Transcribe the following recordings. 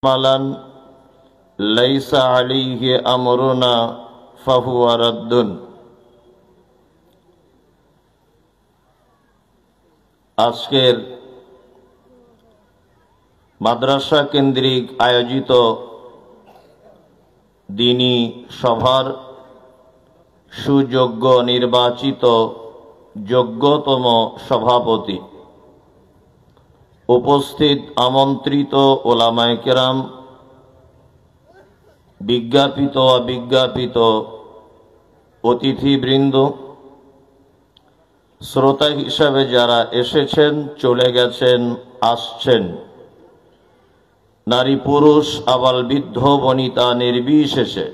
Malan লাইসা আলাইহি আমরুনা ফাহুয়া রাদ্দুন। আজকের মাদ্রাসা কেন্দ্রিক আয়োজিত দ্বীনি সভার সুযোগ্য নির্বাচিত যোগ্যতম সভাপতি, উপস্থিত আমন্ত্রিত ওলামায়ে কেরাম, বিজ্ঞাপিত অবিজ্ঞাপিত অতিথিবৃন্দ, শ্রোতা হিসাবে যারা এসেছেন, চলে গেছেন, আসছেন, নারী পুরুষ আবাল বৃদ্ধ বনিতা নির্বিশেষে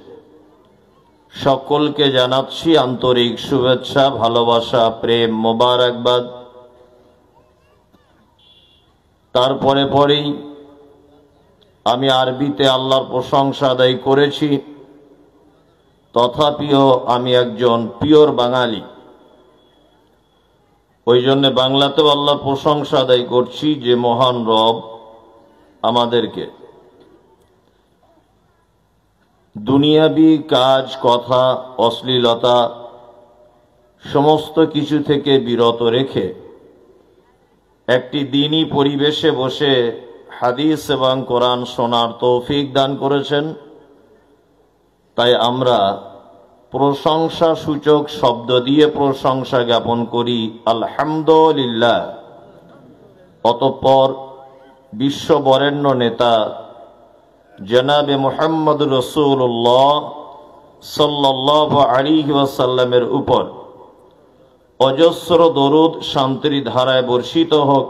সকলকে জানাচ্ছি আন্তরিক শুভেচ্ছা, ভালোবাসা, প্রেম, মোবারকবাদ। তারপরে পরেই আমি আরবিতে আল্লাহর প্রশংসা আদায় করেছি, তথাপিও আমি একজন পিওর বাঙালি, ওই জন্য বাংলাতেও আল্লাহর প্রশংসা আদায় করছি যে মহান রব আমাদেরকে দুনিয়াবি কাজ, কথা, অশ্লীলতা সমস্ত কিছু থেকে বিরত রেখে একটি দ্বীনি পরিবেশে বসে হাদিস এবং কোরআন শোনার তৌফিক দান করেছেন। তাই আমরা প্রশংসা সূচক শব্দ দিয়ে প্রশংসা জ্ঞাপন করি, আলহামদুলিল্লাহ। অতঃপর বিশ্ব বরেণ্য নেতা জনাবে মুহাম্মদ রাসূলুল্লাহ সাল্লাল্লাহু আলাইহি ওয়াসাল্লামের উপর অজস্র দরুদ শান্তির ধারায় বর্ষিত হোক।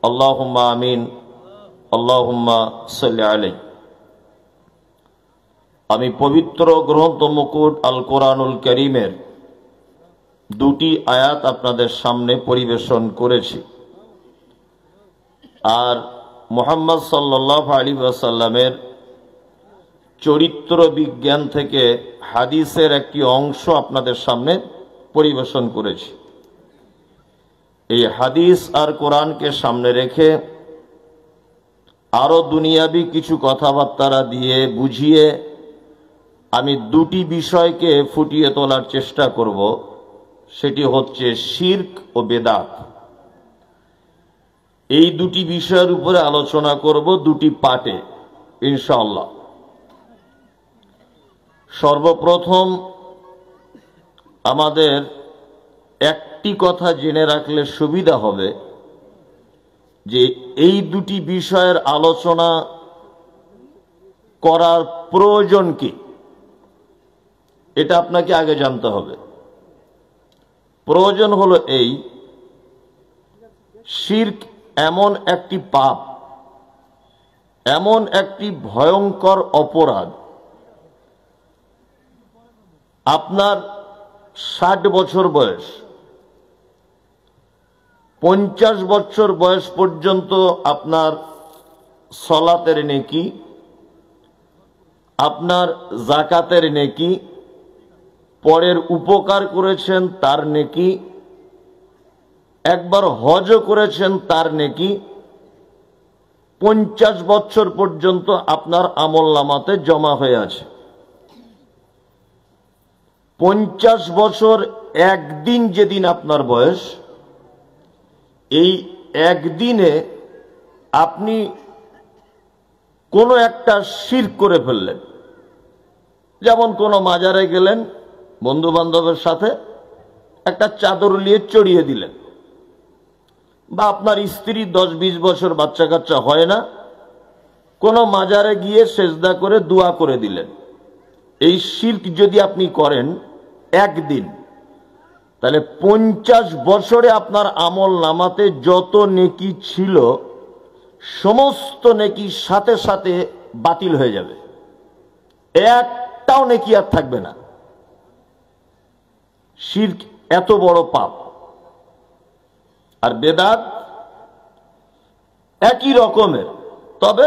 আল্লাহুম্মা আমিন, আল্লাহুম্মা সাল্লি আলাইহি। আমি পবিত্র গ্রন্থ মুকুট আল কোরআনুল কারীমের দুটি আয়াত আপনাদের সামনে পরিবেশন করেছি। আর মুহাম্মদ সাল্লাল্লাহু আলাইহি ওয়াসাল্লামের চরিত্র বিজ্ঞান থেকে হাদিসের একটি অংশ আপনাদের সামনে পরিবেশন করেছি। এই হাদিস আর কোরআনকে সামনে রেখে আরো দুনিয়াবি কিছু কথাবার্তা দিয়ে বুঝিয়ে আমি দুটি বিষয়কে ফুটিয়ে তোলার চেষ্টা করব। সেটি হচ্ছে শিরক ও বেদাত। এই দুটি বিষয়ের উপরে আলোচনা করব দুটি পার্টে ইনশাআল্লাহ। সর্বপ্রথম আমাদের একটি কথা জেনে রাখলে সুবিধা হবে যে এই দুটি বিষয়ের আলোচনা করার প্রয়োজন কি, এটা আপনাকে আগে জানতে হবে। প্রয়োজন হলো এই, শিরক এমন একটি পাপ, এমন একটি ভয়ঙ্কর অপরাধ, আপনার 60 বছর বয়স, 50 বছর বয়স পর্যন্ত আপনার সলাতের নেকি, আপনার যাকাতের নেকি, পরের উপকার করেছেন তার নেকি, একবার হজ করেছেন তার নেকি, 50 বছর পর্যন্ত আপনার আমলনামাতে জমা হয়ে আছে। 50 বছর একদিন যেদিন আপনার বয়স, এই একদিনে আপনি কোনো একটা শিরক করে ফেললেন। যেমন কোনো মাজারে গেলেন, বন্ধু বান্ধবের সাথে একটা চাদর নিয়ে চড়িয়ে দিলেন, বা আপনার স্ত্রী 10-20 বছর বাচ্চা কাচ্চা হয় না, কোনো মাজারে গিয়ে সেজদা করে দোয়া করে দিলেন। এই শিরক যদি আপনি করেন একদিন, তাহলে 50 বছরে আপনার আমল নামাতে যত নেকি ছিল সমস্ত নেকি সাথে সাথে বাতিল হয়ে যাবে, একটাও নেকি আর থাকবে না। শিরক এত বড় পাপ। আর বেদাত একই রকমের, তবে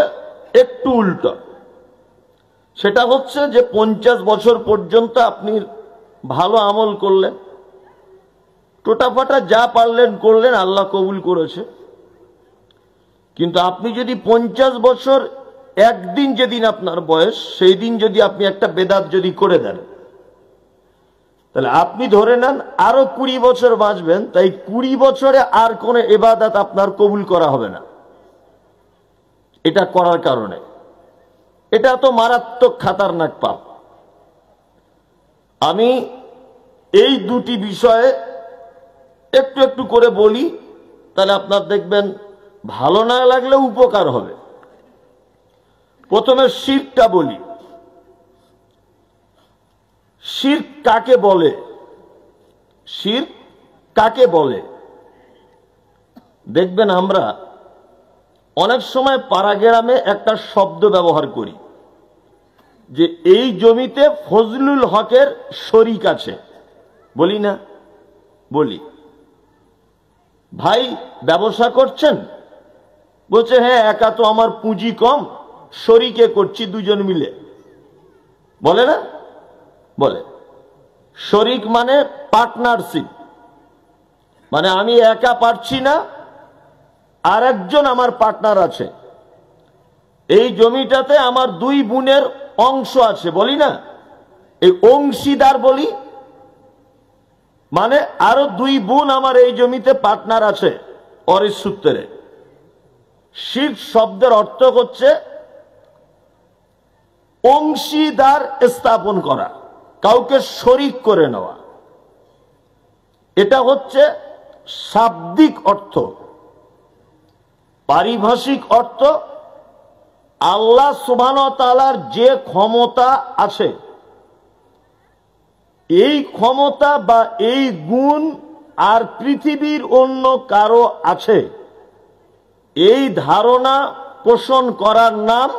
একটু উল্টো। সেটা হচ্ছে যে 50 বছর পর্যন্ত আপনি ভালো আমল করলেন, টোটাফাটা যা পারলেন করলেন, আল্লাহ কবুল করেছে। কিন্তু আপনি যদি 50 বছর একদিন যেদিন আপনার বয়স, সেই দিন যদি আপনি একটা বেদাত যদি করে দেন, তাহলে আপনি ধরে নেন আরো 20 বছর বাঁচবেন, তাই 20 বছরে আর কোন ইবাদত আপনার কবুল করা হবে না। এটা করার কারণে এটা তো মারাত্মক খাতারনাক পাপ। আমি এই দুটি বিষয়ে একটু একটু করে বলি, তাহলে আপনার দেখবেন ভালো না লাগলেও উপকার হবে। প্রথমে শিরকটা বলি। শিরক কাকে বলে? শিরক কাকে বলে? দেখবেন আমরা অনেক সময় পাড়া গ্রামে একটা শব্দ ব্যবহার করি যে এই জমিতে ফজলুল হকের শরিক আছে, বলি না? বলি। ভাই ব্যবসা করছেন? বলছে হ্যাঁ, একা তো আমার পুঁজি কম, শরিকে করছি দুজন মিলে। বলে না? বলে। শরিক মানে পার্টনারশিপ, মানে আমি একা পারছি না, আর একজন আমার পার্টনার আছে। এই জমিটাতে আমার 2 বোনের অংশ আছে, বলি না? এই অংশীদার বলি, মানে আরো 2 বোন আমার এই জমিতে পার্টনার আছে অরিস সূত্রে। শিরক শব্দের অর্থ হচ্ছে অংশীদার স্থাপন করা, কাউকে শরিক করে নেওয়া। এটা হচ্ছে শাব্দিক অর্থ। পারিভাষিক অর্থ, আল্লাহ সুবহানাহু ওয়া তাআলার যে ক্ষমতা আছে, এই ক্ষমতা বা এই গুণ আর পৃথিবীর অন্য কারো আছে, এই ধারণা পোষণ করার নাম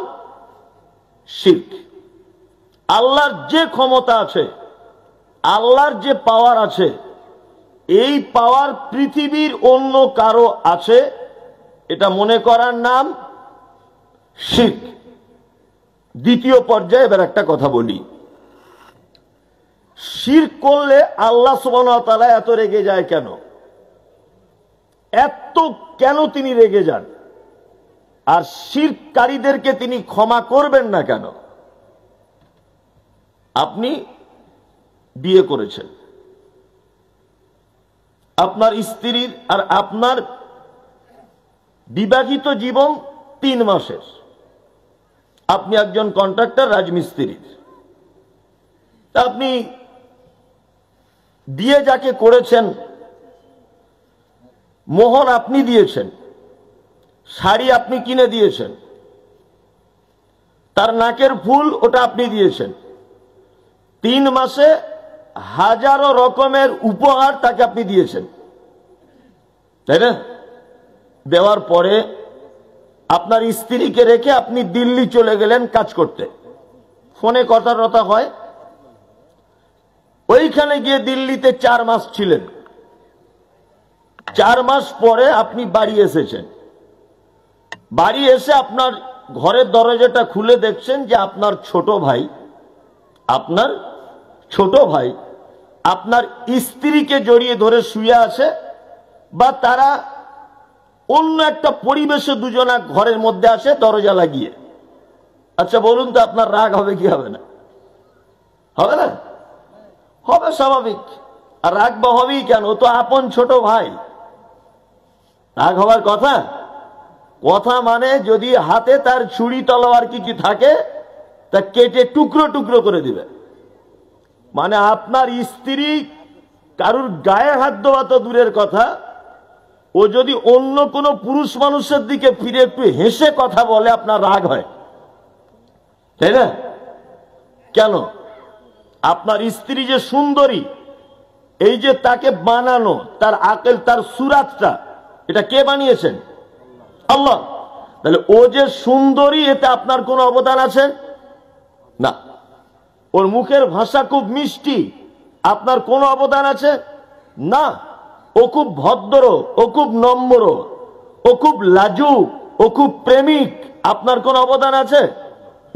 শিরক। আল্লাহর যে ক্ষমতা আছে, আল্লাহর যে পাওয়ার আছে, এই পাওয়ার পৃথিবীর অন্য কারো আছে, এটা মনে করার নাম শিরক। দ্বিতীয় পর্যায়ে এবার একটা কথা বলি। শিরক করলে আল্লাহ সুবহানাহু ওয়া তাআলা এত রেগে যায় কেন? এত কেন তিনি রেগে যান? আর শিরককারীদেরকে তিনি ক্ষমা করবেন না কেন? আপনি বিয়ে করেছেন, আপনার স্ত্রীর আর আপনার বিবাহিত জীবন 3 মাসের। আপনি একজন কন্ট্রাক্টর, রাজমিস্ত্রির। আপনি বিয়ে যাকে করেছেন, মোহর আপনি দিয়েছেন, শাড়ি আপনি কিনে দিয়েছেন, তার নাকের ফুল ওটা আপনি দিয়েছেন। 3 মাসে হাজারো রকমের উপহার তাকে আপনি দিয়েছেন, তাই না? দেওয়ার পরে আপনার স্ত্রীকে রেখে আপনি দিল্লি চলে গেলেন কাজ করতে। ফোনে কথা টথা হয়, ওইখানে গিয়ে দিল্লিতে 4 মাস ছিলেন। 4 মাস পরে আপনি বাড়ি এসেছেন। বাড়ি এসে আপনার ঘরের দরজাটা খুলে দেখছেন যে আপনার ছোট ভাই আপনার স্ত্রীকে জড়িয়ে ধরে শুয়ে আছে, বা তারা অন্য একটা পরিবেশে দুজনা ঘরের মধ্যে আছে দরজা লাগিয়ে। আচ্ছা বলুন তো, আপনার রাগ হবে কি হবে না? হবে না? হবে, স্বাভাবিক। আর রাগ বা হবেই কেন? ও তো আপন ছোট ভাই, রাগ হবার কথা? কথা মানে যদি হাতে তার ছুরি তলোয়ার কিছু থাকে তা কেটে টুকরো টুকরো করে দিবে। মানে আপনার স্ত্রী কারুর গায়ে হাত দেওয়া তো দূরের কথা, ও যদি অন্য কোনো পুরুষ মানুষের দিকে ফিরে একটু হেসে কথা বলে আপনার রাগ হয়, তাই না? কেন? আপনার স্ত্রী যে সুন্দরী, এই যে তাকে বানানো, তার আকেল, তার সুরাতটা, এটা কে বানিয়েছেন? আল্লাহ। তাহলে ও যে সুন্দরী, এতে আপনার কোনো অবদান আছে না। ওর মুখের ভাষা খুব মিষ্টি, আপনার কোনো অবদান আছে না। ও খুব ভদ্র, ও খুব নম্র, ও খুব লাজুক, ও খুব প্রেমিক, আপনার কোনো অবদান আছে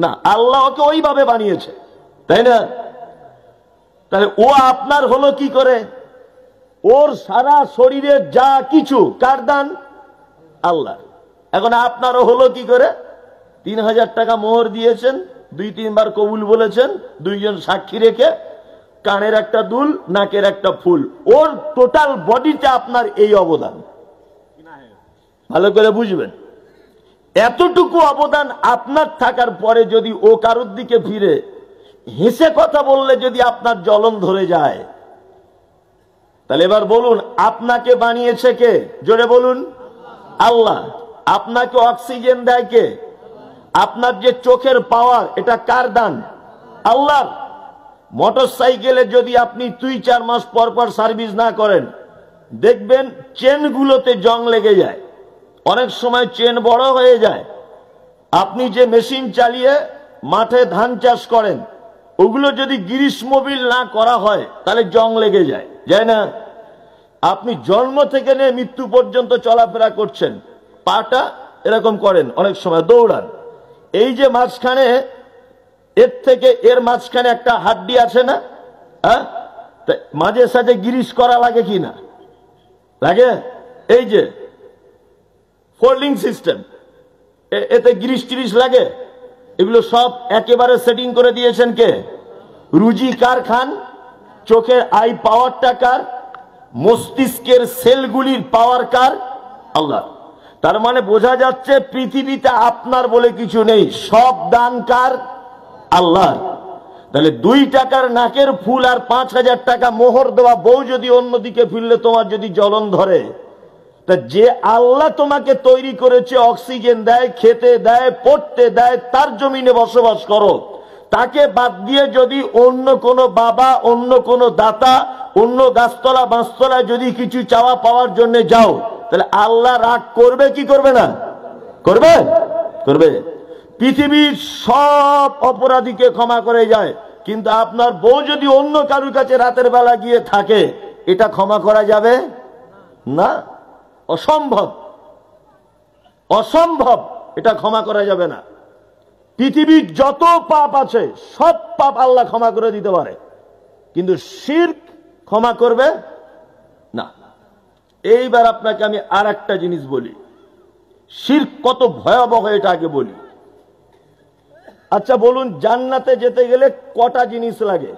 না। আল্লাহ ওকে ওইভাবে বানিয়েছে, তাই না? তাহলে ও আপনার হলো কি করে? ওর সারা শরীরের যা কিছু কার দান? আল্লাহ। এখন আপনারও হলো কি করে? 3,000 টাকা মোহর দিয়েছেন, 2-3 বার কবুল বলেছেন, 2 জন সাক্ষী রেখে, কানের একটা দুল, নাকের একটা ফুল, ওর টোটাল বডিতে আপনার এই অবদান। ভালো করে বুঝবেন, এতটুকু অবদান আপনার থাকার পরে যদি ও কারোর দিকে ফিরে হেসে কথা বললে যদি আপনার জ্বলন ধরে যায়, তাহলে এবার বলুন আপনাকে বানিয়েছে কে? জোরে বলুন আল্লাহ। আপনাকে অক্সিজেন দেয় কে? আপনার যে চোখের পাওয়ার, এটা কার দান? আল্লাহর। মোটর সাইকেলে যদি আপনি 2-4 মাস পর পর সার্ভিস না করেন, দেখবেন চেনগুলোতে জং লেগে যায়, অনেক সময় চেন বড় হয়ে যায়। আপনি যে মেশিন চালিয়ে মাঠে ধান চাষ করেন, ওগুলো যদি গ্রিস মোবিল না করা হয় তাহলে জং লেগে যায়, যায় না? আপনি জন্ম থেকে নিয়ে মৃত্যু পর্যন্ত চলাফেরা করছেন, পাটা এরকম করেন, অনেক সময় দৌড়ান, এই যে মাঝখানে, এর থেকে এর মাঝখানে একটা হাড্ডি আছে না, হ্যাঁ, মাঝে সাঝে গ্রিস করা লাগে কি না লাগে? এই যে ফোল্ডিং সিস্টেম, এতে গ্রিস টিরিস লাগে, এগুলো সব একেবারে সেটিং করে দিয়েছেন কে? রুজি কার খান? চোখের আই পাওয়ারটা কার? মস্তিষ্কের সেলগুলির পাওয়ার কার? আল্লাহ। তার মানে বোঝা যাচ্ছে পৃথিবীতে আপনার বলে কিছু নেই, সব দান কার? আল্লাহ। তাহলে 2 টাকার নাকের ফুল আর 5,000 টাকা মোহর দেওয়া বউ যদি অন্যদিকে ফিরলে তোমার যদি জ্বলন ধরে, তা যে আল্লাহ তোমাকে তৈরি করেছে, অক্সিজেন দেয়, খেতে দেয়, পড়তে দেয়, তার জমিনে বসবাস করো, তাকে বাদ দিয়ে যদি অন্য কোনো বাবা, অন্য কোনো দাতা, অন্য গাছতলা বাঁশতলায় যদি কিছু চাওয়া পাওয়ার জন্য যাও, তাহলে আল্লাহ রাগ করবে কি করবে না? করবে, করবে। পৃথিবীর সব অপরাধীকে ক্ষমা করে যায়, কিন্তু আপনার বউ যদি অন্য কারুর কাছে রাতের বেলা গিয়ে থাকে, এটা ক্ষমা করা যাবে না, অসম্ভব, অসম্ভব, এটা ক্ষমা করা যাবে না। পৃথিবীর যত পাপ আছে সব পাপ আল্লাহ ক্ষমা করে দিতে পারে, কিন্তু শিরক ক্ষমা করবে না। এইবার আপনাকে আমি আর একটা জিনিস বলি, শিরক কত ভয়াবহ এটা আগে বলি। আচ্ছা বলুন, জান্নাতে যেতে গেলে কটা জিনিস লাগে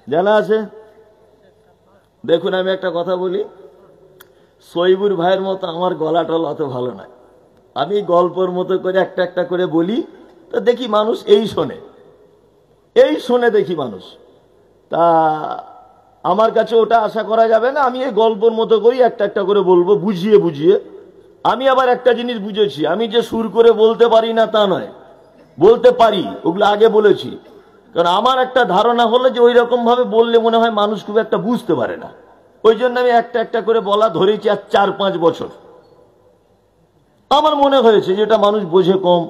জানা আছে? দেখুন আমি একটা কথা বলি, সইবুর ভাইয়ের মতো আমার গলাটল অত ভালো নয়, আমি গল্পের মতো করে একটা একটা করে বলি, তো দেখি মানুষ এই শোনে, এই শোনে দেখি মানুষ, তা আমার কাছে ওটা আশা করা যাবে না। আমি এই গল্পের মতো করি, একটা একটা করে বলবো বুঝিয়ে বুঝিয়ে। আমি আবার একটা জিনিস বুঝেছি, আমি যে সুর করে বলতে পারি না তা নয়, বলতে পারি, ওগুলো আগে বলেছি, কারণ আমার একটা ধারণা হলো যে ওই রকম ভাবে বললে মনে হয় মানুষ খুব একটা বুঝতে পারে না, ওই জন্য আমি একটা একটা করে বলা ধরেছি। আর 4-5 বছর আমার মনে হয়েছে যেটা মানুষ বোঝে কম।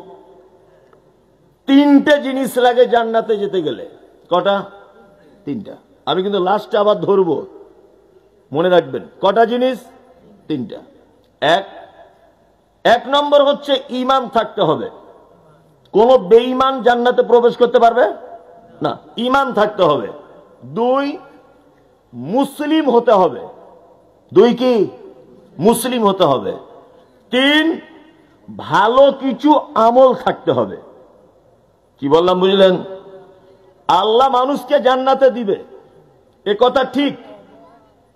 3টে জিনিস লাগে জান্নাতে যেতে গেলে। কটা? 3টা। আমি কিন্তু লাস্টে আবার ধরবো, মনে রাখবেন কটা জিনিস? 3টা। এক নম্বর হচ্ছে ঈমান থাকতে হবে। কোন বেঈমান জান্নাতে প্রবেশ করতে পারবে না, ঈমান থাকতে হবে। 2, মুসলিম হতে হবে। 2 কি? মুসলিম হতে হবে। 3, ভালো কিছু আমল থাকতে হবে। কি বললাম বুঝলেন? আল্লাহ মানুষকে জান্নাতে দিবে এ কথা ঠিক,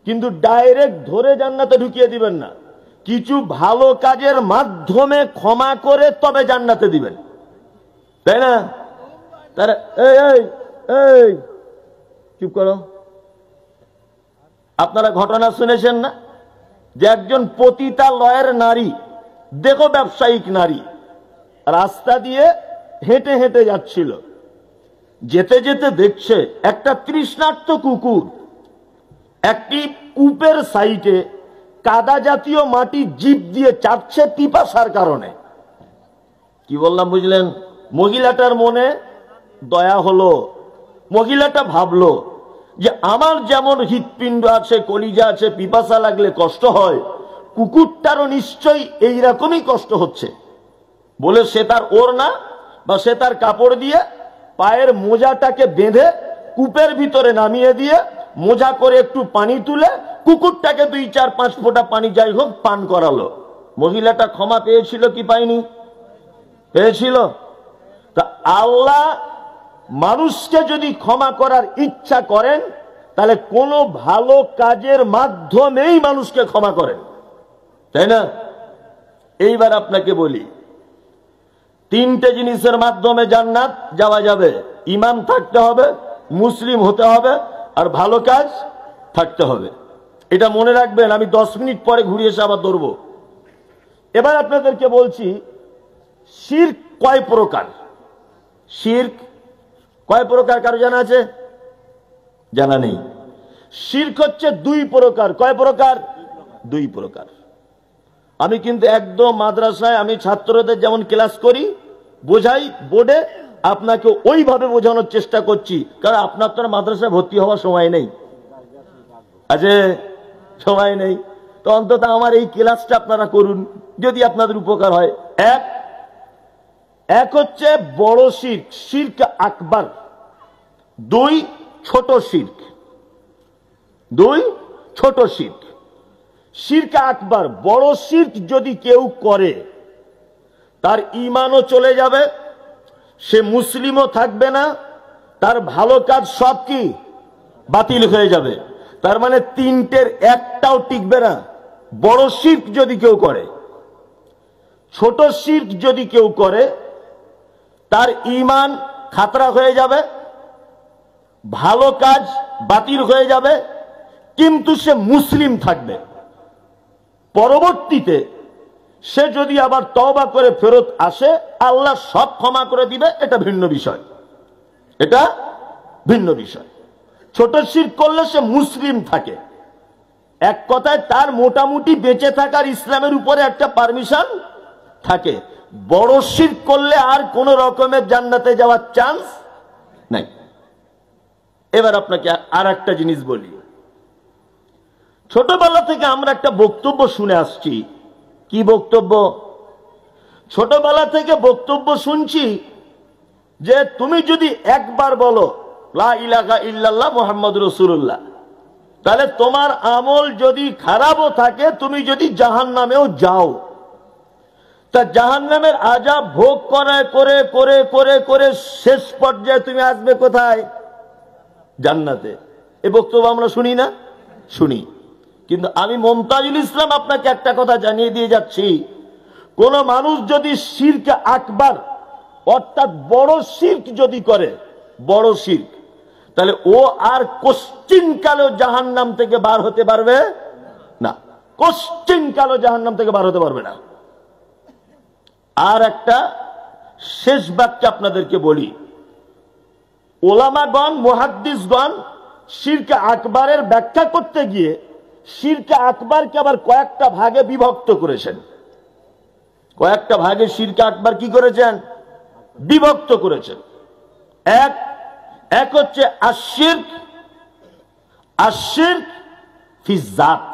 কিন্তু ডাইরেক্ট ধরে জান্নাতে ঢুকিয়ে দিবেন না, কিছু ভালো কাজের মাধ্যমে ক্ষমা করে তবে জান্নাতে দিবেন, তাই না? তারা এই চুপ করো। আপনারা ঘটনা শুনেছেন না যে একজন পতিতালয়ের নারী, দেখো ব্যবসায়িক নারী, রাস্তা দিয়ে হেঁটে হেঁটে যাচ্ছিল, যেতে যেতে দেখছে একটা তৃষ্ণার্ত কুকুর একটি কূপের সাইডে কাদা জাতীয় মাটি জিভ দিয়ে চাটছে পিপাসার কারণে। কি বললাম বুঝলেন? মহিলাটার মনে দয়া হলো, মহিলাটা ভাবলো যে আমার যেমন হৃৎপিণ্ড আছে, কলিজা আছে, পিপাসা লাগলে কষ্ট হয়, কুকুরটারও নিশ্চয়ই এইরকমই কষ্ট হচ্ছে, বলে সে তার ওড়না বা সে তার কাপড় দিয়ে পায়ের মোজাটাকে বেঁধে কূপের ভিতরে নামিয়ে দিয়ে মোজা করে একটু পানি তুলে কুকুরটাকে 2-4-5 ফোঁটা পানি যাই হোক পান করালো। মহিলাটা ক্ষমা পেয়েছিল কি পায়নি? পেয়েছিল? তা আল্লাহ মানুষকে যদি ক্ষমা করার ইচ্ছা করেন তাহলে কোন ভালো কাজের মাধ্যমেই মানুষকে ক্ষমা করেন, তাই না? এইবার আপনাকে বলি, তিনটে জিনিসের মাধ্যমে জান্নাত যাওয়া যাবে। ঈমান থাকতে হবে, মুসলিম হতে হবে, আর ভালো কাজ থাকতে হবে। এটা মনে রাখবেন, আমি 10 মিনিট পরে ঘুরে এসে আবার ধরবো। এবার আপনাদেরকে বলছি শিরক কয় প্রকার। শিরক কয় প্রকার কারো জানা আছে? জানা নেই। শিরক হচ্ছে 2 প্রকার। কয় প্রকার? 2 প্রকার। আমি কিন্তু একদম মাদ্রাসায় আমি ছাত্রদের যেমন ক্লাস করি, বোঝাই বোর্ডে, আপনাকে ওইভাবে বোঝানোর চেষ্টা করছি, কারণ আপনার তো মাদ্রাসায় ভর্তি হওয়ার সময় নেই, আছে সময় নেই, তো অন্তত আমার এই ক্লাসটা আপনারা করুন, যদি আপনাদের উপকার হয়। এক হচ্ছে বড় শিরক, শিরক আকবার। 2 ছোট শিরক। 2 ছোট শিরক। শিরক আকবার, বড় শিরক যদি কেউ করে তার ঈমানও চলে যাবে, সে মুসলিমও থাকবে না, তার ভালো কাজ সব কি বাতিল হয়ে যাবে। তার মানে 3টের একটাও টিকবে না বড় শিরক যদি কেউ করে। ছোট শিরক যদি কেউ করে তার ঈমান খাতরা হয়ে যাবে, ভালো কাজ বাতিল হয়ে যাবে, কিন্তু সে মুসলিম থাকবে। পরবর্তীতে সে যদি আবার তওবা করে ফেরত আসে, আল্লাহ সব ক্ষমা করে দিবে, এটা ভিন্ন বিষয়। এটা ভিন্ন বিষয়। ছোট শিরক করলে সে মুসলিম থাকে, এক কথায় তার মোটামুটি বেঁচে থাকার ইসলামের উপরে একটা পারমিশন থাকে। বড় শিরক করলে আর কোন রকমের জান্নাতে যাওয়ার চান্স নাই। এবার আপনাকে আর একটা জিনিস বলি, ছোটবেলা থেকে আমরা একটা বক্তব্য শুনে আসছি। কি বক্তব্য? ছোটবেলা থেকে বক্তব্য শুনছি যে তুমি যদি একবার বলো লা ইলাহা ইল্লাল্লাহ মুহাম্মাদুর রাসূলুল্লাহ, তাহলে তোমার আমল যদি খারাপও থাকে, তুমি যদি জাহান্নামেও যাও, তা জাহান্নামের আযাব ভোগ করে করে করে করে করে শেষ পর্যায়ে তুমি আসবে কোথায়? জান্নাতে। এই বক্তব্য আমরা শুনি না? শুনি। কিন্তু আমি মুমতাজুল ইসলাম আপনাকে একটা কথা জানিয়ে দিয়ে যাচ্ছি, কোন মানুষ যদি শিরক আকবার অর্থাৎ বড় শিরক যদি করে, বড় শিরক, তাহলে ও আর কোশ্চিন কালেও জাহান্নাম থেকে বার হতে পারবে না। কোশ্চিন কালেও জাহান্নাম থেকে বার হতে পারবে না। আর একটা শেষ বাক্য আপনাদেরকে বলি, ওলামাগণ মুহাদ্দিসগণ শিরক আকবারের ব্যাখ্যা করতে গিয়ে শিরক আকবারকে আবার কয়েকটা ভাগে বিভক্ত করেছেন। কয়েকটা ভাগে শিরক আকবার কি করেছেন? বিভক্ত করেছেন। এক হচ্ছে আশিরক, আশিরক ফি যাত,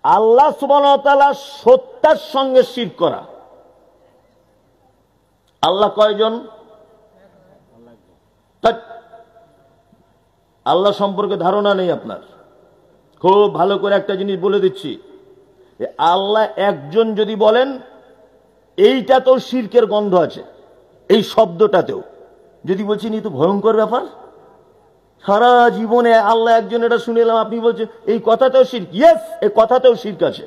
আল্লাহ সুবহানাহু ওয়া তাআলা সত্তার সঙ্গে শিরক করা। আল্লাহ কয়জন? আল্লাহ সম্পর্কে ধারণা নেই আপনার। খুব ভালো করে একটা জিনিস বলে দিচ্ছি, আল্লাহ একজন যদি বলেন, এইটাতেও শিরকের গন্ধ আছে, এই শব্দটাতেও। যদি বলছেন এই তো ভয়ঙ্কর ব্যাপার, সারা জীবনে আল্লাহ একজন, এটা শুনে এলাম, আপনি বলছেন এই কথাতেও শিরক। ইয়েস, এই কথাতেও শিরক আছে।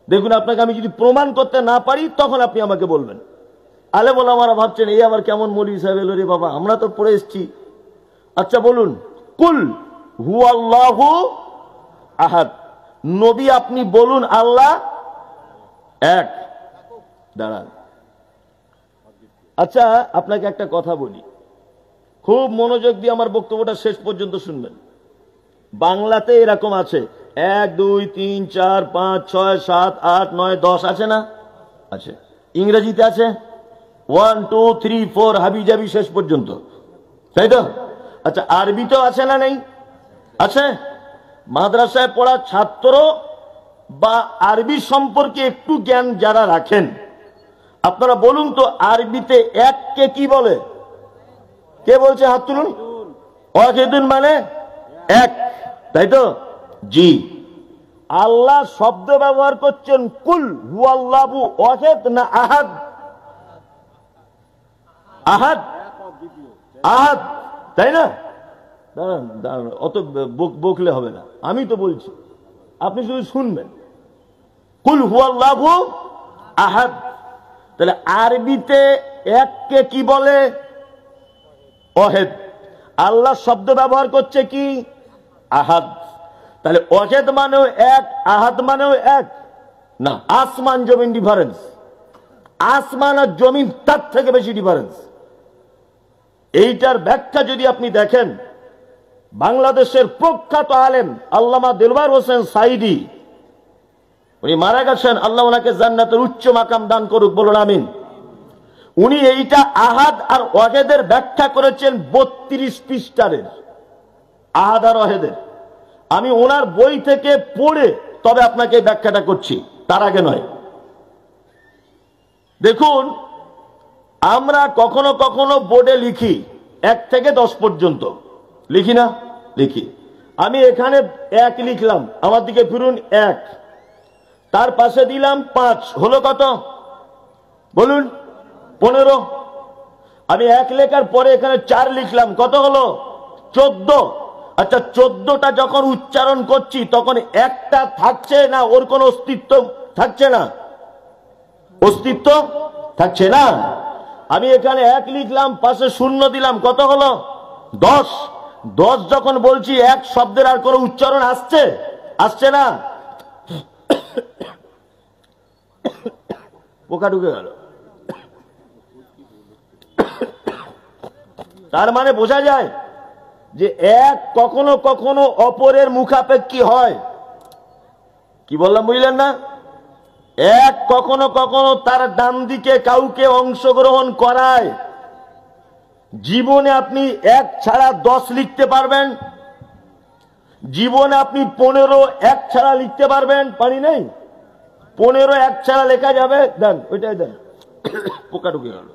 দেখুন, আপনাকে আমি যদি প্রমাণ করতে না পারি তখন আপনি আমাকে বলবেন। আলেম ওলামারা ভাবছেন এই আবার কেমন মৌলভী সাহেব এলো রে বাবা, আমরা তো পড়ে এসেছি। আচ্ছা বলুন, কুল হুয়াল্লাহু আহাদ, নবী আপনি বলুন আল্লাহ এক। দাঁড়ান, আচ্ছা আপনাকে একটা কথা বলি, খুব মনোযোগ দিয়ে আমার বক্তব্যটা শেষ পর্যন্ত শুনবেন। বাংলাতে এরকম আছে 1 2 3 4 5 6 7 8 9 10 আছে না? আছে। ইংরেজিতে আছে 1 2 3 4 হাবি জাবি শেষ পর্যন্ত, তাই তো? আচ্ছা, আরবিতেও আছে না? নেই? আছে। মাদ্রাসায় পড়া ছাত্র বা আরবি সম্পর্কে একটু জ্ঞান যারা রাখেন, আপনারা বলুন তো আরবিতে এক কে কি বলে? কে বলছে? হাত তুলুন। ওয়াহিদুন মানে এক, তাই তো? জি। আল্লাহ শব্দ ব্যবহার করছেন কুল হুয়াল্লাহু ওয়াহিদ না আহাদ? আহাদ, আহাদ, তাই না? দাঁড়ান দাঁড়ান, অত বকলে হবে না, আমি তো বলছি, আপনি শুধু শুনবেন। কুল হুয়াল্লাহু আহাদ। তাহলে আরবিতে এককে কি বলে? ওয়াহিদ। আল্লাহ শব্দ ব্যবহার করছে কি? আহাদ। তাহলে ওয়াহিদ মানেও এক, আহাদ মানেও এক না। আসমান জমিন ডিফারেন্স, আসমান আর জমিন তার থেকে বেশি ডিফারেন্স। এইটার ব্যাখ্যা যদি আপনি দেখেন, বাংলাদেশের প্রখ্যাত আলেম আল্লামা দিলওয়ার হোসেন সাইদি, উনি মারা গেছেন, আল্লাহ ওনাকে জান্নাতের উচ্চ মাকাম দান করুক, বলুন আমিন। উনি এইটা আহাদ আর ওয়াহিদের ব্যাখ্যা করেছেন 32 পৃষ্ঠারের, আহাদ আর ওয়াহিদের। আমি ওনার বই থেকে পড়ে তবে আপনাকে ব্যাখ্যাটা করছি, তার আগে নয়। দেখুন, আমরা কখনো কখনো বোর্ডে লিখি 1 থেকে 10 পর্যন্ত, লিখি না? লিখি। আমি এখানে 1 লিখলাম, আমার দিকে ফিরুন 1, তার পাশে দিলাম 5, হলো কত বলুন? 15। আমি 1 লেখার পরে এখানে 4 লিখলাম, কত হলো? 14। আচ্ছা, 14টা যখন উচ্চারণ করছি তখন একটা থাকছে না, ওর কোন অস্তিত্ব থাকছে না? অস্তিত্ব থাকছে না। আমি এখানে 1 লিখলাম, পাশে 0 দিলাম, কত হলো? 10। 10 যখন বলছি, এক শব্দের আর কোনো উচ্চারণ আসছে? আসছে না। পোকা ঢুকে গেল। তার মানে বোঝা যায় যে এক কখনো কখনো অপরের মুখাপেক্ষী হয়। কি বললাম বুঝলেন না? এক কখনো কখনো তার ডান দিকে কাউকে অংশগ্রহণ করায়। জীবনে আপনি 1 ছাড়া 10 লিখতে পারবেন, জীবনে আপনি 15 1 ছাড়া লিখতে পারবেন? পারি নেই। 15 1 ছাড়া লেখা যাবে? দেন, ওইটাই দেন। পোকা ঢুকে গেল।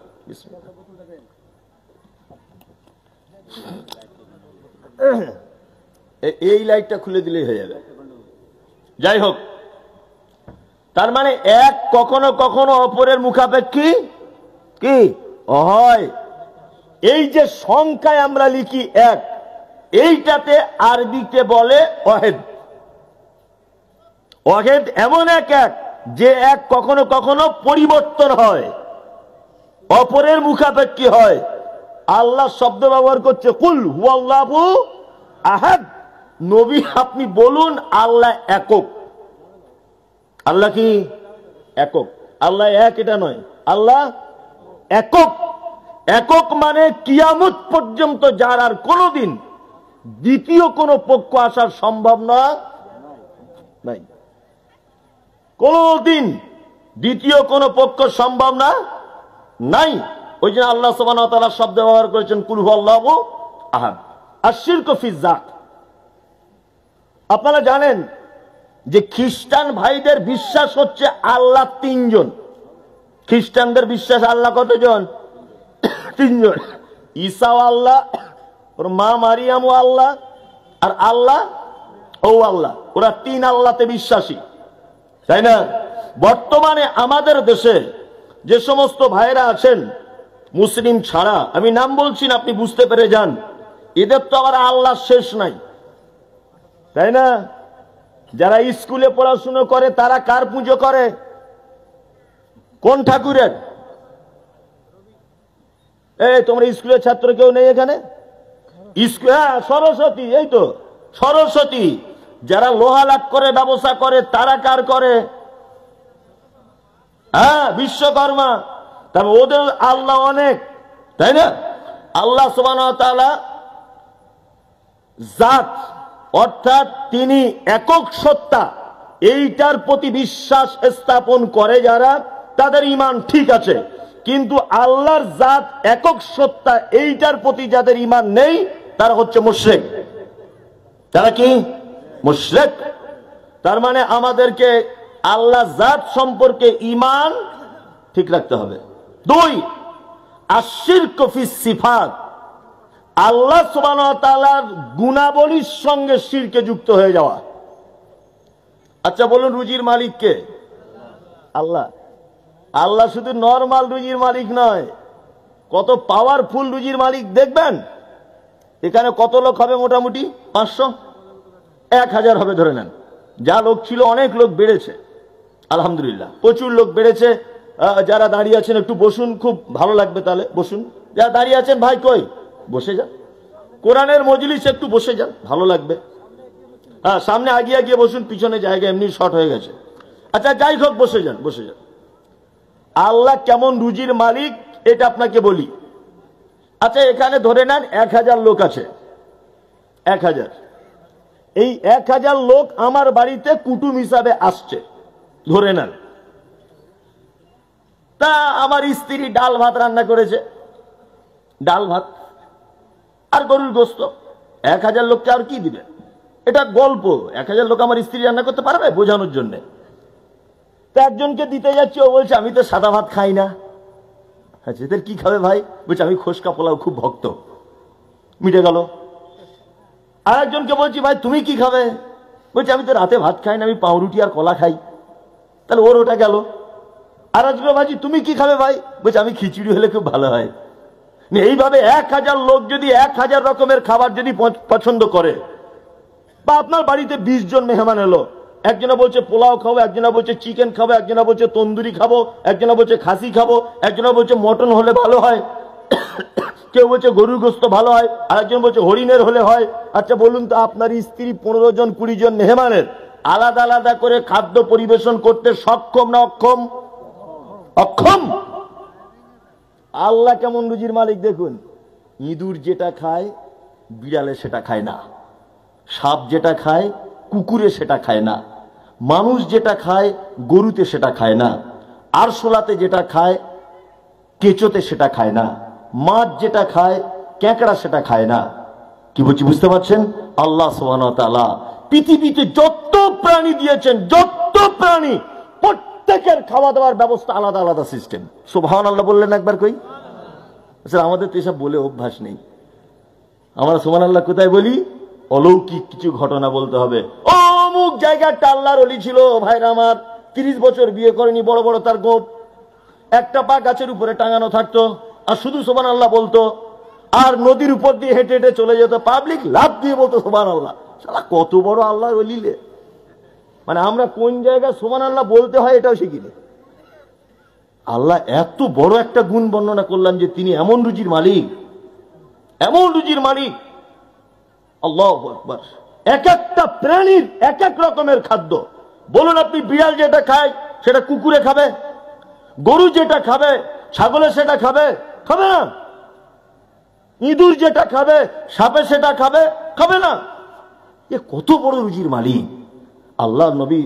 এই লাইটটা খুলে দিলেই হয়ে যাবে। যাই হোক, তার মানে এক কখনো কখনো অপরের মুখাপেক্ষী কি হয়। এই যে সংখ্যায় আমরা লিখি 1, এইটাতে আরবিতে বলে ওয়াহিদ। ওয়াহিদ এমন এক যে এক কখনো কখনো পরিবর্তন হয়, অপরের মুখাপেক্ষী হয়। আল্লাহ শব্দ ব্যবহার করছে কুল হুয়াল্লাহু আহাদ। নবী আপনি বলুন আল্লাহ একক। আল্লাহ কি একক? আল্লাহ এক এটা নয়, আল্লাহ একক। একক মানে কিয়ামত পর্যন্ত যার আর কোনদিন দ্বিতীয় কোন পক্ষ আসার সম্ভব না, নাই। কোনদিন দ্বিতীয় কোন পক্ষ সম্ভব না, নাই। ওই জন্য আল্লাহ সুবহানাহু ওয়া তাআলা শব্দ ব্যবহার করেছেন কুল হুয়াল্লাহু আহাদ। আশ-শিরকু ফিজ-যাত। আপনারা জানেন যে খ্রিস্টান ভাইদের বিশ্বাস হচ্ছে আল্লাহ 3 জন। খ্রিস্টানদের বিশ্বাস আল্লাহ কতজন? 3 জন। ঈসাও আল্লাহ, ওর মা মারিয়ামও আল্লাহ, আর আল্লাহ ও আল্লাহ। ওরা 3 আল্লাহতে বিশ্বাসী, তাই না? বর্তমানে আমাদের দেশে যে সমস্ত ভাইরা আছেন মুসলিম ছাড়া, আমি নাম বলছি না, আপনি বুঝতে পেরে যান, এদের তো আবার আল্লাহ শেষ নাই, তাই না? যারা স্কুলে পড়াশুনো করে তারা কার পুজো করে? কোন ঠাকুরের? এই তোমরা স্কুলের ছাত্র কেউ নেই এখানে? হ্যাঁ, সরস্বতী। এই তো সরস্বতী। যারা লোহা লাট করে ব্যবসা করে তারা কার করে? হ্যাঁ, বিশ্বকর্মা। তবে ওদের আল্লাহ অনেক, তাই না? আল্লাহ সুবহানাহু ওয়া তাআলা জাত, অর্থাৎ তিনি একক সত্তা, এইটার প্রতি বিশ্বাস স্থাপন করে যারা, তাদের ঈমান ঠিক আছে। কিন্তু আল্লাহর জাত একক সত্তা, এইটার প্রতি যাদের ঈমান নেই তারা হচ্ছে মুশরিক। তারা কি? মুশরিক। তার মানে আমাদেরকে আল্লাহ জাত সম্পর্কে ঈমান ঠিক রাখতে হবে। 2, আশ-শিরকু ফিস সিফাত। আল্লাহ সুবহানাহু ওয়া তাআলার গুণাবলীর সঙ্গে শিরকে যুক্ত হয়ে যাওয়া। আচ্ছা বলুন, রুজির মালিক কে? আল্লাহ। আল্লাহ শুধু নরমাল রুজির মালিক নয়, কত পাওয়ারফুল রুজির মালিক দেখবেন। এখানে কত লোক হবে? মোটামুটি 500, 1000 হবে ধরে নেন। যা লোক ছিল অনেক লোক বেড়েছে, আলহামদুলিল্লাহ প্রচুর লোক বেড়েছে। যারা দাঁড়িয়ে আছেন একটু বসুন, খুব ভালো লাগবে তাহলে বসুন। যারা দাঁড়িয়ে আছেন ভাই কই, বসে যান। কোরআনের মজলিস একটু বসে যান, ভালো লাগবে। হ্যাঁ, সামনে আগিয়ে আগিয়ে বসুন, পিছনে জায়গা এমনি শর্ট হয়ে গেছে। আচ্ছা যাই হোক, বসে যান, বসে যান। আল্লাহ কেমন রুজির মালিক এটা আপনাকে বলি। আচ্ছা এখানে ধরে নেন 1000 লোক আছে, 1000। এই 1000 লোক আমার বাড়িতে কুটুম হিসাবে আসছে ধরে নেন। তা আমার স্ত্রী ডাল ভাত রান্না করেছে, ডাল ভাত আর গরুর গোস্ত। 1000 লোককে আর কি দিবে? এটা গল্প। 1000 লোক আমার স্ত্রী রান্না করতে পারবে বোঝানোর জন্য। তো একজনকে দিতে যাচ্ছি, ও বলছে আমি তো সাদা ভাত খাই না। আচ্ছা এদের কি খাবে ভাই? বলছে আমি খোসকা পোলাও খুব ভক্ত, মিটে গেল। আর একজনকে বলছি ভাই তুমি কি খাবে? বলছে আমি তো রাতে ভাত খাই না, আমি পাউরুটি আর কলা খাই। তাহলে ওর ওটা গেল। আর একজন ভাজি তুমি কি খাবে ভাই? বলছে আমি খিচুড়ি হলে খুব ভালো হয়। এইভাবে 1000 লোক যদি 1000 রকমের খাবার যদি পছন্দ করে, বা আপনার বাড়িতে 20 জন মেহমান এলো, একজনা বলছে পোলাও খাবো, একজনা বলছে চিকেন খাবো, একজনা বলছে তন্দুরি খাবো, একজনা বলছে খাসি খাবো, একজনা বলছে মটন হলে ভালো হয়, কেউ বলছে গরুর গোস্ত ভালো হয়, আরেকজন বলছে হরিণের হলে হয়। আচ্ছা বলুন তো আপনার স্ত্রী 15 জন 20 জন মেহমানের আলাদা আলাদা করে খাদ্য পরিবেশন করতে সক্ষম না অক্ষম? অক্ষম। আল্লাহ কেমন রুজির মালিক দেখুন। ইঁদুর যেটা খায় বিড়ালে সেটা খায় না, সাপ যেটা খায় কুকুরে সেটা খায় না, মানুষ যেটা খায় গরুতে সেটা খায় না, আরশোলাতে যেটা খায় কেঁচোতে সেটা খায় না, মাছ যেটা খায় ক্যাঁকড়া সেটা খায় না। কি বলছি বুঝতে পারছেন? আল্লাহ সুবহানাহু ওয়া তাআলা পৃথিবীতে যত প্রাণী দিয়েছেন, যত প্রাণী প্রত্যেকের খাওয়া দাওয়ার ব্যবস্থা আলাদা আলাদা সিস্টেম। সুবহানাল্লাহ বললেন একবার কই? আচ্ছা আমাদের তো এসব বলে অভ্যাস নেই। আমরা সুবহানাল্লাহ কোথায় বলি? অলৌকিক কিছু ঘটনা বলতে হবে। অমুক জায়গাটা আল্লাহর ওলি ছিল ভাইরা আমার, 30 বছর বিয়ে করেনি, বড় বড় তার গোপ, একটা পা গাছের উপরে টাঙানো থাকতো, আর শুধু সুবহানাল্লাহ বলতো, আর নদীর উপর দিয়ে হেঁটে হেঁটে চলে যেত, পাবলিক লাফ দিয়ে বলতো সুবহানাল্লাহ। শালা কত বড় আল্লাহর ওলিলে। মানে আমরা কোন জায়গায় সুবহানাল্লাহ বলতে হয় এটাও শিখিনি। আল্লাহ এত বড় একটা গুণ বর্ণনা করলাম যে তিনি এমন রুজির মালিক, এমন রুজির মালিক। আল্লাহু আকবার। এক একটা প্রাণীর এক এক রকমের খাদ্য। বলুন আপনি বিড়াল যেটা খায় সেটা কুকুরে খাবে, গরু যেটা খাবে ছাগলে সেটা খাবে? খাবে না। ইঁদুর যেটা খাবে সাপে সেটা খাবে? খাবে না। এ কত বড় রুজির মালিক। আল্লাহ নবী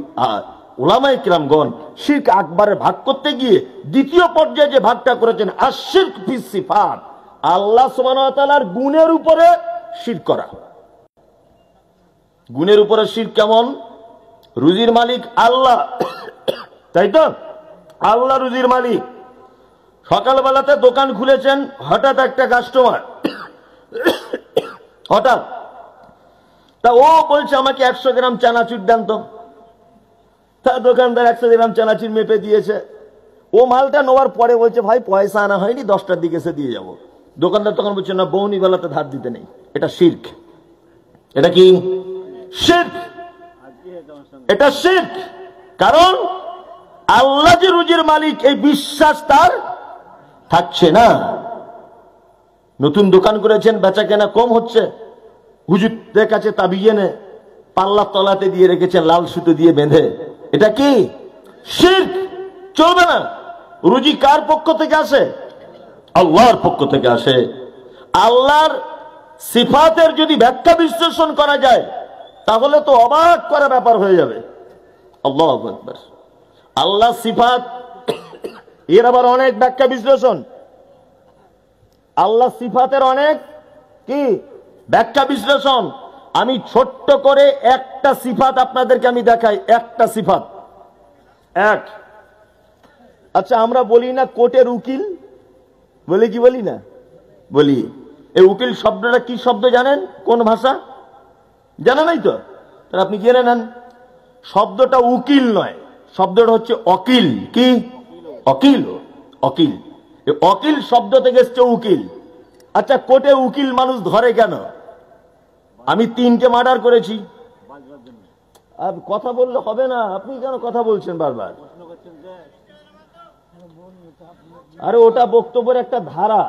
উলামায়ে কিরামগণ শিরক আকবারের ভাগ করতে গিয়ে দ্বিতীয় পর্যায়ে যে ভাগটা করেছেন আশিরক ফিস সিফাত, আল্লাহ সুবহানাহু ওয়া তাআলার গুণের উপরে শিরক করা। গুণের উপরে শিরক কেমন? রুজির মালিক আল্লাহ, তাই তো? আল্লাহ রুজির মালিক। সকালবেলাতে দোকান খুলেছেন, হঠাৎ একটা কাস্টমার, হঠাৎ তা ও বলছে আমাকে 100 গ্রাম চানাচুর দেন তো। তা দোকানদার 100 গ্রাম চানাচুর মেপে দিয়েছে। ও মালটা নেওয়ার পরে বলছে ভাই পয়সা আনা হয়নি, 10টার দিকে এসে দিয়ে যাবো। দোকানদার তখন বলছে না, বউনি বেলাতে ধার দিতে নেই। এটা শিরক। এটা কি শিরক? এটা শিরক। কারণ আল্লাহ যে রুজির মালিক এই বিশ্বাস তার থাকছে না। নতুন দোকান করেছেন, বেচা কেনা কম হচ্ছে, হুজুরদের কাছে তাবিজ এনে পাল্লার তলাতে দিয়ে রেখেছেন লাল সুতো দিয়ে বেঁধে। এটা কি শিরক? চলবে না। রুজি কার পক্ষ থেকে আসে? আল্লাহর পক্ষ থেকে আসে। আল্লাহর সিফাতের যদি ব্যাখ্যা বিশ্লেষণ করা যায় তাহলে তো অবাক করা ব্যাপার হয়ে যাবে। আল্লাহু আকবার। আল্লাহ সিফাত এর আবার অনেক ব্যাখ্যা বিশ্লেষণ। আল্লাহ সিফাতের অনেক কি ব্যাখ্যা বিশ্লেষণ। আমি ছোট্ট করে একটা সিফাত আপনাদেরকে আমি দেখাই। একটা সিফাত এক। আচ্ছা আমরা বলি না কোর্টের উকিল, বলি কি বলি না? বলি। এই উকিল শব্দটা কি শব্দ জানেন? কোন ভাষা জানেন? নাই তো? তাহলে আপনি জেনে নেন। শব্দটা উকিল নয়, শব্দটা হচ্ছে অকিল। কি? অকিল। অকিল। অকিল শব্দ থেকে এসছে উকিল। আচ্ছা, কোর্টে উকিল মানুষ ধরে কেন? আমি 3টে মার্ডার করেছি। কথা বললে হবে না, আপনি কেন কথা বলছেন বারবার? আরে ওটা বক্তব্যের একটা ধারা,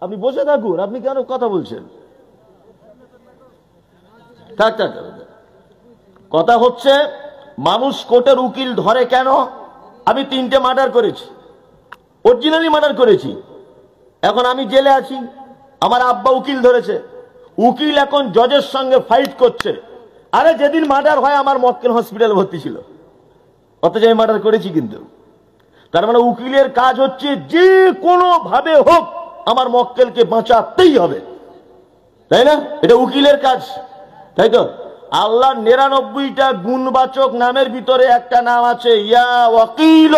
আপনি বসে থাকুন, আপনি কেন কথা বলছেন? থাক থাক। কথা হচ্ছে মানুষ কোর্টের উকিল ধরে কেন? আমি 3টে মার্ডার করেছি, অরিজিনালি মার্ডার করেছি। এখন আমি জেলে আছি, আমার আব্বা উকিল ধরেছে, উকিল এখন জজের সঙ্গে ফাইট করছে। আরে যেদিন মার্ডার হয় আমার মক্কেল হসপিটালে ভর্তি ছিল, অথচ আমি মার্ডার করেছি। কিন্তু তার মানে উকিলের কাজ হচ্ছে যে কোনো ভাবে হোক আমার মক্কেলকে বাঁচাতেই হবে, তাই না? এটা উকিলের কাজ, তাই তো? আল্লাহ 99টা গুণবাচক নামের ভিতরে একটা নাম আছে ইয়া ওয়াকিল।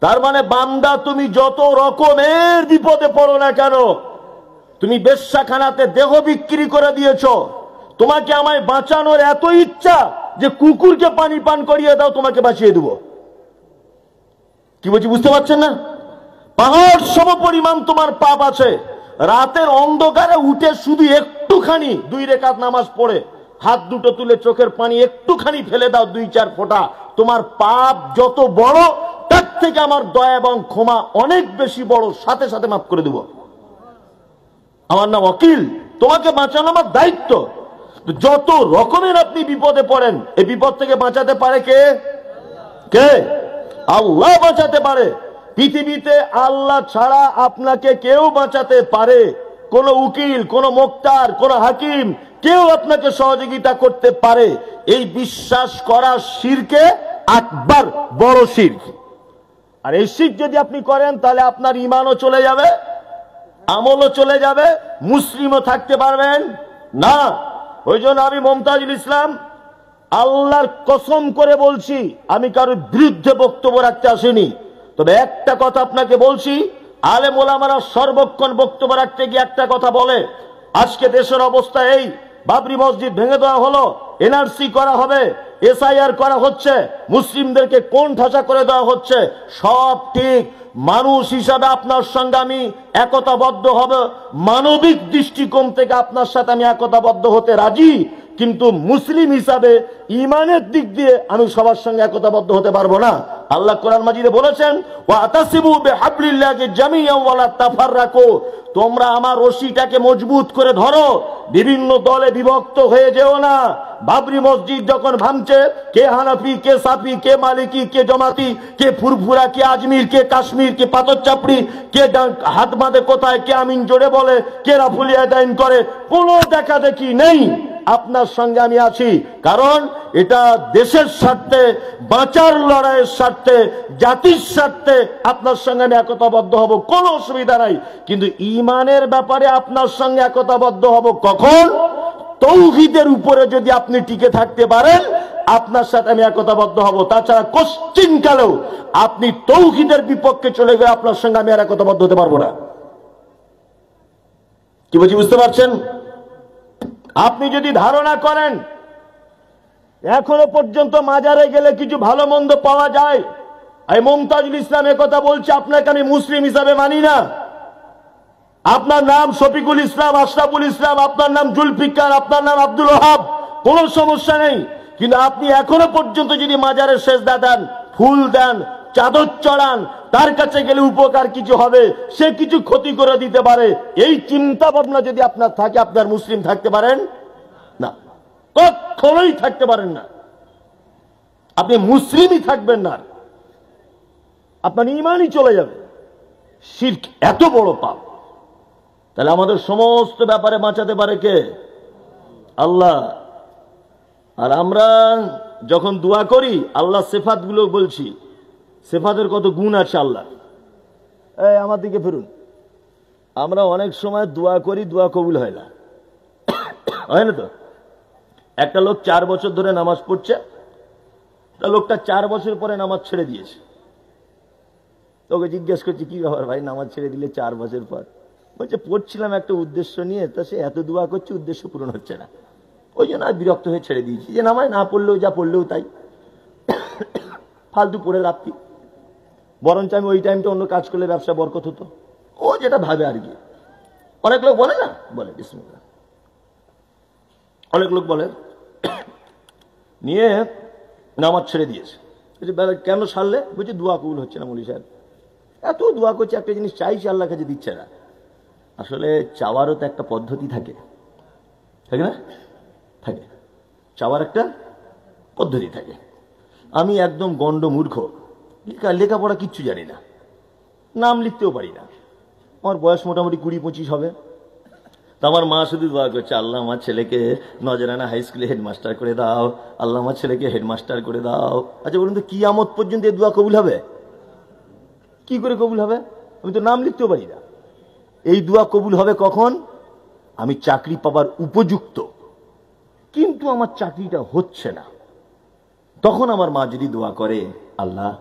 তার মানে বান্দা, তুমি যত রকমের বিপদে পড়ো না কেন, তুমি বেশ্যাখানাতে দেহ বিক্রি করে দিয়েছ, তোমাকে আমায় বাঁচানোর এত ইচ্ছা যে কুকুরকে পানি পান করিয়ে দাও, তোমাকে বাঁচিয়ে দেব। কি বলছি বুঝতে পারছেন না? পাহাড় সমপরিমাণ তোমার পাপ আছে। রাতের অন্ধকারে উঠে শুধু একটুখানি 2 রাকাত নামাজ পড়ে হাত দুটো তুলে চোখের পানি একটুখানি ফেলে দাও, 2-4 ফোঁটা, তোমার পাপ যত বড় তার থেকে আমার দয়া এবং ক্ষমা অনেক বেশি বড়, সাথে সাথে মাফ করে দেব। আমার নাম ওয়াকিল, তোমাকে বাঁচানো আমার দায়িত্ব। যত রকমের আপনি বিপদে পড়েন, এই বিপদ থেকে বাঁচাতে পারে কে? কে? আল্লাহ বাঁচাতে পারে। পৃথিবীতে আল্লাহ ছাড়া আপনাকে কেউ বাঁচাতে পারে? কোন উকিল, কোন মোক্তার, কোন হাকিম কেউ আপনাকে সহযোগিতা করতে পারে? এই বিশ্বাস করা শিরকে আকবার, বড় শিরক। আর এই শিরক যদি আপনি করেন তাহলে আপনার ঈমানও চলে যাবে, আমলও চলে যাবে, মুসলিমও থাকতে পারবেন না। ওই জন্য আমি মমতাজুল ইসলাম আল্লাহর কসম করে বলছি, আমি কারোর বিরুদ্ধে বক্তব্য রাখতে আসিনি। তবে একটা কথা আপনাকে বলছি, আলেম ওলামারা সর্বক্ষণ বক্তব্য রাখতে গিয়ে একটা কথা বলে, আজকে দেশের অবস্থা এই, বাবরি মসজিদ ভেঙে দেওয়া হলো, এনআরসি করা হবে, এসআইআর করা হচ্ছে, মুসলিমদেরকে কোন ঠাসা করে দেওয়া হচ্ছে, সব ঠিক। মানুষ হিসাবে আপনার সঙ্গে আমি একতাবদ্ধ হবে, মানবিক দৃষ্টিকোণ থেকে আপনার সাথে আমি একতাবদ্ধ হতে রাজি, কিন্তু মুসলিম হিসাবে ইমানের দিক দিয়ে আমি সবার সঙ্গে একতাবদ্ধ হতে পারবো না। আল্লাহ কোরআন মাজিদে বলেছেন, ওয়াতাসিবু বিহাবলিল্লাহি জামিআন ওয়ালা তাফাররাকু, তোমরা আমার রশিটাকে মজবুত করে ধরো, বিভিন্ন দলে বিভক্ত হয়ে যেও না। বাবরি মসজিদ যখন ভাঙছে, কে হানাফি, কে সাফি, কে মালিকি, কে জমাতি, কে ফুরফুরা, কে আজমির, কে কাশ্মীর, কে পাথর চাপড়ি, কে হাত বাঁধে কোথায়, কে আমিন জোরে বলে, কে রাফুলিয়া দাইন করে, কোনো দেখা দেখি নেই। আপনার সঙ্গে আমি আছি, কারণ এটা দেশের স্বার্থে, বাঁচার লড়াইয়ের স্বার্থে, জাতির স্বার্থে আপনার সঙ্গে আমি একতাবদ্ধ হব, কোনো অসুবিধা নাই। কিন্তু ঈমানের ব্যাপারে আপনার সঙ্গে একতাবদ্ধ হব কখন? তৌহিদের উপরে যদি আপনি টিকে থাকতে পারেন, আপনার সাথে আমি একতাবদ্ধ হব। তাছাড়া কোশ্চিনকালেও আপনি তৌহিদের বিপক্ষে চলে গেলে আপনার সঙ্গে আমি আর একতাবদ্ধ হতে পারবো না। কি বলছি বুঝতে পারছেন? আপনি যদি ধারণা করেন এখনো পর্যন্ত মাজারে গেলে কিছু ভালো মন্দ পাওয়া যায়, এই মমতাজুল ইসলাম কথা বলছে, আপনাকে আমি মুসলিম হিসাবে মানি না। আপনার নাম শফিকুল ইসলাম, আশরাফুল ইসলাম, আপনার নাম জুলফিকার, আপনার নাম আব্দুল ওহাব, কোনো সমস্যা নেই। কিন্তু আপনি এখনো পর্যন্ত যদি মাজারে সেজদা দেন, ফুল দেন, চাদর চড়ান, তার কাছে গেলে উপকার কিছু হবে, সে কিছু ক্ষতি করে দিতে পারে, এই চিন্তা ভাবনা যদি আপনার থাকে, আপনার মুসলিম থাকতে পারেন না, কখনোই থাকতে পারেন না। আপনি মুসলিমই থাকবেন না, আপনার ঈমানই চলে যাবে। শিরক এত বড় পাপ। তাহলে আমাদের সমস্ত ব্যাপারে বাঁচাতে পারে কে? আল্লাহ। আর আমরা যখন দোয়া করি, আল্লাহ সিফাত গুলো বলছি, সিফাতের কত গুণ আছে আল্লাহ। এই আমার দিকে ফিরুন। আমরা অনেক সময় দোয়া করি, দোয়া কবুল হয় না, হয় না তো? একটা লোক 4 বছর ধরে নামাজ পড়ছে, লোকটা 4 বছর পরে নামাজ ছেড়ে দিয়েছে। তোকে জিজ্ঞেস করছি, কি ব্যাপার ভাই, নামাজ ছেড়ে দিলে 4 বছর পর? বলছে পড়ছিলাম একটা উদ্দেশ্য নিয়ে, তা সে এত দোয়া করছে, উদ্দেশ্য পূরণ হচ্ছে না, ওই জন্য আর বিরক্ত হয়ে ছেড়ে দিয়েছি। যে নামাজ না পড়লেও যা, পড়লেও তাই, ফালতু পড়ে লাভ কি? বরঞ্চ আমি ওই টাইমটা অন্য কাজ করলে ব্যবসা বরকত হতো। ও যেটা ভাবে আর কি। অনেক লোক বলে না, বলে বিসমিল্লাহ, অনেক লোক বলে নিয়ে নামাজ ছেড়ে দিয়েছে। কেন সারলে? বলছি দোয়া কবুল হচ্ছে না মৌলী সাহেব। এত দোয়া করছে, একটা জিনিস চাইছি আল্লাহ কাছে দিচ্ছে না। আসলে চাওয়ারও তো একটা পদ্ধতি থাকে, থাকে না? থাকে, চাওয়ার একটা পদ্ধতি থাকে। আমি একদম গন্ড মূর্খ, লেখাপড়া কিচ্ছু জানি না, নাম লিখতেও পারি না। আমার বয়স মোটামুটি 20-25 হবে। তো আমার মা শুধু দোয়া করছে, আল্লাহ আমার ছেলেকে নজরানা হাই স্কুলে হেডমাস্টার করে দাও, আল্লাহ আমার ছেলেকে হেডমাস্টার করে দাও। আচ্ছা বলুন তো, কিয়ামত পর্যন্ত এই দোয়া কবুল হবে? কি করে কবুল হবে? আমি তো নাম লিখতেও পারি না। এই দোয়া কবুল হবে কখন? আমি চাকরি পাবার উপযুক্ত, কিন্তু আমার চাকরিটা হচ্ছে না। তখন আমার মা যদি দোয়া করে, আল্লাহ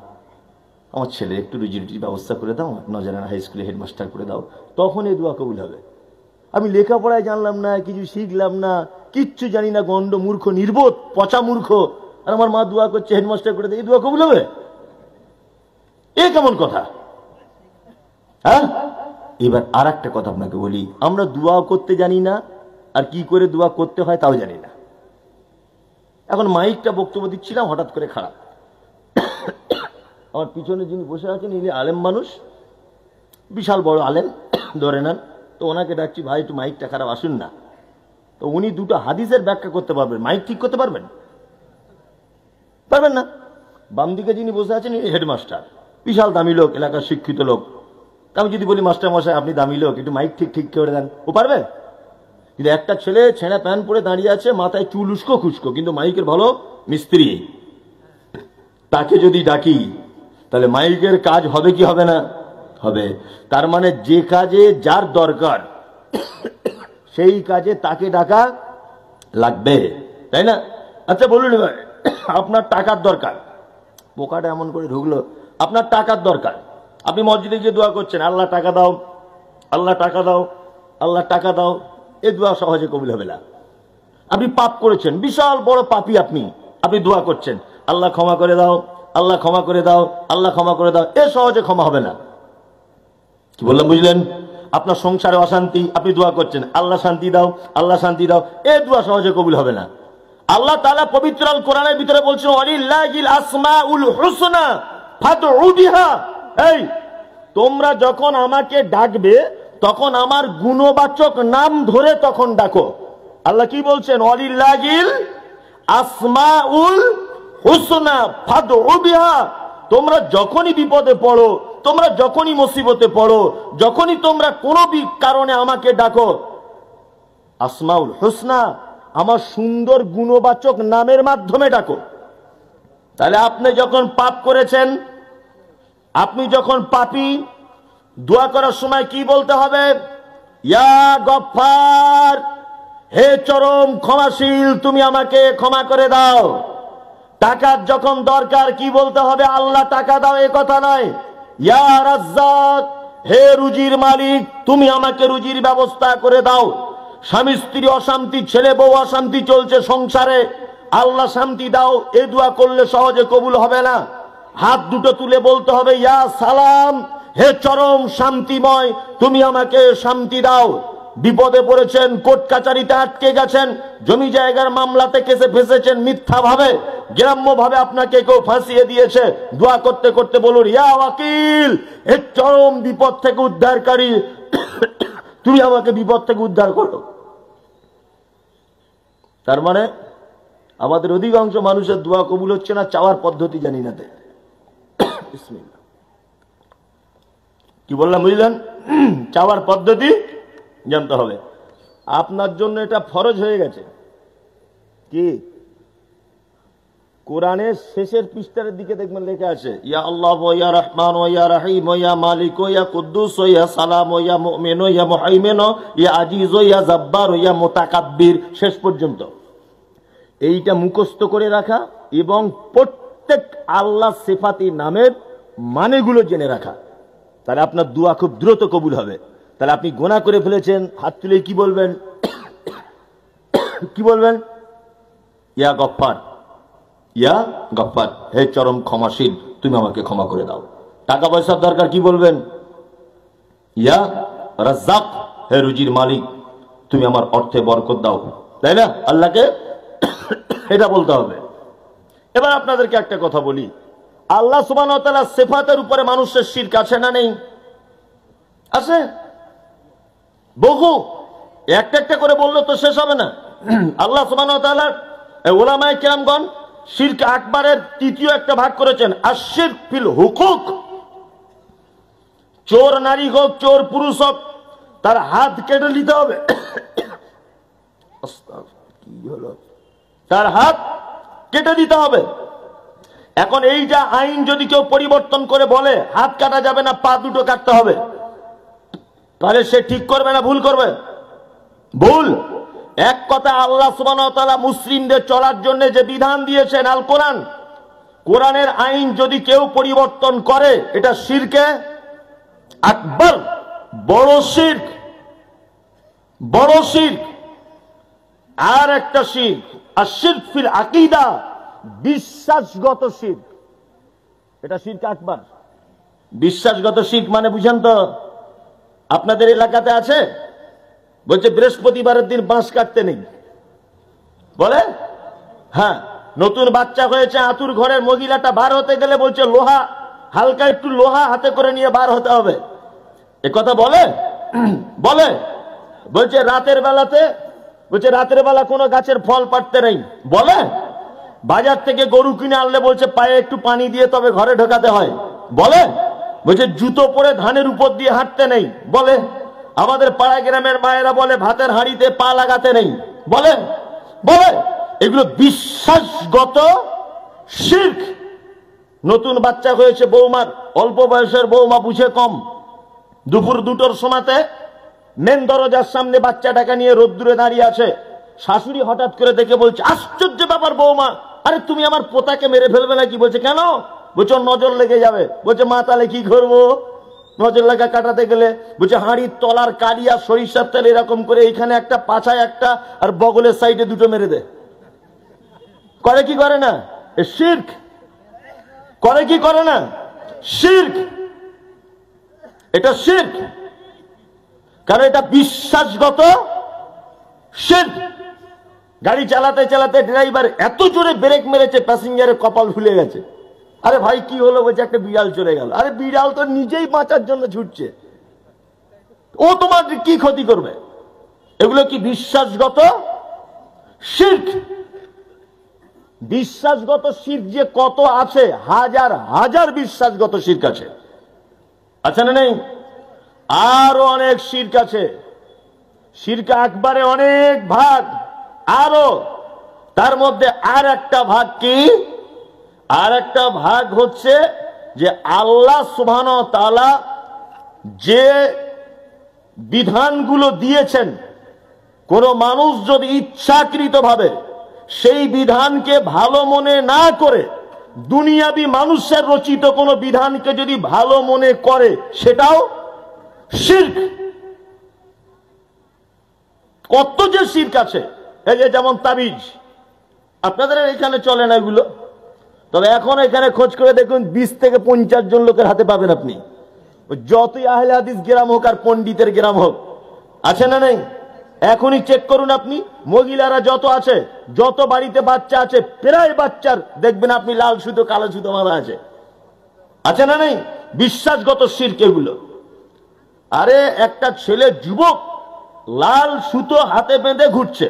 আমার ছেলে একটু রুজি রুটির ব্যবস্থা করে দাও, নজরানা হাই স্কুলে হেডমাস্টার করে দাও, তখন এই দোয়া কবুল হবে। আমি লেখাপড়ায় জানলাম না, কিছু শিখলাম না, কিচ্ছু জানি না, গন্ড মূর্খ, নির্বোধ, পচা মূর্খ, আর আমার মা দোয়া করছে হেডমাস্টার করে দেয়, এই দোয়া কবুল হবে? এ কেমন কথা? হ্যাঁ। এবার আর একটা কথা আপনাকে বলি, আমরা দোয়া করতে জানি না, আর কি করে দোয়া করতে হয় তাও জানি না। এখন মাইকটা বক্তব্য দিচ্ছিলাম, হঠাৎ করে খারাপ। আমার পিছনে যিনি বসে আছেন ইনি আলেম মানুষ, বিশাল বড় আলেম ধরে নেন। তো ওনাকে ডাকছি, ভাই একটু মাইকটা খারাপ, আসুন না। তো উনি দুটো হাদিসের ব্যাখ্যা করতে পারবেন, মাইক ঠিক করতে পারবেন? পারবেন না। বাম দিকে যিনি বসে আছেন ইনি হেডমাস্টার, বিশাল দামি লোক, এলাকার শিক্ষিত লোক। আমি যদি বলি, মাস্টার মশাই আপনি দামি লোক, একটু মাইক ঠিক করে দেন, ও পারবে? কিন্তু একটা ছেলে ছেঁড়া প্যান্ট পরে দাঁড়িয়ে আছে, মাথায় চুল উস্কো খুস্কো, কিন্তু মাইকের ভালো মিস্ত্রি, তাকে যদি ডাকি তাহলে মাইকের কাজ হবে কি হবে না? হবে। তার মানে যে কাজে যার দরকার সেই কাজে তাকে ডাকা লাগবে, তাই না? আচ্ছা বলুন এবার, আপনার টাকার দরকার, পোকাটা এমন করে ঢুকলো, আপনার টাকার দরকার, আপনি মসজিদে গিয়ে দোয়া করছেন, আল্লাহ টাকা দাও, আল্লাহ টাকা দাও, আল্লাহ টাকা দাও, এ দোয়া সহজে কবুল হবে না। আপনি পাপ করেছেন, বিশাল বড় পাপী আপনি, আপনি দোয়া করছেন, আল্লাহ ক্ষমা করে দাও, আল্লাহ ক্ষমা করে দাও, আল্লাহ ক্ষমা করে দাও, এ সহজে ক্ষমা হবে না। কি বললাম বুঝলেন? আপনার সংসারে অশান্তি, আপনি দোয়া করছেন, আল্লাহ শান্তি দাও, আল্লাহ শান্তি দাও, এ দোয়া সহজে কবুল হবে না। আল্লাহ তাআলা পবিত্র আল কোরআনের ভিতরে বলছেন, ওয়ালিল্লাহিল আসমাউল হুসনা ফাদউ বিহা। এই তোমরা যখন আমাকে ডাকবে তখন আমার গুণবাচক নাম ধরে তখন ডাকো। আল্লাহ কি বলছেন? ওয়ালিল্লাহিল আসমাউল হুসনা ফাদউ বিহা। তোমরা যখনই বিপদে পড়ো, তোমরা যখনই মুসিবতে পড়ো, যখনই তোমরা কোনো কারণে আমাকে ডাকো, আসমাউল হুসনা, আমার সুন্দর গুণবাচক নামের মাধ্যমে ডাকো। তাহলে আপনি যখন পাপ করেছেন, আপনি যখন পাপী, দোয়া করার সময় কি বলতে হবে? ইয়া গফফার, হে চরম ক্ষমাশীল, তুমি আমাকে ক্ষমা করে দাও। টাকার যখন দরকার কি বলতে হবে? আল্লাহ টাকা দাও, এ কথা নয়। ইয়া রাজ্জাক, হে রুজির মালিক, তুমি আমাকে রুজির ব্যবস্থা করে দাও। স্বামী স্ত্রী অশান্তি, ছেলে বউ অশান্তি চলছে সংসারে, আল্লাহ শান্তি দাও, এ দোয়া করলে সহজে কবুল হবে না। হাত দুটো তুলে বলতে হবে, ইয়া সালাম, হে চরম শান্তিময়, তুমি আমাকে শান্তি দাও। বিপদে পড়েছেন, কোর্ট কাচারিতে আটকে গেছেন, জমি জায়গার মামলাতে কেসে ফেসেছেন মিথ্যা ভাবে, গ্রাম্য ভাবে আপনাকে কেউ ফাঁসিয়ে দিয়েছে, দোয়া করতে করতে বলুন, ইয়া ওয়াকিল, হে চরম বিপদ থেকে উদ্ধারকারী, তুমি আমাকে বিপদ থেকে উদ্ধার করো। তার মানে আমাদের অধিকাংশ মানুষের দোয়া কবুল হচ্ছে না, চাওয়ার পদ্ধতি জানি না। বিসমিল্লাহ। কি বললাম বুঝলেন? চাওয়ার পদ্ধতি জানতে হবে। আপনার জন্য এটা ফরজ হয়ে গেছে। কি? কোরআনের শেষের পৃষ্ঠার দিকে দেখবেন লেখা আছে, ইয়া আল্লাহ ওয়া ইয়া রহমান ওয়া ইয়া রহিম ওয়া ইয়া মালিক ওয়া ইয়া কুদ্দুস ওয়া ইয়া সালাম ওয়া ইয়া মুমিন ওয়া ইয়া মুহাইমিন ওয়া ইয়া আজিজ ওয়া ইয়া জাব্বার ওয়া ইয়া মুতাকাব্বির, শেষ পর্যন্ত। এইটা মুখস্থ করে রাখা এবং প্রত্যেক আল্লাহ সিফাতি নামের মানেগুলো জেনে রাখা, তাহলে আপনার দোয়া খুব দ্রুত কবুল হবে। তাহলে আপনি গুনাহ করে ফেলেছেন, হাত তুলে কি বলবেন? কি বলবেন? ইয়া গফফার, ইয়া গফফার, হে চরম ক্ষমাশীল, তুমি আমাকে ক্ষমা করে দাও। টাকা পয়সার দরকার, কি বলবেন? ইয়া রাজ্জাক, হে রুজির মালিক, তুমি আমার অর্থে বরকত দাও, তাই না? আল্লাহকে এটা বলতে হবে। এবার আপনাদেরকে একটা কথা বলি, আল্লাহ সুবহানাহু ওয়া তাআলার সিফাতের উপরে মানুষের শিরক আছে না নেই? আছে, বহু। একটা একটা করে বললে তো শেষ হবে না। আল্লাহ সুবহানাহু ওয়া তাআলার উলামায়ে কিরামগণ শিরক আকবরের তৃতীয় একটা ভাগ করেছেন, আশ-শিরক ফিল হুকুক। চোর নারী হোক, চোর পুরুষ হোক, তার হাত কেটে নিতে হবে। কি হলো? তার হাত কেটে দিতে হবে। এখন এই যে আইন যদি কেউ পরিবর্তন করে বলে হাত কাটা যাবে না, পা দুটো কাটতে হবে, তাহলে সে ঠিক করবে না ভুল করবে? ভুল। এক কথা, আল্লাহ সুবহানাহু ওয়া তাআলা মুসলিমদের চলার জন্য যে বিধান দিয়েছেন আল কোরআন, কোরআনের আইন যদি কেউ পরিবর্তন করে এটা শিরকে আকবর, বড় শিরক, বড় শিরক। আর একটা শিরক, আশ-শিরক ফিল আকীদা, বিশ্বাসগত শিরক, এটা শিরক আকবর। বিশ্বাসগত শিরক মানে বুঝেন তো? আপনাদের এলাকাতে আছে, বলছে বৃহস্পতিবারের দিন বাঁশ কাটতে নেই, বলে। হ্যাঁ, নতুন বাচ্চা হয়েছে, আতুর ঘরের মহিলাটা বার হতে গেলে বলছে লোহা, হালকা একটু লোহা হাতে করে নিয়ে বার হতে হবে, এ কথা বলে? বলে। বলছে রাতের বেলাতে, বলছে রাতের বেলা কোনো গাছের ফল পাড়তে নেই, বলে। বাজার থেকে গরু কিনে আনলে বলছে পায়ে একটু পানি দিয়ে তবে ঘরে ঢোকাতে হয়, বলে। বলছে জুতো পরে ধানের উপর দিয়ে হাঁটতে নেই, বলে। আমাদের পাড়া গ্রামের মায়েরা বলে ভাতের হাঁড়িতে পা লাগাতে নেই, বলে। বলে। এগুলো বিশ্বাসগত শিরক। নতুন বাচ্চা হয়েছে বৌমার, অল্প বয়সের বৌমা, বুঝে কম, দুপুর 2টোর সময়তে মেন দরজার সামনে বাচ্চাটাকে নিয়ে রোদ্দুরে দাঁড়িয়ে আছে। শাশুড়ি হঠাৎ করে দেখে বলছে, আশ্চর্য ব্যাপার বৌমা, আরে তুমি আমার পোতাকে মেরে ফেলবে নাকি? বলছে কেন? বলছে নজর লেগে যাবে। বলছে মা তাহলে কি করবো নজর লাগা কাটাতে গেলে? বলছে হাঁড়ির তলার কালি আর সরিষার তেল এরকম করে এইখানে একটা, পাছায় একটা, আর বগলের সাইডে 2টো মেরে দে। করে কি করে না? এ শিরক। করে কি করে না? শিরক। এটা শিরক, কারণ এটা বিশ্বাসগত শিরক। গাড়ি চালাতে চালাতে ড্রাইভার এত জোরে ব্রেক মেরেছে, প্যাসেঞ্জারের কপাল ফুলে গেছে। আরে ভাই কি হলো? বলছে একটা বিড়াল চলে গেল। আরে বিড়াল তো নিজেই বাঁচার জন্য ছুটছে, ও তোমার কি ক্ষতি করবে? এগুলো কি বিশ্বাসগত শিরক? বিশ্বাসগত শিরক যে কত আছে, হাজার হাজার বিশ্বাসগত শিরক আছে, আছে না নেই? আরো অনেক শিরক আছে। শিরক আকবরে অনেক ভাগ, আরো তার মধ্যে আর একটা ভাগ কি? আর একটা ভাগ হচ্ছে যে আল্লাহ সুবহানাহু ওয়া তাআলা যে বিধানগুলো দিয়েছেন, কোন মানুষ যদি ইচ্ছাকৃতভাবে সেই বিধানকে ভালো মনে না করে দুনিয়াবি মানুষের রচিত কোন বিধানকে যদি ভালো মনে করে, সেটাও শিরক। কত যে শিরক আছে। এই যে যেমন তাবিজ, আপনাদের এখানে চলে না এগুলো, তবে এখন এখানে খোঁজ করে দেখুন 20 থেকে 50 জন লোকের হাতে পাবেন আপনি, যতই আহলে হাদিস গ্রাম হোক আর পণ্ডিতের গ্রাম হোক, আছে না নেই? এখনই চেক করুন আপনি, মহিলারা যত আছে, যত বাড়িতে বাচ্চা আছে, প্রায় বাচ্চার দেখবেন আপনি লাল সুতো কালো সুতো মারা আছে, আছে না নেই? বিশ্বাসগত শিরক এগুলো। আরে একটা ছেলে যুবক লাল সুতো হাতে বেঁধে ঘুরছে,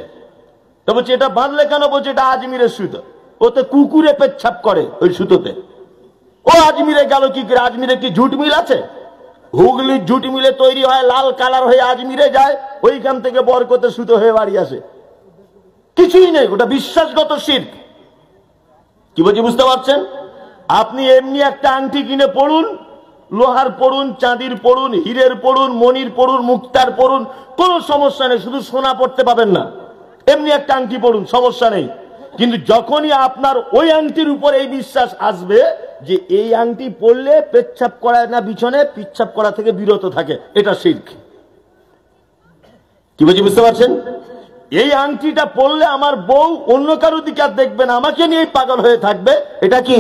তো বলছে এটা বাঁধলে কেন? বলছে এটা আজমিরের সুতো, ওতে কুকুরে পেচ্ছাপ করে ওই সুতোতে। ও আজমিরে গেল কি করে? আজমিরে কি ঝুট মিল আছে? হুগলির ঝুট মিলে তৈরি হয়, লাল কালার হয়ে আজমিরে যায়, ওইখান থেকে বরকতে সুতো হয়ে বাড়ি আসে। কিছুই নেই, ওটা বিশ্বাসগত শিরক। কি বলছি বুঝতে পারছেন? আপনি এমনি একটা আংটি কিনে পড়ুন, লোহার পড়ুন, চাঁদির পড়ুন, হীরের পড়ুন, মনির পড়ুন, মুক্তার পড়ুন, কোনো সমস্যা নেই, শুধু সোনা পড়তে পাবেন না। এমনি একটা আংটি পড়ুন, সমস্যা নেই। কিন্তু যখনই আপনার ওই আংটির উপর এই বিশ্বাস আসবে যে এই আংটি পড়লে পেচ্ছাপ করায় না বিছনে, পিচ্ছাপ করা থেকে বিরত থাকে, এটা শিরক। কি বলছি বুঝতে পারছেন? এই আংটিটা পড়লে আমার বউ অন্য কারো দিকে আর দেখবে না, আমাকে নিয়ে পাগল হয়ে থাকবে, এটা কি?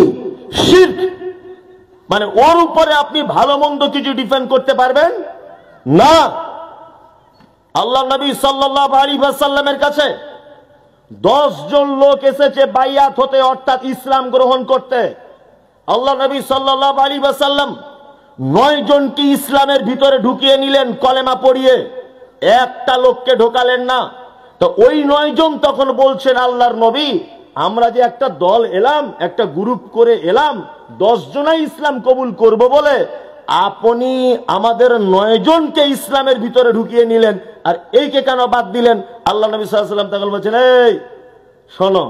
শিরক। মানে ওর উপরে আপনি ভালো মন্দ কিছু ডিফেন্ড করতে পারবেন না। আল্লাহ নবী সাল্লাল্লাহু আলাইহি ওয়াসাল্লামের কাছে 10 জন লোক এসেছে বাইয়াত হতে, অর্থাৎ ইসলাম গ্রহণ করতে। আল্লাহ নবী সাল্লাল্লাহু আলাইহি ওয়াসাল্লাম 9 জনকে ইসলামের ভিতরে ঢুকিয়ে নিলেন কলেমা পড়িয়ে, একটা লোককে ঢোকালেন না। তো ওই 9 জন তখন বলছেন, আল্লাহর নবী, আমরা যে একটা দল এলাম, একটা গ্রুপ করে এলাম, 10 জনাই ইসলাম কবুল করব বলে আপনি আমাদের 9 জনকে ইসলামের ভিতরে ঢুকিয়ে নিলেন, আর এইকে কেন বাদ দিলেন? আল্লাহ নবী সাল্লাল্লাহু আলাইহি ওয়াসাল্লাম তখন বলছেন, এই শোনো,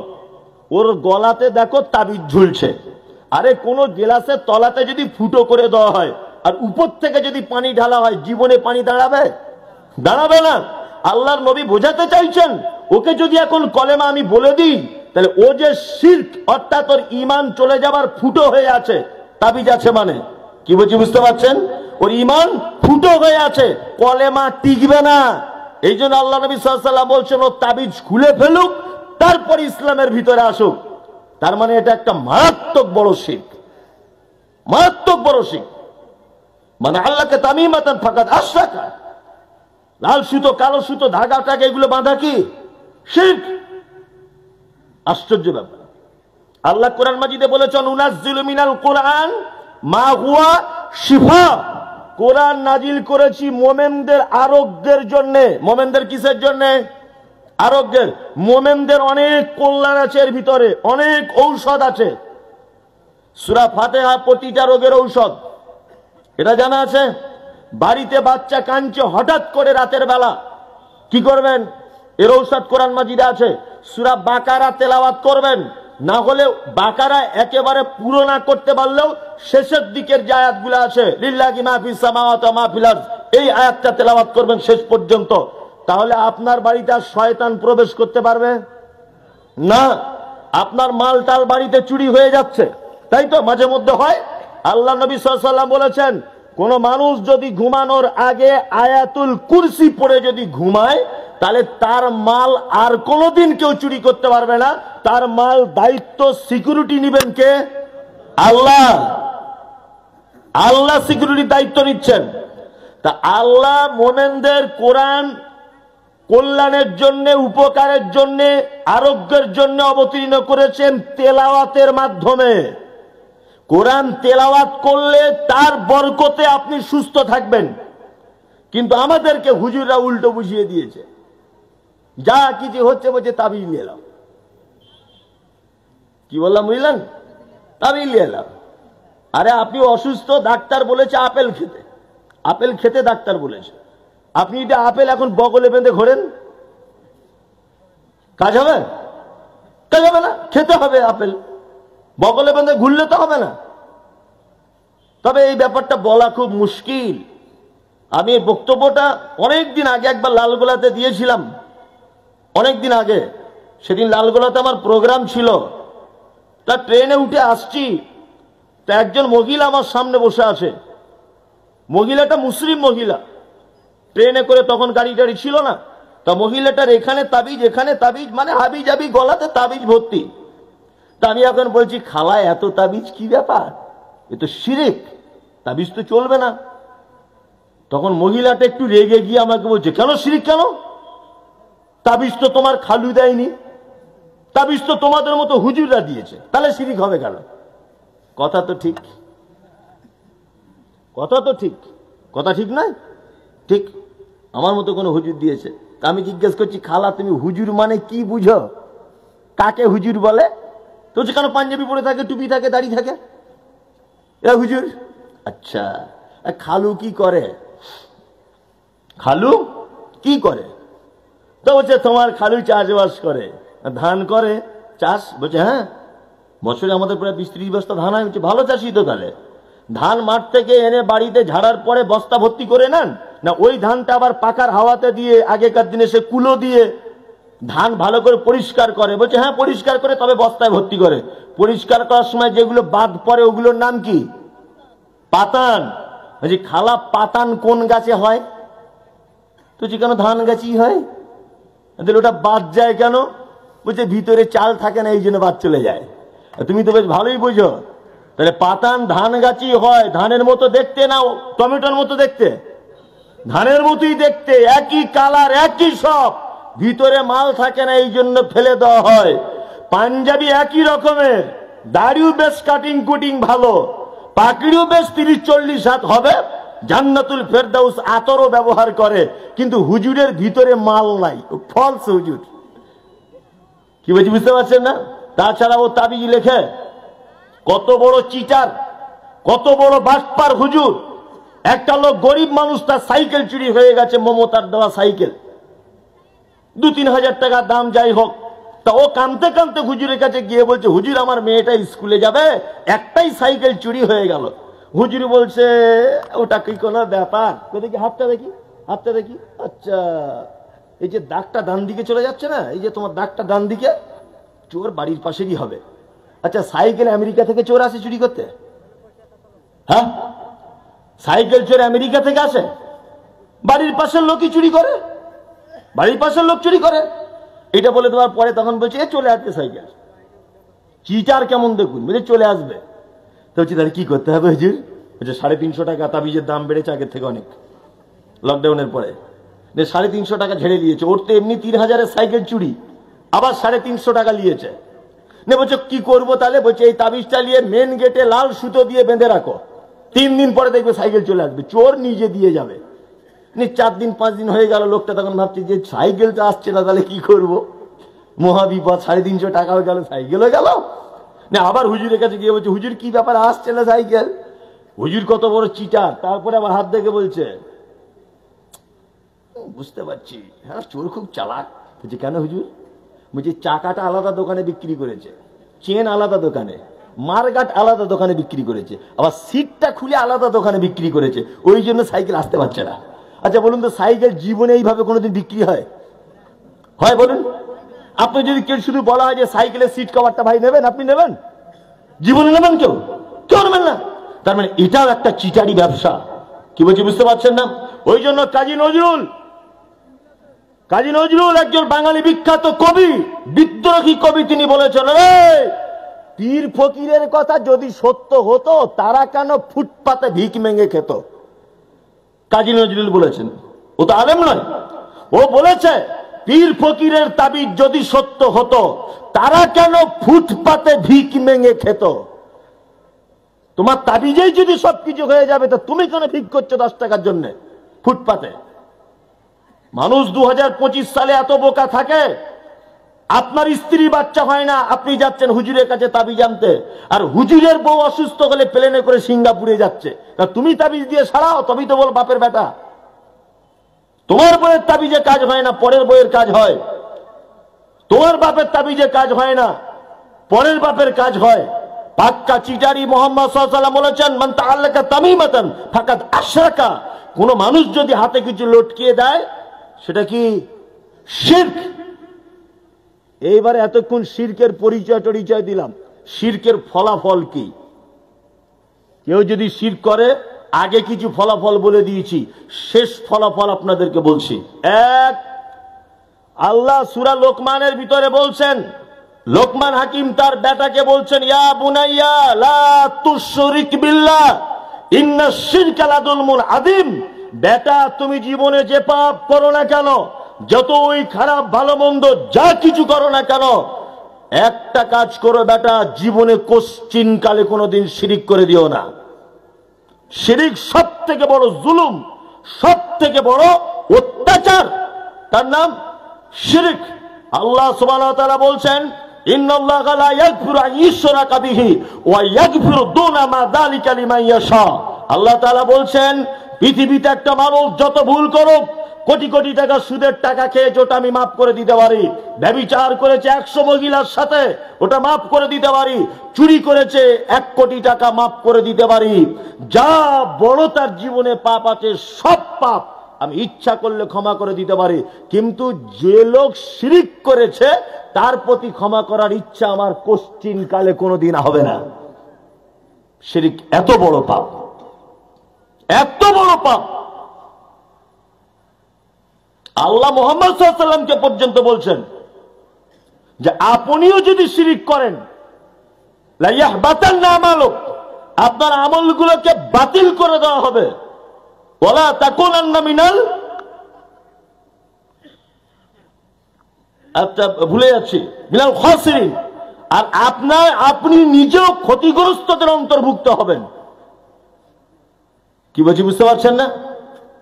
ওর গলাতে দেখো তাবিজ ঝুলছে। আরে কোন গেলাসের তলাতে যদি ফুটো করে দেওয়া হয় আর উপর থেকে যদি পানি ঢালা হয়, জীবনে পানি দাঁড়াবে? দাঁড়াবে না। আল্লাহর নবী বোঝাতে চাইছেন, ওকে যদি এখন কলেমা আমি বলে দিই, তাহলে ও যে শিরক, অর্থাৎ ওর ঈমান চলে যাবার ফুটো হয়ে আছে, তাবিজ আছে মানে কি বলছি বুঝতে পারছেন? ওর ঈমান ফুটো হয়ে আছে, কলেমা টিকবে না। এই জন্য আল্লাহ নবী সাল্লাল্লাহু আলাইহি ওয়াসাল্লাম বলছেন, ও তাবিজ খুলে ফেলুক, তারপর ইসলামের ভিতরে আসুক। তার মানে এটা একটা মারাত্মক বড় শিরক, মারাত্মক বড় শিরক। মানে আল্লাহকে তামিমাতান ফাকাদ আশরাকা, লাল সুতো কালো সুতো ধাগাটাকে এগুলো বাঁধা কি শিরক? আশ্চর্য ব্যাপার। আল্লাহ কোরআন মাজিদে বলেছেন, উনাজ্জিলু মিনাল কোরআন মা হুয়া শিফা, কোরআন নাজিল করেছি মোমেনদের আরোগ্যের জন্য। মোমেনদের কিসের জন্য? আরোগ্যের। মোমেনদের অনেক কল্যাণ আছে, এর ভিতরে অনেক ঔষধ আছে। সূরা ফাতিহা প্রতিটা রোগের ঔষধ, এটা জানা আছে? বাড়িতে বাচ্চা কাঁদছে হঠাৎ করে রাতের বেলা, কি করবেন? এর ঔষধ কোরআন মাজিদে আছে। সূরা বাকারা তেলাওয়াত করবেন, না হলে বাকারা একেবারে পুরো না করতে পারলেও শেষের দিকের যে আয়াতগুলো আছে, লিল্লাহি মা ফিস সামাওয়াতি ওয়া মা ফিল আরদ, এই আয়াতটা তেলাওয়াত করবেন শেষ পর্যন্ত। তাহলে আপনার বাড়িতে আর শয়তান প্রবেশ করতে পারবে না। আপনার মাল টাল বাড়িতে চুরি হয়ে যাচ্ছে, তাই তো মাঝে মধ্যে হয়। আল্লাহ নবী সাল্লাল্লাহু আলাইহি ওয়াসাল্লাম বলেছেন, কোন মানুষ যদি ঘুমানোর আগে আয়াতুল কুরসি পড়ে যদি ঘুমায়, তাহলে তার মাল আর কোনোদিন কেউ চুরি করতে পারবে না। তার মাল দায়িত্ব সিকিউরিটি নেবেন কে? আল্লাহ। আল্লাহ সিকিউরিটি দায়িত্ব নিচ্ছেন। তা আল্লাহ মোমেনদের কোরআন কল্যাণের জন্য, উপকারের জন্য, আরোগ্যের জন্য অবতীর্ণ করেছেন তেলাওয়াতের মাধ্যমে। কোরআন তেলাওয়াত করলে তার বরকতে আপনি সুস্থ থাকবেন। কিন্তু আমাদেরকে হুজুররা উল্টো বুঝিয়ে দিয়েছে, যা কিছু হচ্ছে বলছে তাবিজ নিয়ে এলাম। কি বললাম বুঝলেন? তাবিজ নিয়ে এলাম। আরে আপনি অসুস্থ, ডাক্তার বলেছে আপেল খেতে, আপেল খেতে ডাক্তার বলেছে, আপনি এটা আপেল এখন বগলে বেঁধে ঘোরেন, কাজ হবে? কাজ হবে না। খেতে হবে আপেল, বগলে বেঁধে ঘুরলে তো হবে না। তবে এই ব্যাপারটা বলা খুব মুশকিল। আমি এই বক্তব্যটা অনেকদিন আগে একবার লালগোলাতে দিয়েছিলাম, অনেকদিন আগে। সেদিন লালগোলাতে আমার প্রোগ্রাম ছিল। তা ট্রেনে উঠে আসছি, তা একজন মহিলা আমার সামনে বসে আছে। মহিলাটা মুসলিম মহিলা। ট্রেনে করে তখন গাড়ি টাড়ি ছিল না। তা মহিলাটার এখানে তাবিজ, এখানে তাবিজ, মানে হাবি জাবি গলাতে তাবিজ ভর্তি। তা আমি এখন বলছি, খালা এত তাবিজ কি ব্যাপার? এ তো শিরক, তাবিজ তো চলবে না। তখন মহিলাটা একটু রেগে গিয়ে আমাকে বলছে, কেন শিরক কেন? তাবিজ তো তোমার খালু দেয়নি, তাবিজ তো তোমাদের মতো হুজুররা দিয়েছে, তাহলে শিরক হবে কেন? কথা তো ঠিক, কথা তো ঠিক, কথা ঠিক নয়? ঠিক, আমার মতো কোনো হুজুর দিয়েছে। আমি জিজ্ঞেস করছি, খালা তুমি হুজুর মানে কি বুঝো? কাকে হুজুর বলে? তো কেন পাঞ্জাবি পরে থাকে, টুপি থাকে, দাড়ি থাকে, এ হুজুর? আচ্ছা, খালু কি করে? খালু কি করে? তো বলছে তোমার খালু চাষবাস করে, ধান করে, চাষ। বলছে হ্যাঁ, বছরে আমাদের প্রায় 20-30 বস্তা ধান হয়। ভালো চাষি তো। তাহলে ধান মাঠ থেকে এনে বাড়িতে ঝাড়ার পরে বস্তা ভর্তি করে নেন, না ওই ধানটা আবার পাকার হাওয়াতে দিয়ে, আগেকার দিনে সে কুলো দিয়ে ধান ভালো করে পরিষ্কার করে? বলছে হ্যাঁ পরিষ্কার করে, তবে বস্তায় ভর্তি করে। পরিষ্কার করার সময় যেগুলো বাদ পড়ে ওগুলোর নাম কি? পাতান। বলছি খালা পাতান কোন গাছে হয়? তো কেন ধান গাছই হয়। ওটা বাদ যায় কেন? বলছে ভিতরে চাল থাকে না, এই জন্য বাদ চলে যায়। তুমি তো বেশ ভালোই বোঝো। তাহলে পাতান ধান গাছই হয়, ধানের মতো দেখতে না টমেটোর মতো দেখতে? ধানের মতোই দেখতে, একই কালার, একই সব, ভিতরে মাল থাকে না, এই জন্য ফেলে দেওয়া হয়। পাঞ্জাবি একই রকমের, দাড়িও বেশ কাটিং কুটিং ভালো, পাকড়িও বেশ 30-40 হাত হবে, জান্নাতুল ফেরদাউস আতরও ব্যবহার করে, কিন্তু হুজুরের ভিতরে মাল নাই, ফলস হুজুর। কি বলছি বুঝতে পারছেন না? তাছাড়া ও তাবিজ লেখে, কত বড় চিটার, কত বড় বাটপার হুজুর। একটা লোক গরিব মানুষ, তার সাইকেল চুরি হয়ে গেছে, মমতার দেওয়া সাইকেল, 2-3 হাজার টাকা দাম, যাই হোক। তা ও কাঁদতে কাঁদতে হুজুরের কাছে গিয়ে বলছে, হুজুর আমার মেয়েটা স্কুলে যাবে, একটাই সাইকেল চুরি হয়ে গেল। হুজুর বলছে, ওটা কি কোনো ব্যাপার? দেখি হাতটা, দেখি হাতটা দেখি। আচ্ছা, এই যে দাগটা ডান দিকে চলে যাচ্ছে না, এই যে তোমার দাগটা ডান দিকে, চোর বাড়ির পাশেরই হবে। আচ্ছা, সাইকেল আমেরিকা থেকে চোর আসে চুরি করতে? হ্যাঁ, সাইকেল চোর আমেরিকা থেকে আসে? বাড়ির পাশের লোকই চুরি করে, বাড়ির পাশের লোক চুরি করে। এটা বলে দেওয়ার পরে তখন বলছে, এ চলে আসবে সাইকেল। চিটার কেমন দেখুন, বলছে চলে আসবে। তো বলছি তাহলে কি করতে হবে হুজুর? বলছে 350 টাকা, তাবিজের দাম বেড়েছে আগের থেকে অনেক, লকডাউনের পরে 350 টাকা ঝেড়ে দিয়েছে। ওর তো এমনি 3000-এর সাইকেল চুরি, আবার 350 টাকা নিয়েছে। নে বলছে কি করবো তাহলে? বলছে এই তাবিজটা নিয়ে মেন গেটে লাল সুতো দিয়ে বেঁধে রাখো, 3 দিন পরে দেখবে সাইকেল চলে আসবে, চোর নিজে দিয়ে যাবে। 4 দিন 5 দিন হয়ে গেল, লোকটা তখন ভাবছে যে সাইকেলটা আসছে না, তাহলে কি করবো, মহাবিপদ, 350 টাকাও গেল, সাইকেলও গেল। না আবার হুজুরের কাছে গিয়ে বলছে, হুজুর কি ব্যাপার, আসছে না সাইকেল? হুজুর কত বড় চিটার, তারপরে আবার হাত দেখে বলছে, বুঝতে পারছি হ্যাঁ চোর খুব চালাক। বলছে কেন হুজুর? বলছি চাকাটা আলাদা দোকানে বিক্রি করেছে, চেন আলাদা দোকানে, মারগাট আলাদা দোকানে বিক্রি করেছে, আবার সিটটা খুলে আলাদা দোকানে বিক্রি করেছে, ওই জন্য সাইকেল আসতে পারছে না। আচ্ছা বলুন তো, সাইকেল জীবনে এইভাবে কোনোদিন বিক্রি হয়? হয় বলুন? আপনি যদি কেউ শুধু বলা হয় যে সাইকেলের সিট কভারটা ভাই নেবেন, আপনি নেবেন? জীবনে নেবেন? কেউ কেউ নেবেন না। তার মানে এটাও একটা চিটারি ব্যবসা। কি বলছি বুঝতে পারছেন না? ওই জন্য কাজী নজরুল একজন বাঙালি বিখ্যাত কবি, বিদ্রোহী কবি, তিনি বলেছেন, পীর ফকিরের কথা যদি সত্য হতো, তারা কেন ফুটপাতে ভিক মেঙে খেত? কাজী নজরুল বলেছেন, ও তো আলেম নয়, ও বলেছে পীর ফকিরের তাবিজ যদি সত্য হতো, তারা কেন ফুটপাতে ভিক মেঙে খেত? তোমার তাবিজেই যদি সবকিছু হয়ে যাবে, তো তুমি কেন ভিক করছো 10 টাকার জন্য ফুটপাতে? মানুষ 2025 সালে এত বোকা থাকে। আপনার স্ত্রী বাচ্চা হয় না, আপনি যাচ্ছেন হুজুরের কাছে তাবিজ আনতে, আর হুজুরের বউ অসুস্থ হলে প্লেনে করে সিঙ্গাপুরে যাচ্ছে, তা তুমি তাবিজ দিয়ে সারাও, তবেই তো বল বাপের বেটা। তোমার বইয়ের তাবিজে কাজ হয় না, পরের বইয়ের কাজ হয়। তোমার বাপের তাবিজে কাজ হয় না, পরের বাপের কাজ হয়। পাক্কা চিটারি মুহাম্মদ সাল্লাল্লাহু আলাইহি ওয়াসাল্লাম বলেছেন, মান তাআল্লাকা তামিমাতান ফাকাদ আশরাকা। কোন মানুষ যদি হাতে কিছু লটকিয়ে দেয়, সেটা কি শিরক। এইবারে এতক্ষণ শিরকের পরিচয় দিলাম, শিরকের ফলাফল কি? কেউ যদি শিরক করে, আগে কিছু ফলাফল বলে দিয়েছি, শেষ ফলাফল আপনাদেরকে বলছি। এক, আল্লাহ সূরা লোকমানের ভিতরে বলছেন, লোকমান হাকিম তার বেটাকে বলছেন, ইয়া বুনাইয়া লা তুশরিক বিল্লাহ ইন্নাশ শিরকা লাযুলমুন আযীম। বেটা তুমি জীবনে যে পাপ করো না কেন, যতই খারাপ ভালো মন্দ যা কিছু করো না কেন, একটা কাজ করো বেটা, জীবনে কোশ্চিন কালে কোনোদিন শিরিক করে দিও না। শিরিক সব থেকে বড় জুলুম, সব থেকে বড় অত্যাচার, তার নাম শিরিক। আল্লাহ সুবহানাহু ওয়া তাআলা বলছেন, ইন্নাল্লাহা লা ইয়াগফিরু আন ইউশরাকা বিহি ওয়া ইয়াগফিরু দুনা মা যালিকা লিমান ইয়াশা। আল্লাহ তাআলা বলছেন, পৃথিবীতে একটা মানুষ যত ভুল করুক, কোটি কোটি টাকা সুদের টাকা খেয়েছে, ওটা আমি মাফ করে দিতে পারি। ব্যভিচার করেছে 100 মহিলার সাথে, ওটা মাফ করে দিতে পারি। চুরি করেছে 1 কোটি টাকা, মাফ করে দিতে পারি। যা বড় তার জীবনে পাপ আছে, সব পাপ আমি ইচ্ছা করলে ক্ষমা করে দিতে পারি। কিন্তু যে লোক শিরিক করেছে, তার প্রতি ক্ষমা করার ইচ্ছা আমার কোশ্চিন কালে কোনোদিন হবে না। শিরিক এত বড় পাপ, এত বড় পাপ। আল্লাহ মুহাম্মদ সাল্লাল্লাহু আলাইহি ওয়াসাল্লামকে পর্যন্ত বলছেন যে আপনিও যদি শিরিক করেন, লা ইয়াহবাতান্না আমালুক, আপনার আমলগুলোকে বাতিল করে দেওয়া হবে। ওয়ালা তাকুনান্না মিনাল, ভুলে যাচ্ছি, মিনাল খাসিরিন। আর আপনি নিজেও ক্ষতিগ্রস্তদের অন্তর্ভুক্ত হবেন। কি বলছি বুঝতে পারছেন না?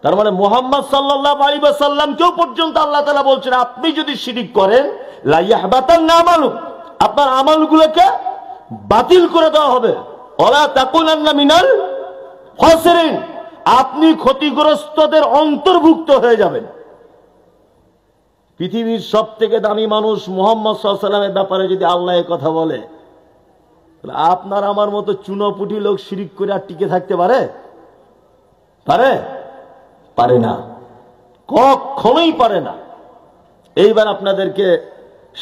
তার মানে মুহাম্মদ সাল্লাল্লাহু আলাইহি ওয়াসাল্লামকেও পর্যন্ত আল্লাহ তাআলা বলছেন, আপনি যদি শিরিক করেন লা ইয়াহবাতান্না আমালুক, আপনার আমলগুলোকে বাতিল করে দেওয়া হবে। ওয়ালা তাকুনান্না মিনাল খাসিরিন, আপনি ক্ষতিগ্রস্তদের অন্তর্ভুক্ত হয়ে যাবেন। পৃথিবীর সব থেকে দামি মানুষ মুহাম্মদ সাল্লাল্লাহু আলাইহি ওয়াসাল্লামের ব্যাপারে যদি আল্লাহ এ কথা বলে, তাহলে আপনার আমার মতো চুনোপুটি লোক শিরিক করে আর টিকে থাকতে পারে? পারে না, কখনোই পারে না। এইবার আপনাদেরকে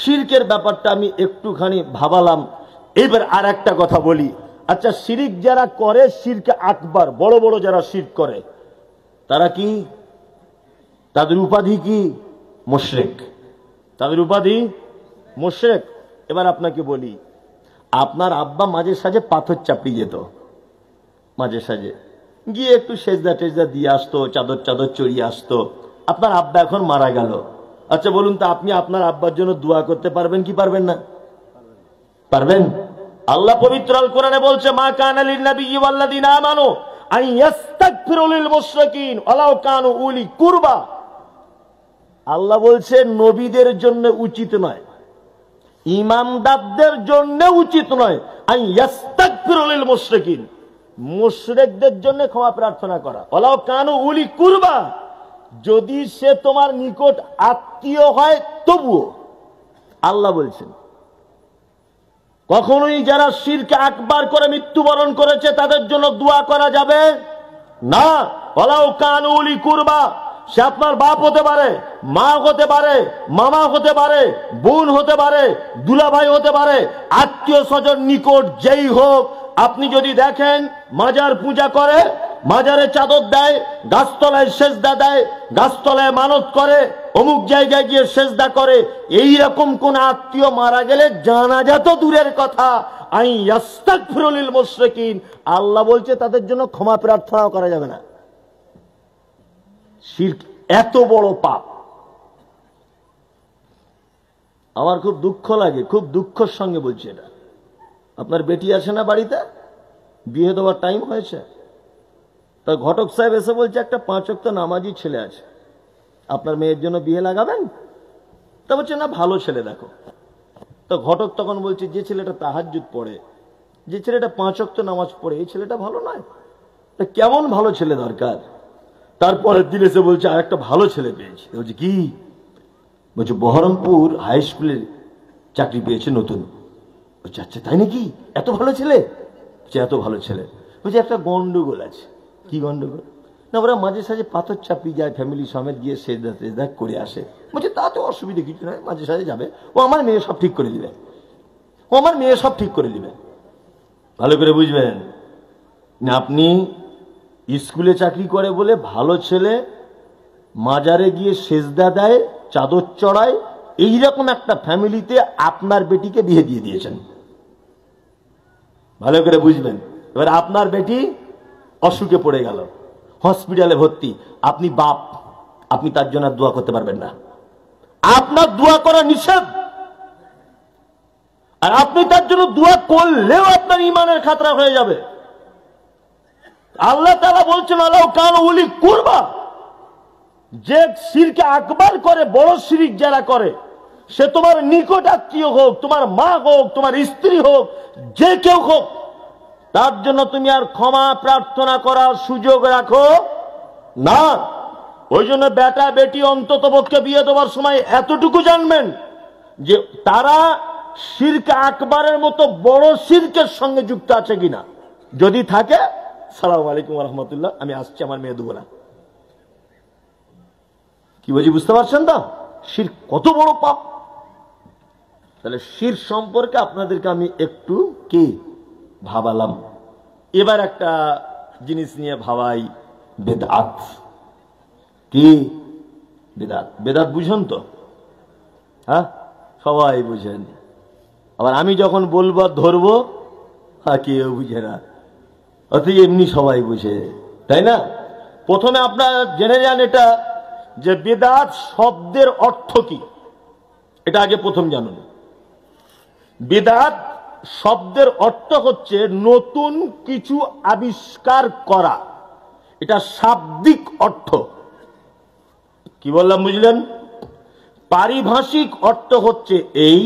শিরকের ব্যাপারটা আমি একটুখানি ভাবালাম। এইবার আর একটা কথা বলি। আচ্ছা, শিরিক যারা করে, শিরকে আকবার, বড় বড় যারা শিরক করে, তারা কি, তাদের উপাধি কি? মুশরিক। তাদের উপাধি মুশরিক। এবার আপনাকে বলি, আপনার আব্বা মাঝে সাঝে পাথর চাপিয়ে যেত, মাঝে সাঝে গিয়ে একটু সেজদা টেজদা দিয়ে আসতো, চাদর চাদর চড়িয়ে আসতো। আপনার আব্বা এখন মারা গেল। আচ্ছা বলুন তো, আপনি আপনার আব্বার জন্য দোয়া করতে পারবেন কি পারবেন না? পারবেন। আল্লাহ পবিত্র আল কোরআনে বলছে, মা কানা লিন নাবিয়্যি ওয়াল্লাযিনা আমানু আন ইস্তাগফিরু লিল মুশরিকিন ওয়ালাউ কানু উলি কুরবা। আল্লাহ বলছে নবীদের জন্য উচিত নয়, ইমানদারদের জন্য উচিত নয় আন ইস্তাগফিরু লিল মুশরিকিন, মুশরিকদের জন্য ক্ষমা প্রার্থনা করা। ওয়ালাউ কানু উলি কুরবা, যদি সে তোমার নিকট আত্মীয় হয় তবুও। আল্লাহ বলছেন কখনোই যারা শিরকে আকবার করে মৃত্যুবরণ করেছে তাদের জন্য দোয়া করা যাবে না। ওয়ালাউ কানু উলি কুরবা, সে আপনার বাপ হতে পারে, মা হতে পারে, মামা হতে পারে, বোন হতে পারে, দুলাভাই হতে পারে, আত্মীয় স্বজন নিকট যেই হোক। আপনি যদি দেখেন মাজার পূজা করে, মাজারে চাদর দেয়, গাছতলায় সেজদা দেয়, গাছতলায় মানত করে, অমুক জায়গায় গিয়ে সেজদা করে, এই রকম কোন আত্মীয় মারা গেলে জানাজা তো দূরের কথা, আই ইস্তাগফিরু লিল মুশরিকিন, আল্লাহ বলছে তাদের জন্য ক্ষমা প্রার্থনাও করা যাবে না। শিরক এত বড় পাপ। আমার খুব দুঃখ লাগে, খুব দুঃখের সঙ্গে বলছি এটা। আপনার বেটি আছে না বাড়িতে, বিয়ে দেওয়ার টাইম হয়েছে, তা ঘটক সাহেব এসে বলছে একটা 5 ওয়াক্ত নামাজি ছেলে আছে, আপনার মেয়ের জন্য বিয়ে লাগাবেন? তা বলছে না, ভালো ছেলে দেখো। তো ঘটক তখন বলছে, যে ছেলেটা তাহাজ্জুদ পড়ে, যে ছেলেটা 5 ওয়াক্ত নামাজ পড়ে, এই ছেলেটা ভালো নয়? তা কেমন ভালো ছেলে দরকার? তারপরের দিন এসে বলছে আর একটা ভালো ছেলে পেয়েছি। বলছে কি? বলছে বহরমপুর হাই স্কুলে চাকরি পেয়েছে নতুন। বলছে আচ্ছা তাই নাকি, এত ভালো ছেলে? এত ভালো ছেলে। বলছে একটা গন্ডগোল আছে। কি গন্ডগোল? না, ওরা মাঝে সাঝে পাথর চাপিয়ে যায়, ফ্যামিলি সমেত গিয়ে সেজদা টেজদা করে আসে। বলছে তাতে অসুবিধা কিছু নয়, মাঝে সাঝে যাবে, ও আমার মেয়ে সব ঠিক করে দিবে, ও আমার মেয়ে সব ঠিক করে দিবে। ভালো করে বুঝবেন না, আপনি স্কুলে চাকরি করে বলে ভালো ছেলে মাজারে গিয়ে সেজদা দেয়, চাদর চড়ায়, এইরকম একটা ফ্যামিলিতে আপনার বেটিকে বিয়ে দিয়ে দিয়েছেন। ভালো করে বুঝবেন। এবার আপনার বেটি অসুখে পড়ে গেল, হসপিটালে ভর্তি, আপনি বাপ, আপনি তার জন্য দোয়া করতে পারবেন না। আপনার দোয়া করা নিষেধ, আর আপনি তার জন্য দোয়া করলেও আপনার ইমানের খাতরা হয়ে যাবে। আল্লাহ তাআলা বলছেন আল্লাহ কানু উলি কুরবা, যে শিরকে আকবার করে, বড় শিরিক যারা করে, সে তোমার নিকট আত্মীয় হোক, তোমার মা হোক, তোমার স্ত্রী হোক, যে কেউ হোক, তার জন্য তুমি আর ক্ষমা প্রার্থনা করার সুযোগ রাখো না। ওই জন্য বেটা বেটি অন্তত পক্ষে বিয়ে দেওয়ার সময় এতটুকু জানবেন যে তারা শিরকে আকবারের মতো বড় শিরকের সঙ্গে যুক্ত আছে কিনা। যদি থাকে, সালাম আলাইকুম রহমতুল্লাহ, আমি আসছি, আমার মেয়ে দেবো না। কি বলছি বুঝতে পারছেন তো? শিরক কত বড় পাপ। তাহলে শিরক সম্পর্কে আপনাদেরকে আমি একটু কি ভাবালাম। এবার একটা জিনিস নিয়ে ভাবাই, বেদাত। কি বেদাত? বেদাত বুঝেন তো? হ্যাঁ, সবাই বুঝেন। আবার আমি যখন বলবো ধরবো, কেউ বুঝে না। অথচ এমনি সবাই বুঝে, তাই না? প্রথমে আপনারা জেনে যান এটা যে বেদাত শব্দের অর্থ কি, এটা আগে প্রথম জানুন। বেদাত শব্দের অর্থ হচ্ছে নতুন কিছু আবিষ্কার করা, এটা শাব্দিক অর্থ। কি বললাম বুঝলেন? পারিভাষিক অর্থ হচ্ছে এই,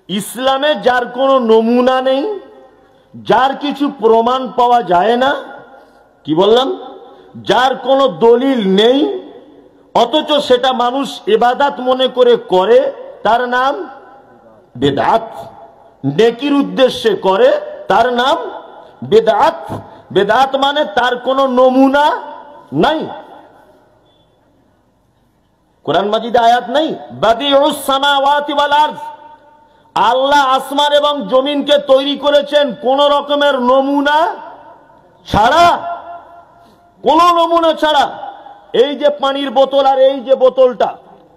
ইসলামে যার কোনো নমুনা নেই, যার কিছু প্রমাণ পাওয়া যায় না, কি বললাম, যার কোনো দলিল নেই, অথচ সেটা মানুষ ইবাদত মনে করে, তার নাম বেদাত। নেকির উদ্দেশ্যে করে, তার নাম বেদাত। বেদাত মানে তার কোনো নমুনা নাই। কোরআন মাজিদে আয়াত নেই, বাদিউস সামাওয়াতি ওয়াল আরদ, আল্লাহ আসমান এবং জমিনকে তৈরি করেছেন কোন রকমের নমুনা ছাড়া, কোন নমুনা ছাড়া। এই যে পানির বোতল আর এই যে বোতলটা,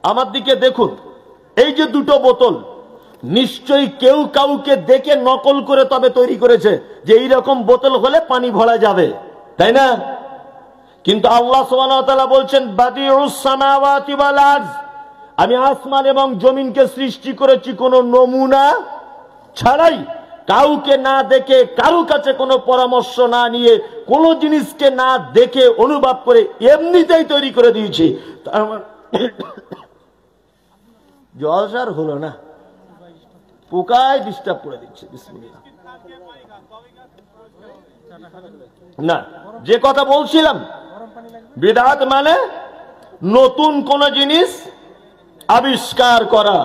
আমার দিকে দেখুন, এই যে দুটো বোতল, নিশ্চয়ই কেউ কাউকে দেখে নকল করে তবে তৈরি করেছে যে এইরকম বোতল হলে পানি ভরা যাবে, তাই না? কিন্তু আল্লাহ সুবহানাহু ওয়া তাআলা বলছেন বাদিউস সামাওয়াতি ওয়াল আরদ, আমি আসমান এবং জমিনকে সৃষ্টি করেছি কোনো নমুনা ছাড়াই, কাউকে না দেখে, কারো কাছে কোনো পরামর্শ না নিয়ে, কোনো জিনিসকে না দেখে অনুভব করে এমনিতেই তৈরি করে দিয়েছি। জলসার হলো না, পোকায় ডিস্টার্ব করে দিচ্ছে। বিসমিল্লাহ। না, যে কথা বলছিলাম, বিদআত মানে নতুন কোন জিনিস আবিষ্কার করা।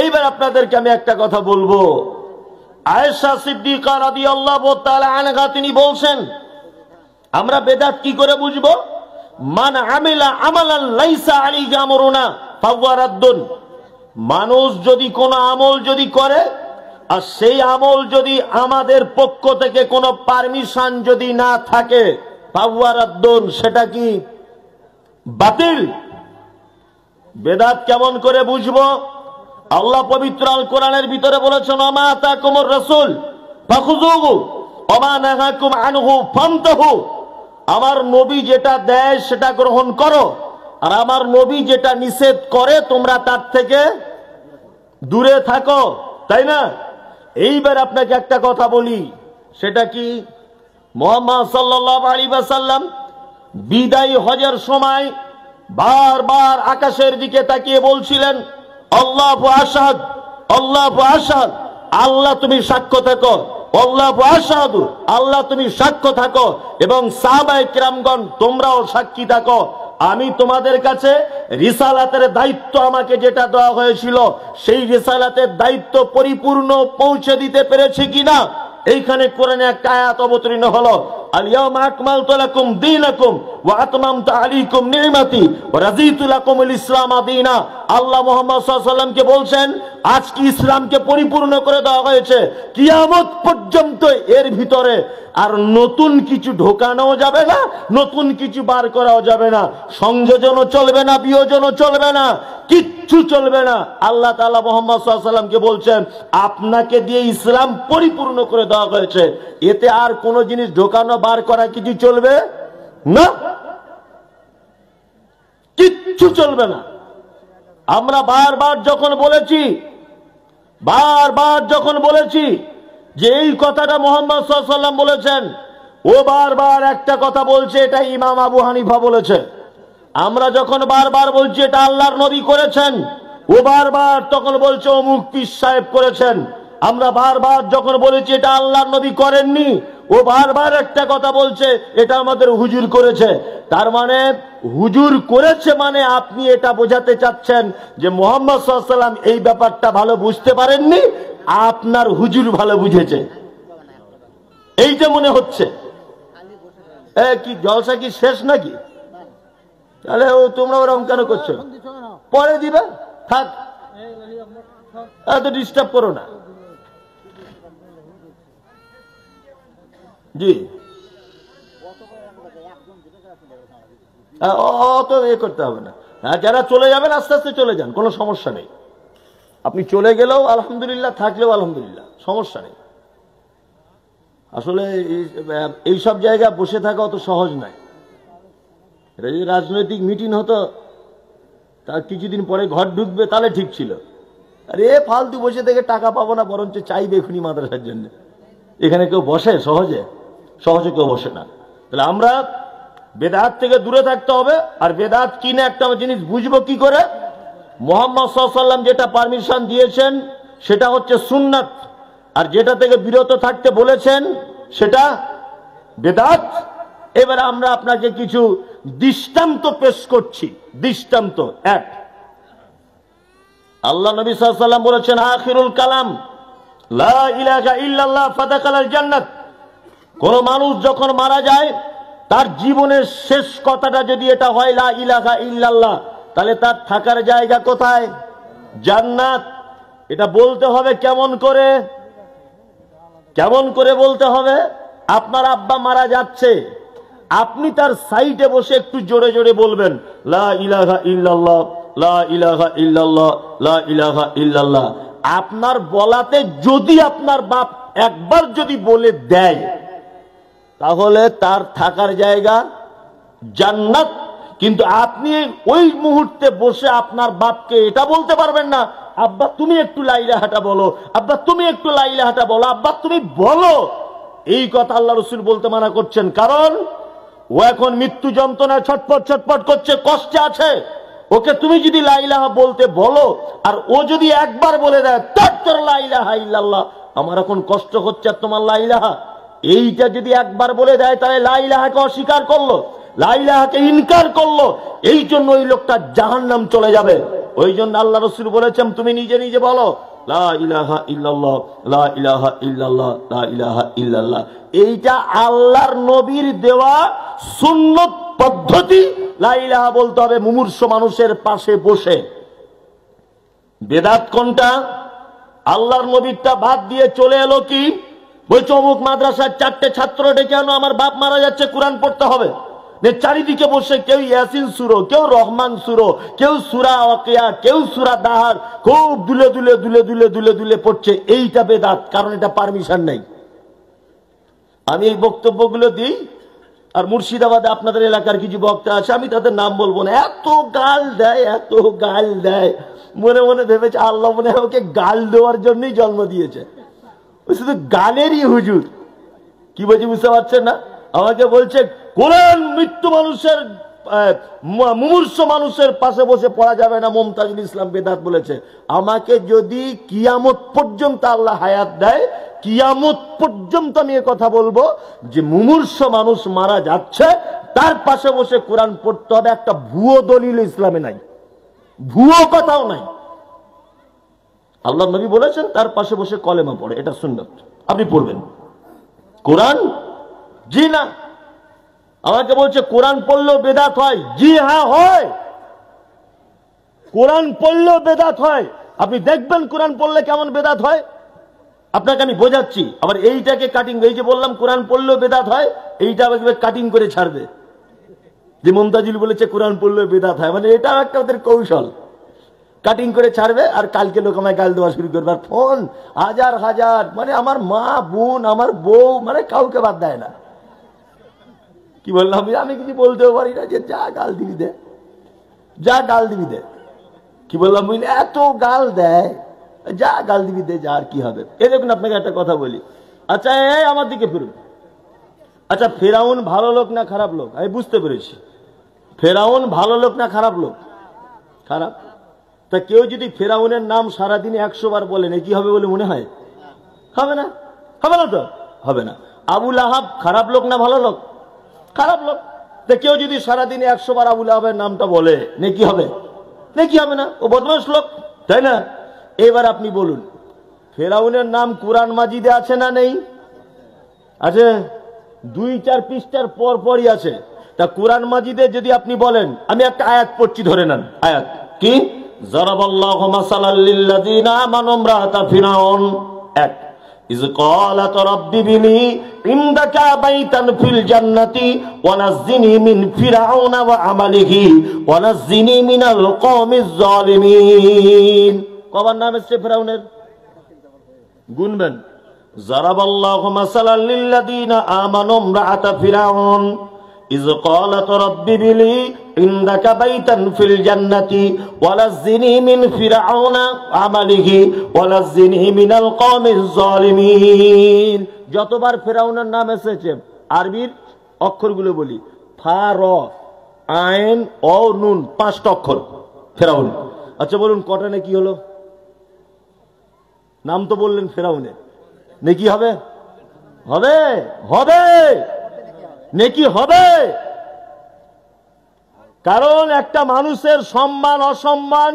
এইবার আপনাদেরকে আমি একটা কথা বলবো। আয়েশা সিদ্দিকা রাদিয়াল্লাহু তাআলা আনহা তিনি বলছেন, আমরা বেদাত কি করে বুঝবো? মান আমিলা আমালান লাইসা আলাইহি আমরুনা ফাহুয়া রাদ্দুন। মানুষ যদি কোনো আমল যদি করে, আর সেই আমল যদি আমাদের পক্ষ থেকে কোনো পারমিশন যদি না থাকে, ফাহুয়া রাদ্দুন, সেটা কি বাতিল। বেদাত কেমন করে বুঝবো? আল্লাহ পবিত্র আল কোরআনের ভিতরে বলেছেন, ওমা আতাকুমুর রাসূল ফাখুযুহু ওমা নাহাকুম আনহু ফান্তাহু। আমার নবী যেটা দেয় সেটা গ্রহণ করো, আর আমার নবী যেটা নিষেধ করে তোমরা তার থেকে দূরে থাকো, তাই না? এইবার আপনাকে একটা কথা বলি, সেটা কি, মুহাম্মদ সাল্লাল্লাহু আলাইহি ওয়াসাল্লাম বিদায় হজের সময় বারবার আকাশের দিকে তাকিয়ে বলছিলেন, আল্লাহু আশহাদ, আল্লাহু আশহাদ, আল্লাহ তুমি সাক্ষ্য থাকো, আল্লাহু আশহাদু, আল্লাহ তুমি সাক্ষ্য থাকো, এবং সাহাবায়ে কিরামগণ তোমরাও সাক্ষী থাকো। আমি তোমাদের কাছে রিসালাতের দায়িত্ব আমাকে যেটা দেওয়া হয়েছিল, সেই রিসালাতের দায়িত্ব পরিপূর্ণ পৌঁছে দিতে পেরেছি কিনা। এইখানে কোরআনে একটা আয়াত অবতীর্ণ হলো, আল ইয়াউমা আকমালতু লাকুম দীনাকুম ওয়া আতমামতু আলাইকুম নি'মাতি ওয়া রাযীতু লাকুমুল ইসলাম দীনা। আল্লাহ মুহাম্মদ সাল্লাল্লাহু আলাইহি ওয়াসাল্লামকে বলছেন, আজকে ইসলামকে পরিপূর্ণ করে দেওয়া হয়েছে, কিয়ামত পর্যন্ত এর ভিতরে আর নতুন কিছু ঢোকানো যাবে না, নতুন কিছু বার করাও যাবে না, সংযোজনও চলবে না, বিয়োজনও চলবে না, কিচ্ছু চলবে না। আল্লাহ তাআলা মুহাম্মদ সাল্লাল্লাহু আলাইহি ওয়াসাল্লামকে বলছেন, আপনাকে দিয়ে ইসলাম পরিপূর্ণ করে দেওয়া হয়েছে, এতে আর কোন জিনিস ঢোকানো বার করা কিছু চলবে না, কিচ্ছু চলবে না। আমরা বারবার যখন বলেছি যে এই কথাটা মুহাম্মদ সাল্লাল্লাহু আলাইহি ওয়াসাল্লাম বলেছেন, ও বারবার একটা কথা বলছে, এটা ইমাম আবু হানিফা বলেছে। আমরা যখন বারবার বলছি এটা আল্লাহর নবী করেছেন, ও বারবার তখন বলছে অমুক পীর সাহেব করেছেন। আমরা বারবার যখন বলেছি এটা আল্লাহর নবী করেননি, ও বারবার একটা কথা বলছে এটা আমাদের হুজুর করেছে। তার মানে হুজুর করেছে মানে আপনি এটা বোঝাতে চাচ্ছেন যে মুহাম্মদ সাল্লাল্লাহু আলাইহি ওয়াসাল্লাম এই ব্যাপারটা ভালো বুঝতে পারেননি, আপনার হুজুর ভালো বুঝেছে, এইটা মনে হচ্ছে। কি জলসা কি শেষ নাকি? তাহলে তোমরা ওরকম কেন করছো? পরে দিবে, থাক, এত ডিস্টার্ব করো না। জি, অত এ করতে হবে না। যারা চলে যাবেন আস্তে আস্তে চলে যান, কোনো সমস্যা নেই। আপনি চলে গেলেও আলহামদুলিল্লাহ, থাকলেও আলহামদুলিল্লাহ, সমস্যা নেই। আসলে এই সব জায়গায় বসে থাকা অত সহজ নয়। এটা যদি রাজনৈতিক মিটিং হতো, তার কিছুদিন পরে ঘর ঢুকবে, তাহলে ঠিক ছিল। আরে ফালতু বসে থেকে টাকা পাবো না, বরঞ্চ চাইবে এখনই মাদ্রাসার জন্য। এখানে কেউ বসে সহজে? সহজে কেউ বসে না। তাহলে আমরা বেদাত থেকে দূরে থাকতে হবে। আর বেদাত কি না একটা জিনিস বুঝবো কি করে? মুহাম্মদ সাল্লাল্লাহু আলাইহি ওয়াসাল্লাম যেটা পারমিশন দিয়েছেন সেটা হচ্ছে সুন্নাত, আর যেটা থেকে বিরত থাকতে বলেছেন সেটা বেদাত। এবারে আমরা আপনাকে কিছু দৃষ্টান্ত পেশ করছি। দৃষ্টান্ত এক, আল্লাহ নবী সাল্লাল্লাহু আলাইহি ওয়াসাল্লাম বলেছেন আখিরুল কালাম লা ইলাহা ইল্লাল্লাহ ফাদাখালাল জান্নাত। কোন মানুষ যখন মারা যায়, তার জীবনের শেষ কথাটা যদি এটা হয় লা ইলাহা ইল্লাল্লাহ, তাহলে তার থাকার জায়গা কোথায়? জান্নাত। এটা বলতে হবে কেমন করে? কেমন করে বলতে হবে? আপনার আব্বা মারা যাচ্ছে, আপনি তার সাইডে বসে একটু জোরে জোরে বলবেন লা ইলাহা ইল্লাল্লাহ, লা ইলাহা ইল্লাল্লাহ, লা ইলাহা ইল্লাল্লাহ। আপনার বলাতে যদি আপনার বাপ একবার যদি বলে দেয়, তাহলে তার থাকার জায়গা জান্নাত। কিন্তু আপনি ওই মুহূর্তে বসে আপনার বাপকে এটা বলতে পারবেন না, আব্বা তুমি একটু লা ইলাহাটা বলো, আব্বা তুমি একটু লা ইলাহাটা বলো, আব্বা তুমি বলো। এই কথা আল্লাহ রাসূল বলতে মানা করছেন। কারণ ও এখন মৃত্যু যন্ত্রণায় ছটফট ছটফট করছে, কষ্টে আছে। ওকে তুমি যদি লা ইলাহা বলতে বলো, আর ও যদি একবার বলে দেয় তার লা ইলাহা ইল্লাল্লাহ, আমার এখন কষ্ট হচ্ছে আর তোমার লা ইলাহা, এইটা যদি একবার বলে দেয়, তাহলে লা ইলাহাকে অস্বীকার করলো, লা ইলাহাকে ইনকার করলো। এই জন্য ওই লোকটা জাহান্নাম চলে যাবে। ওই জন্য আল্লাহ রাসূল বলেছেন তুমি নিজে নিজে বলো লা ইলাহা ইল্লাল্লাহ, লা ইলাহা ইল্লাল্লাহ, লা ইলাহা ইল্লাল্লাহ। এইটা আল্লাহর নবীর দেওয়া সুন্নত পদ্ধতি। লা ইলাহা বলতে হবে মুমূর্ষ মানুষের পাশে বসে। বেদাত কোনটা? আল্লাহর নবীরটা বাদ দিয়ে চলে এলো কি? বলছে অমুক মাদ্রাসার 4টে ছাত্র ডেকে আনো, আমার বাপ মারা যাচ্ছে, কোরআন পড়তে হবে। চারিদিকে বসে কেউ ইয়াসিন সুরো, কেউ রহমান সুরো, কেউ সূরা ওয়াকিয়া, কেউ সূরা দাহার খুব দুলে দুলে দুলে দুলে দুলে দুলে পড়ছে। এইটা বেদাত, কারণ এটা পারমিশন নেই। আমি এই বক্তব্যগুলো দিই, আর মুর্শিদাবাদে আপনাদের এলাকার কিছু বক্তা আছে, আমি তাদের নাম বলবো না, এত গাল দেয়, এত গাল দেয়। মনে মনে ভেবেছে আল্লাহ মনে হয় ওকে গাল দেওয়ার জন্যই জন্ম দিয়েছে। ওই শুধু গালেরই হুজুর। কি বলছি বুঝতে পারছেন না? আমাকে বলছে কোরআন মৃত্যু মানুষের মুমূর্ষ মানুষের পাশে বসে পড়া যাবে না, মুমতাজুল ইসলাম বেদাত বলেছে। আমাকে যদি কিয়ামত পর্যন্ত আল্লাহ হায়াত দেয়, কিয়ামত পর্যন্ত আমি এ কথা বলবো যে মুমূর্ষ মানুষ মারা যাচ্ছে, তার পাশে বসে কোরআন পড়তে হবে। একটা ভুয়ো দলিল ইসলামে নাই, ভুয়ো কথাও নাই। আল্লাহ নবী বলেছেন তার পাশে বসে কলেমা পড়ে, এটা সুন্নাত, আপনি পড়বেন। কোরআন জি না। আমাকে বলছে কোরআন পড়লেও বেদাত হয়। জি হ্যাঁ হয়, কোরআন পড়লেও বেদাত হয়। আপনি দেখবেন কোরআন পড়লে কেমন বেদাত হয়, আপনাকে আমি বোঝাচ্ছি। আবার এইটাকে কাটিং, এই যে বললাম কোরআন পড়লেও বেদাত হয়, এইটা আবার কাটিং করে ছাড়বে যে মুমতাজুল বলেছে কোরআন পড়লেও বেদাত হয়, মানে এটাও একটা ওদের কৌশল। কাটিং করে ছাড়বে, আর কালকে লোক আমায় গাল দেওয়া শুরু করবে। আর ফোন হাজার হাজার, মানে আমার মা বোন, আমার বউ, মানে কাউকে বাদ দেয় না। কি বললাম? আমি কিছু বলতেও পারি না, যে যা গাল দিবি দে, যা গাল দিবি দে। কি বললাম বুঝলি? এত গাল দেয়, যা গাল দিবি দে, যা, আর কি হবে। এই দেখুন আপনাকে একটা কথা বলি। আচ্ছা এই আমার দিকে ফিরুন। আচ্ছা ফেরাউন ভালো লোক না খারাপ লোক? আমি বুঝতে পেরেছি, ফেরাউন ভালো লোক না খারাপ লোক? খারাপ। তা কেউ যদি ফেরাউনের নাম সারাদিনে 100 বার বলেন, কি হবে বলে মনে হয়? হবে না, হবে না তো, হবে না। আবু লাহাব খারাপ লোক না ভালো লোক? খারাপ লোক। তা কেউ যদি সারাদিনে 100 বার আবু লাহাবের নামটা বলে, নেকি হবে? নেকি হবে না, ও বদমাশ লোক, তাই না? এবার আপনি বলুন, ফেরাউনের নাম কোরআন মাজিদে আছে না নেই? আছে, 2-4 পৃষ্ঠার পর পরই আছে। তা কোরআন মাজিদে যদি আপনি বলেন, আমি একটা আয়াত পড়ছি, ধরে নেন আয়াত কি? যারাবাল্লাহু মাসালাল লিল্লাযিনা আমানু ইমরাতা ফিরাউন। এক, ইয ক্বালাত রাব্বি বিনি ইনদাকা বাইতান ফিল জান্নাতি ওয়া নাজ্জিনি মিন ফিরাউনা ওয়া আমালিহি ওয়া নাজ্জিনি মিনাল কওমিজ জালিমিন। কবার নাম এসেছে ফেরাউনের? গুনবেন। যারাবাল্লাহু মাসালাল লিল্লাযীনা আমানু ইমরাআতা ফিরআউন ইয ক্বালাত রাব্বি বিলি ইনদাকা বাইতান ফিল জান্নাতি ওয়ালাযিনি মিন ফিরআউনা আমালিহি ওয়ালাযিনি মিনাল কওমিজ যালিমিন। যতবার ফিরআউনের নাম এসেছে আরবির অক্ষরগুলো বলি, ফা র আইন অ নুন, 5টা অক্ষর ফিরআউন। আচ্ছা বলুন কটা নেকি হলো? নাম তো বললেন ফিরআউনের, নেকি হবে? হবে, হবে, নেকি হবে। কারণ একটা মানুষের সম্মান অসম্মান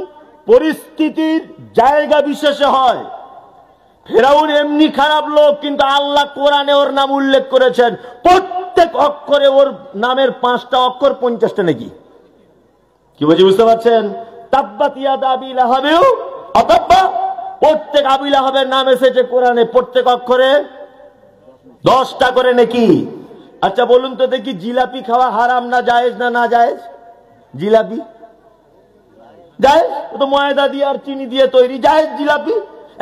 পরিস্থিতির জায়গা বিশেষে হয়। ফিরআউন এমনি খারাপ লোক, কিন্তু আল্লাহ কোরআনে ওর নাম উল্লেখ করেছেন, প্রত্যেক অক্ষরে ওর নামের 5টা অক্ষর 50টা নাকি। কি বলছি বুঝতে পারছেন? তাব্বাত ইয়াদা আবি লাহাবিউ আতাব্বা, প্রত্যেক আবি লাহাবের নাম এসেছে কোরআনে, প্রত্যেক অক্ষরে 10টা করে নাকি। আচ্ছা বলুন তো দেখি, জিলাপি খাওয়া হারাম না জায়েজ না না জায়েজ? জিলাপি জায়েজ, ও তো ময়দা দিয়ে আর চিনি দিয়ে তৈরি, জায়েজ জিলাপি।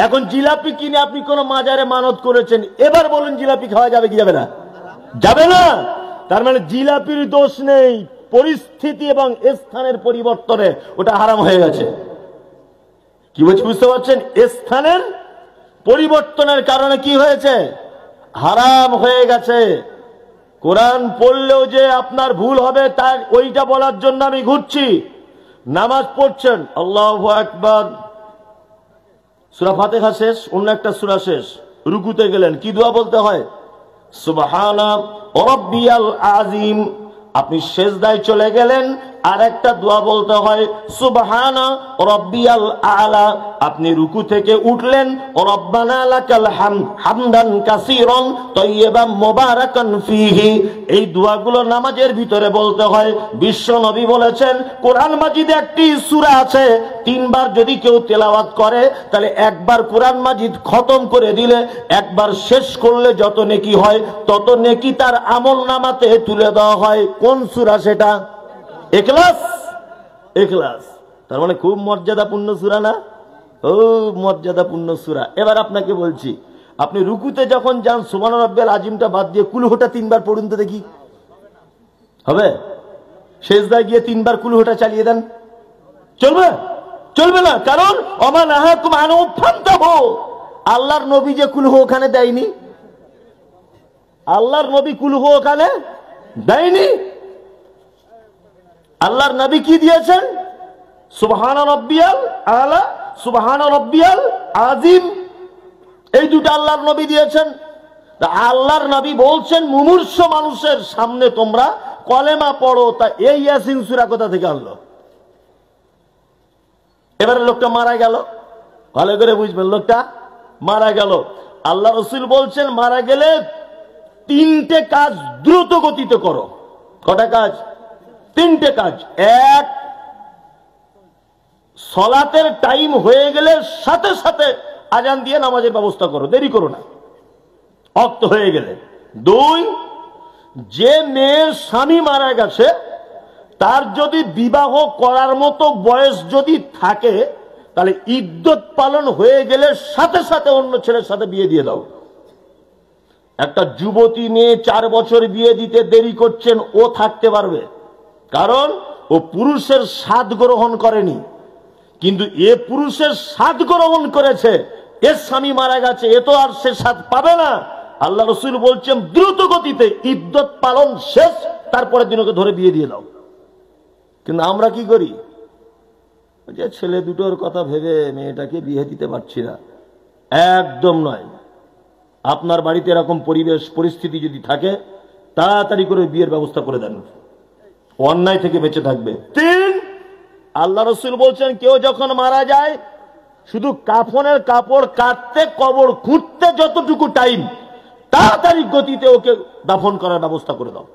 এখন জিলাপি কিনে আপনি কোন মাজারে মানত করেছেন, এবার বলুন জিলাপি খাওয়া যাবে কি যাবে না? যাবে না। তার মানে জিলাপির দোষ নেই, পরিস্থিতি এবং স্থানের পরিবর্তনে ওটা হারাম হয়ে গেছে। কি বলছি বুঝতে পারছেন? স্থানের পরিবর্তনের কারণে কি হয়েছে? হারাম হয়ে গেছে। কোরআন পড়লেও যে আপনার ভুল হবে তার ওইটা বলার জন্য আমি ঘুরছি। নামাজ পড়ছেন, আল্লাহু আকবার, সূরা ফাতিহা শেষ, অন্য একটা সূরা শেষ, রুকুতে গেলেন, কি দোয়া বলতে হয়? সুবহানা রাব্বিয়াল আযীম। আপনি সিজদায় চলে গেলেন, আর একটা দোয়া বলতে হয় সুবহানা রাব্বিয়াল আলা। আপনি রুকু থেকে উঠলেন, রব্বানা লাকাল হামদ হামদান কাসীরান তাইয়্যিবান মুবারাকান ফীহি। এই দোয়াগুলো নামাজের ভিতরে বলতে হয়। বিশ্ব নবী বলেছেন, কোরআন মাজিদে একটি সূরা আছে, 3 বার যদি কেউ তেলাওয়াত করে তাহলে একবার কোরআন মাজিদ খতম করে দিলে, একবার শেষ করলে যত নেকি হয় তত নেকি তার আমলনামাতে তুলে দেওয়া হয়। কোন সূরা সেটা? ইখলাস। ইখলাস তার মানে খুব মর্যাদাপূর্ণ সূরা না? ও মর্যাদাপূর্ণ সূরা। এবার আপনাকে বলছি, আপনি রুকুতে যখন যান সুবহান রাব্বিয়াল আযীমটা বাদ দিয়ে কুলহুটা 3 বার পড়ুন তো দেখি, হবে? সিজদায় গিয়ে 3 বার কুলহুটা চালিয়ে দেন, চলবে? চলবে না। কারণ ওমা নাহাকুম আনহু ফান্তাহু, আল্লাহর নবী যে কুলহু ওখানে দেয়নি, আল্লাহর নবী কুলহু ওখানে দেয়নি। আল্লাহর নবী কি দিয়েছেন? সুবহান রাব্বিয়াল আলা, সুবহান রাব্বিয়াল আযীম, এই দুটো আল্লাহর নবী দিয়েছেন। আল্লাহর নবী বলছেন মুমূর্ষ মানুষের সামনে তোমরা কলেমা পড়ো, তা এই ইয়াসিন সূরা কোথা থেকে আনলো? এবারে লোকটা মারা গেল, ভালো করে বুঝবেন, লোকটা মারা গেল। আল্লাহ রাসূল বলছেন মারা গেলে 3টে কাজ দ্রুত গতিতে করো। কটা কাজ? 3টে কাজ। 1, সালাতের টাইম হয়ে গেলে সাথে সাথে আজান দিয়ে নামাজের ব্যবস্থা করো, দেরি করো না ওয়াক্ত হয়ে গেলে। 2, যে মেয়ের স্বামী মারা গেছে তার যদি বিবাহ করার মতো বয়স যদি থাকে তাহলে ইদ্যত পালন হয়ে গেলে সাথে সাথে অন্য ছেলের সাথে বিয়ে দিয়ে দাও। একটা যুবতী মেয়ে 4 বছর বিয়ে দিতে দেরি করছেন, ও থাকতে পারবে, কারণ ও পুরুষের স্বাদ গ্রহণ করেনি, কিন্তু এ পুরুষের স্বাদ গ্রহণ করেছে, এর স্বামী মারা গেছে, এ তো আর সে স্বাদ পাবে না। আল্লাহ রাসূল বলছেন দ্রুত গতিতে ইদ্যত পালন শেষ, তারপরের দিন ওকে ধরে বিয়ে দিয়ে দাও। কিন্তু আমরা কি করি? যে ছেলে দুটোর কথা ভেবে মেয়েটাকে বিয়ে দিতে পারছি না। একদম নয়। আপনার বাড়িতে এরকম পরিবেশ পরিস্থিতি যদি থাকে তাড়াতাড়ি করে বিয়ের ব্যবস্থা করে দেন, অন্যায় থেকে বেঁচে থাকবে। 3, আল্লাহ রাসূল বলছেন কেউ যখন মারা যায় শুধু কাফনের কাপড় কাটতে কবর খুঁড়তে যতটুকু টাইম, তাড়াতাড়ি গতিতে ওকে দাফন করার ব্যবস্থা করে দাও।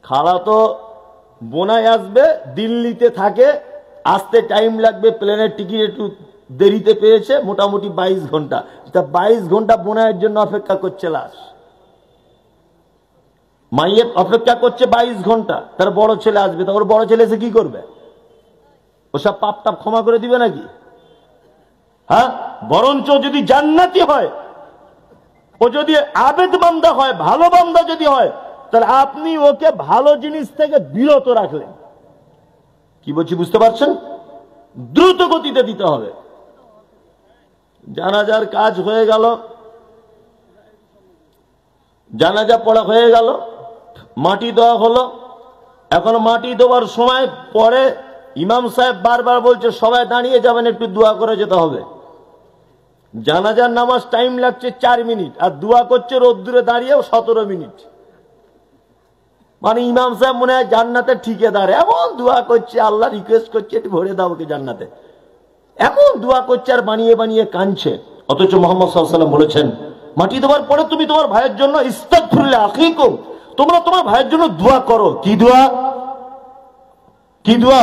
খালা তো বোনাই আসবে, দিল্লিতে থাকে, আসতে টাইম লাগবে, প্লেনের টিকিট একটু দেরিতে পেয়েছে, মোটামুটি 22 ঘন্টা। তা 22 ঘন্টা বোনাইয়ের জন্য অপেক্ষা করছে লাশ, মাইয়ের অপেক্ষা করছে 22 ঘন্টা। তার বড় ছেলে আসবে, তা ওর বড় ছেলে এসে কি করবে? ওসব পাপ টাপ ক্ষমা করে দিবে নাকি? হ্যাঁ, বরঞ্চ যদি জান্নাতি হয় ও যদি আবেদ বান্দা হয়, ভালো বান্দা যদি হয়, তাহলে আপনি ওকে ভালো জিনিস থেকে বিরত রাখলেন। কি বলছি বুঝতে পারছেন? দ্রুত গতিতে দিতে হবে। জানাজার কাজ হয়ে গেল, জানাজা পড়া হয়ে গেল, মাটি দেওয়া হলো। এখন মাটি দেওয়ার সময় পরে ইমাম সাহেব বারবার বলছে সবাই দাঁড়িয়ে যাবেন, একটু দোয়া করে যেতে হবে। জানাজার নামাজ টাইম লাগছে 4 মিনিট, আর দোয়া করছে রোদ্দুরে দাঁড়িয়েও 17 মিনিট। মানে ইমাম সাহেব মনে হয় জান্নাতে ঠিকাদার, এমন দোয়া করছে, আল্লাহ রিকোয়েস্ট করছে একটু ভরে দাও ওকে জান্নাতে, এমন দোয়া করছে আর বানিয়ে বানিয়ে কাঁদছে। অথচ মুহাম্মদ সাল্লাল্লাহু আলাইহি ওয়াসাল্লাম বলেছেন, মাটি দেওয়ার পরে তুমি তোমার ভাইয়ের জন্য ইস্তাগফির লিআখিকুম, তোমরা তোমার ভাইয়ের জন্য দোয়া করো। কি দোয়া? কি দোয়া?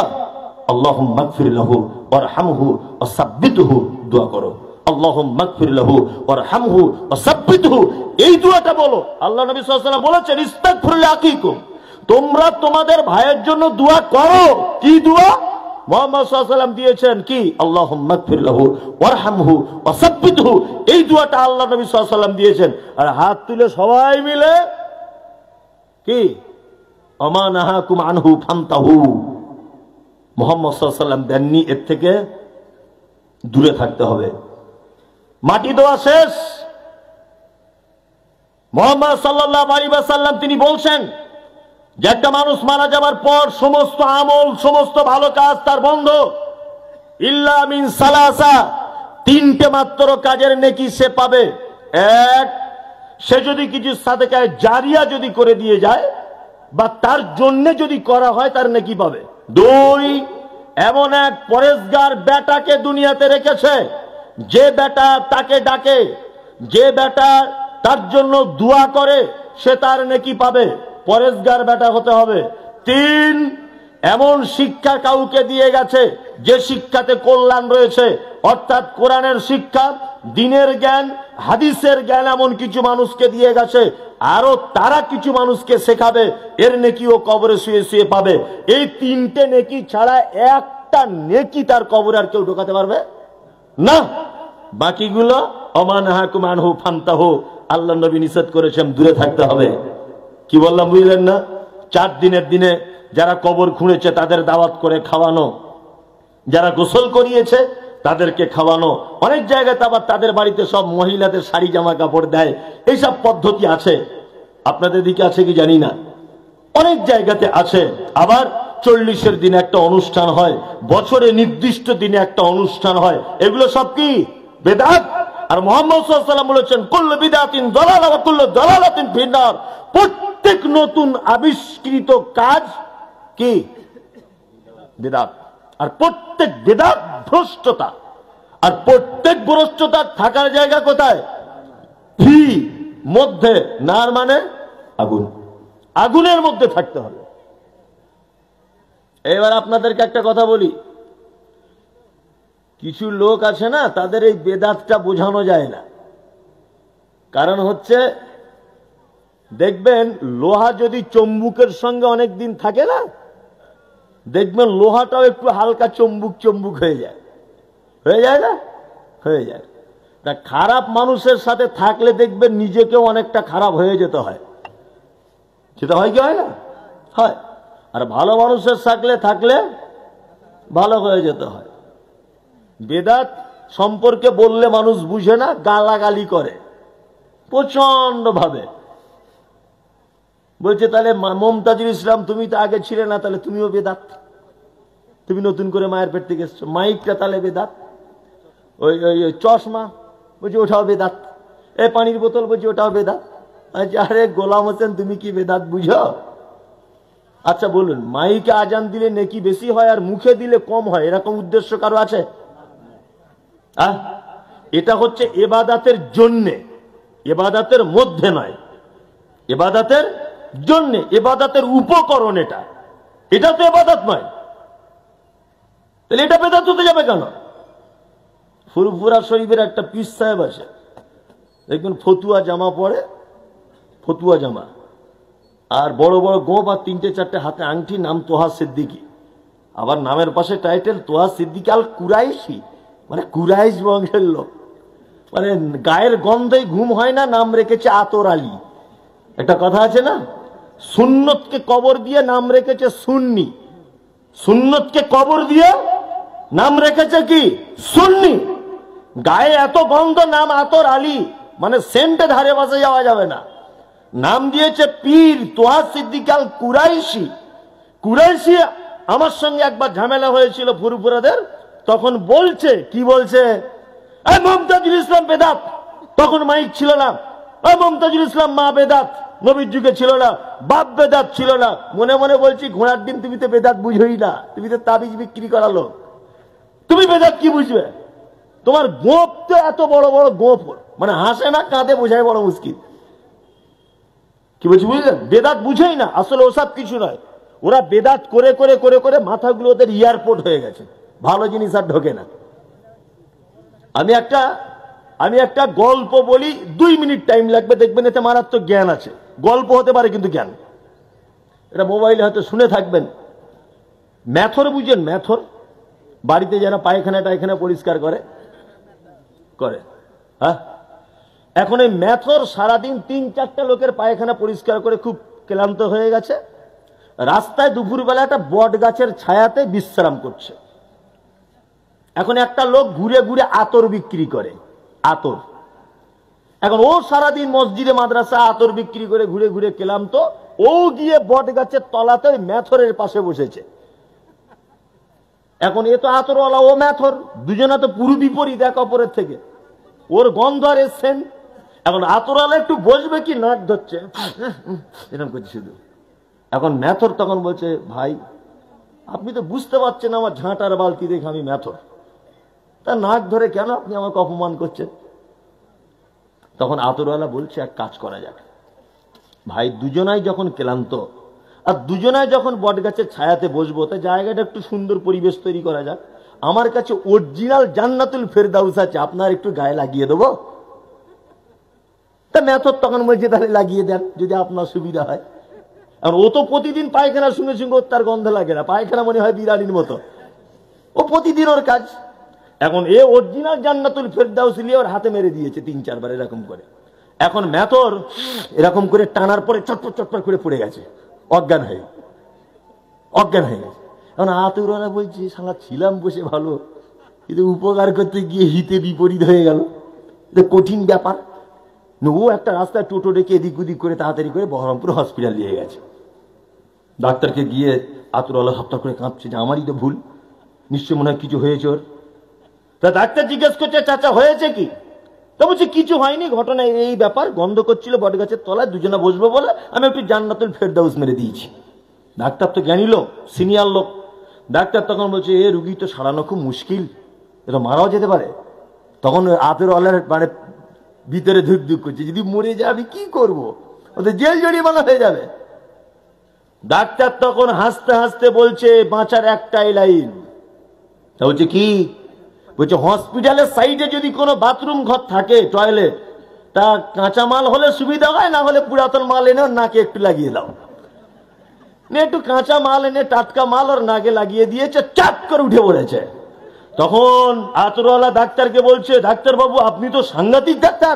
আল্লাহুম্মা মাগফির লাহু ওয়ারহামহু ওয়াসাব্বিতহু, দোয়া করো। আল্লাহুম্মা মাগফির লাহু ওয়ারহামহু ওয়াসাব্বিতহু, এই দোয়াটা বলো। আল্লাহ নবী সাল্লাল্লাহু আলাইহি ওয়াসাল্লাম বলেছেন ইস্তাগফির লিআখিকুম, তোমরা তোমাদের ভাইয়ের জন্য দোয়া করো। কি দোয়া? মুহাম্মদ সাল্লাল্লাহু আলাইহি ওয়াসাল্লাম দিয়েছেন কি? আল্লাহুম্মা মাগফির লাহু ওয়ারহামহু ওয়াসাব্বিতহু, এই দোয়াটা আল্লাহ নবী সাল্লাল্লাহু আলাইহি ওয়াসাল্লাম দিয়েছেন। আর হাত তুলে সবাই মিলে কি আমা নাহাকুম আনহু ফান্তাহু, মুহাম্মদ সাল্লাল্লাহু আলাইহি ওয়াসাল্লাম দেননি, এর থেকে দূরে থাকতে হবে। মাটি দেওয়া শেষ, মুহাম্মদ সাল্লাল্লাহু আলাইহি ওয়াসাল্লাম তিনি বলছেন যে একটা মানুষ মারা যাবার পর সমস্ত আমল, সমস্ত ভালো কাজ তার বন্ধ, ইল্লা মিন সালাসা, 3টে মাত্র কাজের নেকি সে পাবে। এক, সে যদি কিছু সাদেকায়ে জারিয়া যদি করে দিয়ে যায় বা তার জন্য যদি করা হয় তার নেকি পাবে। 2, এমন এক পরেশগার বেটাকে দুনিয়াতে রেখেছে, যে বেটা তাকে ডাকে, যে বেটা তার জন্য দোয়া করে, সে তার নেকি পাবে। পরেশগার বেটা হতে হবে। 3, এমন শিক্ষা কাউকে দিয়ে গেছে যে শিক্ষাতে কল্যাণ রয়েছে, অর্থাৎ কোরআনের শিক্ষা, দ্বীনের জ্ঞান, হাদিসের জ্ঞান এমন কিছু মানুষকে দিয়ে গেছে, আরো তারা কিছু মানুষকে শেখাবে, এর নেকি ও কবরে শুয়ে শুয়ে পাবে। এই 3টে নেকি ছাড়া একটা নেকি তার কবরে আর কেউ ঢোকাতে পারবে না। বাকিগুলো আমা নাহাকুম আনহু ফান্তাহু, আল্লাহ নবী নিষেধ করেছেন, দূরে থাকতে হবে। কি বললাম বুঝলেন না? 4 দিনের দিনে যারা কবর খুঁড়েছে তাদের দাওয়াত করে খাওয়ানো, যারা গোসল করিয়েছে তাদেরকে খাওয়ানো, অনেক জায়গাতে আবার তাদের বাড়িতে সব মহিলাদের শাড়ি জামা কাপড় দেয়, এইসব পদ্ধতি আছে। আপনাদের দিকে আছে কি জানি না, অনেক জায়গাতে আছে। আবার 40-এর দিনে একটা অনুষ্ঠান হয়, বছরে নির্দিষ্ট দিনে একটা অনুষ্ঠান হয়, এগুলো সব কি বেদাত। আর মুহাম্মদ সাল্লাল্লাহু আলাইহি ওয়াসাল্লাম বলেছেন কুল্লু বিদআতিন দালালাহ ওয়া কুল্লু দালালাতিন ফিন্নার, প্রত্যেক নতুন আবিষ্কৃত কাজ কি বেদাত, আর প্রত্যেক বেদাত ভ্রষ্টতা। আর প্রত্যেক ভ্রষ্টতা থাকার জায়গা কোথায়? ফি মধ্যে, নার মানে আগুন, আগুনের মধ্যে থাকতে হবে। এবার আপনাদেরকে একটা কথা বলি, কিছু লোক আছে না, তাদের এই বেদাতটা বোঝানো যায় না। কারণ হচ্ছে, দেখবেন লোহা যদি চুম্বুকের সঙ্গে অনেক দিন থাকে না, দেখবেন লোহাটাও একটু হালকা চুম্বুক চুম্বুক হয়ে যায়, হয়ে যায় না? হয়ে যায়। তা খারাপ মানুষের সাথে থাকলে দেখবেন নিজেকেও অনেকটা খারাপ হয়ে যেতে হয়। সেটা হয় কি হয় না? হয়। আর ভালো মানুষের থাকলে ভালো হয়ে যেতে হয়। বেদাত সম্পর্কে বললে মানুষ বুঝে না, গালাগালি করে প্রচন্ড ভাবে। বলছে তাহলে মমতাজুল ইসলাম তুমি তো আগে ছিলে না, তাহলে তুমিও বেদাত, তুমি নতুন করে মায়ের পেট থেকে এসছো। মাইকটা তাহলে বেদাত, ওই চশমা বলছি ওটাও বেদাত, এই পানির বোতল বলছি ওটাও বেদাত। আরে গোলাম হোসেন তুমি কি বেদাত বুঝো? আচ্ছা বলুন, মাইকে আজান দিলে নেকি বেশি হয় আর মুখে দিলে কম হয়, এরকম উদ্দেশ্য কারো আছে? এটা হচ্ছে ইবাদতের জন্যে, ইবাদতের মধ্যে নয়, ইবাদতের জন্যে, ইবাদতের উপকরণ। এটা তো ইবাদত নয়, তাহলে এটা বেদাত হতে যাবে কেন? ফুরফুরা শরীফের একটা পীর সাহেব আছে, দেখবেন ফতুয়া জামা পরে, ফতুয়া জামা, আর বড় বড় গোপ আর 3-4টে হাতে আংটি, নাম তোহা সিদ্দিকী। আবার নামের পাশে টাইটেল তোহা সিদ্দিকী আল কুরাইশি, মানে কুরাইশ বংশের লোক। মানে গায়ের গন্ধে ঘুম হয় না, নাম রেখেছে আতর আলী। একটা কথা আছে না, সুন্নতকে কবর দিয়ে নাম রেখেছে সুন্নি, সুন্নতকে কবর দিয়ে নাম রেখেছে কি সুন্নি। গায়ে এত গন্ধ, নাম আতর আলী, মানে সেন্টে ধারে পাশে যাওয়া যাবে না। নাম দিয়েছে পীর তোহা সিদ্দিক আল কুরাইশি। কুরাইশি আমার সঙ্গে একবার ঝামেলা হয়েছিল ফুরফুরাদের, তখন বলছে, কি বলছে, মমতাজুল ইসলাম বেদাত, তখন মাইক ছিল না, মমতাজুল ইসলাম মা বেদাত, নবীর যুগে ছিল না, বাপ বেদাত ছিল না। মনে মনে বলছি, ঘোড়ার ডিম তুমি তো বেদাত বুঝোই না, তুমি তো তাবিজ বিক্রি করালো, তুমি বেদাত কি বুঝবে? তোমার গোপ তো এত বড় বড় গোপ, মানে হাসে না কাঁদে বোঝায় বড় মুশকিল। কি বলছি বুঝলেন? বেদাত বুঝেই না, আসলে ওসব কিছু নয়। ওরা বেদাত করে করে করে করে মাথাগুলো ওদের এয়ারপোর্ট হয়ে গেছে, ভালো জিনিস আর ঢোকে না। আমি একটা গল্প বলি, 2 মিনিট টাইম লাগবে, দেখবেন এতে মারাত্মক জ্ঞান আছে। গল্প হতে পারে কিন্তু জ্ঞান, এটা মোবাইলে হয়তো শুনে থাকবেন। ম্যাথর বুঝেন? ম্যাথর বাড়িতে যারা পায়খানা টায়খানা পরিষ্কার করে, হ্যাঁ, এখন এই ম্যাথর সারাদিন 3-4টা লোকের পায়খানা পরিষ্কার করে খুব ক্লান্ত হয়ে গেছে, রাস্তায় দুপুরবেলা একটা বট গাছের ছায়াতে বিশ্রাম করছে। এখন একটা লোক ঘুরে ঘুরে আতর বিক্রি করে, আতর। এখন ও সারাদিন মসজিদে মাদ্রাসা আতর বিক্রি করে ঘুরে ঘুরে ক্লান্ত, ও গিয়ে বট গাছের তলাতে ম্যাথরের পাশে বসেছে। এখন এ তো আতরওয়ালা, ও ম্যাথর, দুজনা তো পুরো বিপরীত এক অপরের থেকে। ওর গন্ধ আর এসছেন। এখন আতরওয়ালা একটু বসবে কি, নাক ধরছে, এরকম করছে শুধু। এখন ম্যাথর তখন বলছে, ভাই আপনি তো বুঝতে পারছেন আমার ঝাঁটার বালতি দেখে আমি ম্যাথর, তা নাক ধরে কেন আপনি আমাকে অপমান করছেন? তখন আতরওয়ালা বলছে, এক কাজ করা যাক ভাই, দুজনাই যখন ক্লান্ত আর দুজনাই যখন বট গাছের ছায়াতে বসবো, তা জায়গাটা একটু সুন্দর পরিবেশ তৈরি করা যাক। আমার কাছে অরিজিনাল জান্নাতুল ফেরদাউস আছে, আপনার একটু গায়ে লাগিয়ে দেবো। তা ম্যাথর তখন বলছে, তাহলে লাগিয়ে দেন যদি আপনার সুবিধা হয়। আর ও তো প্রতিদিন পায়খানার সঙ্গে সঙ্গে ওর তার গন্ধ লাগে না, পায়খানা মনে হয় বিড়ালির মতো, ও প্রতিদিন ওর কাজ। এখন এ অরিজিনাল জান্নাতুল ফেরদাউস নিয়ে ওর হাতে মেরে দিয়েছে 3-4 বার এরকম করে। এখন ম্যাথর এরকম করে টানার পরে চটপট চটপট করে পড়ে গেছে, অজ্ঞান হয়ে গেছে। এখন আতরওয়ালা বলছে, শালা ছিলাম বসে ভালো, কিন্তু উপকার করতে গিয়ে হিতে বিপরীত হয়ে গেল, কঠিন ব্যাপার। ও একটা রাস্তায় টোটো ডেকে এদিক ওদিক করে তাড়াতাড়ি করে বহরমপুর হসপিটাল নিয়ে গেছে। ডাক্তারকে গিয়ে আতরওয়ালা হত্যা করে কাঁদছে যে আমারই তো ভুল, নিশ্চয় মনে হয় কিছু হয়েছে ওর। তা ডাক্তার জিজ্ঞেস করছে, চাচা হয়েছে কি? তো বলছে, কিছু হয়নি, ঘটনা এই ব্যাপার, গন্ধ করছিল বট গাছের তলায়, দুজনে বসবো বলে আমি একটু জান্নাতুল ফেরদাউস মেরে দিয়েছি। ডাক্তার তো জ্ঞানী লোক, সিনিয়র লোক। ডাক্তার তখন বলছে, এ রুগী তো সারানো খুব মুশকিল, এটা মারাও যেতে পারে। তখন আতরওয়ালার মানে ভিতরে ধুক ধুক করছে, যদি মরে যায় আমি কি করবো, ওদের জেল জরিমানা হয়ে যাবে। ডাক্তার তখন হাসতে হাসতে বলছে, বাঁচার একটাই লাইন। তা বলছে কি? বলছে, হসপিটালের সাইডে যদি কোনো বাথরুম ঘর থাকে, টয়লেট, তা কাঁচা মাল হলে সুবিধা হয়, না হলে পুরাতন মাল এনে ওর নাকে একটু লাগিয়ে দাও। একটু কাঁচা মাল এনে টাটকা মাল ওর নাকে লাগিয়ে দিয়েছে, চাপ করে উঠে পড়েছে। তখন আতরওয়ালা ডাক্তারকে বলছে, ডাক্তার বাবু আপনি তো সাংঘাতিক ডাক্তার,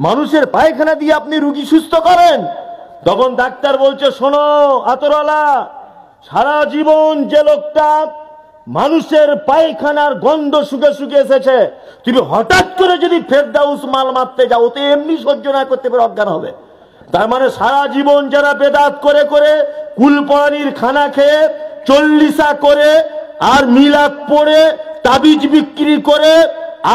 মানুষের পায়খানা দিয়ে আপনি রুগী সুস্থ করেন। তখন ডাক্তার বলছে, শোনো আতরওয়ালা, সারা জীবন যে লোকটা মানুষের পায়খানার গন্ধ শুকে শুকে এসেছে, তুমি হঠাৎ করে যদি ফেরদাউস মাল মারতে যাও, তো এমনি সহ্য না করতে পারে অজ্ঞান হবে। তার মানে সারা জীবন যারা বেদাত করে করে, কুলপানির খানা খেয়ে, চল্লিশা করে, আর মিলাদ পড়ে, তাবিজ বিক্রি করে,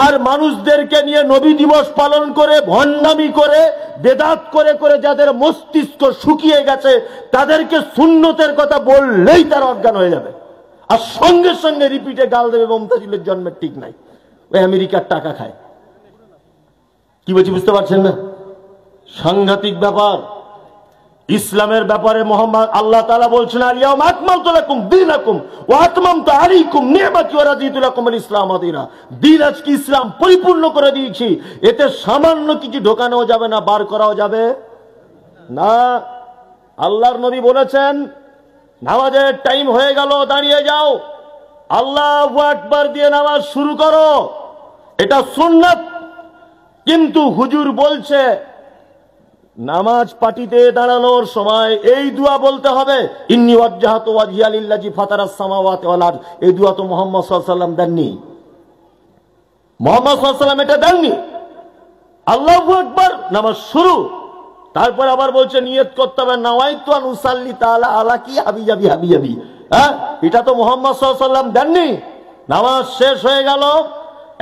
আর মানুষদেরকে নিয়ে নবী দিবস পালন করে, ভণ্ডামি করে, বেদাত করে করে যাদের মস্তিষ্ক শুকিয়ে গেছে, তাদেরকে সুন্নতের কথা বললেই তারা অজ্ঞান হয়ে যাবে, আর সঙ্গে সঙ্গে রিপিটে গাল দেবে মমতাজুলের জন্মের ঠিক নাই, ওই আমেরিকার টাকা খায়। কি বলছি বুঝতে পারছেন না? সাংঘাতিক ব্যাপার। ইসলামের ব্যাপারে মোহাম্মদ আল্লাহ তাআলা বলছেন, আলিয়াউম আকমালতু লাকুম দীনাকুম ওয়া আতমামতু আলাইকুম নি'মাতি ওয়া রাদিতু লাকুমুল ইসলাম দীনা। দিন আজকে ইসলাম পরিপূর্ণ করে দিয়েছি, এতে সামান্য কিছু ঢোকানো যাবে না, বার করাও যাবে না। আল্লাহর নবী বলেছেন, নামাজের টাইম হয়ে গেল, দাঁড়িয়ে যাও, আল্লাহু আকবার দিয়ে নামাজ শুরু করো, এটা সুন্নাত। কিন্তু হুজুর বলছে নামাজ পাটিতে দাঁড়ানোর সময় এই দোয়া বলতে হবে, ইন্নী ওয়াজ্জাহাতু ওয়াজহিয়া লিল্লাযী ফাতারাস সামাওয়াতি ওয়াল আরদ। এই দোয়া তো মুহাম্মদ সাল্লাল্লাহু আলাইহি ওয়াসাল্লাম দেননি, মুহাম্মদ সাল্লাল্লাহু আলাইহি ওয়াসাল্লাম এটা দেননি। আল্লাহু আকবার, নামাজ শুরু। তারপর আবার বলছে নিয়ত করতে হবে নাওয়াইতু আন উসাল্লি তাআলা আলা কি হাবিজাবি হাবিজাবি। হ্যাঁ, এটা তো মুহাম্মদ সাল্লাল্লাহু আলাইহি ওয়াসাল্লাম দেননি। নামাজ শেষ হয়ে গেল,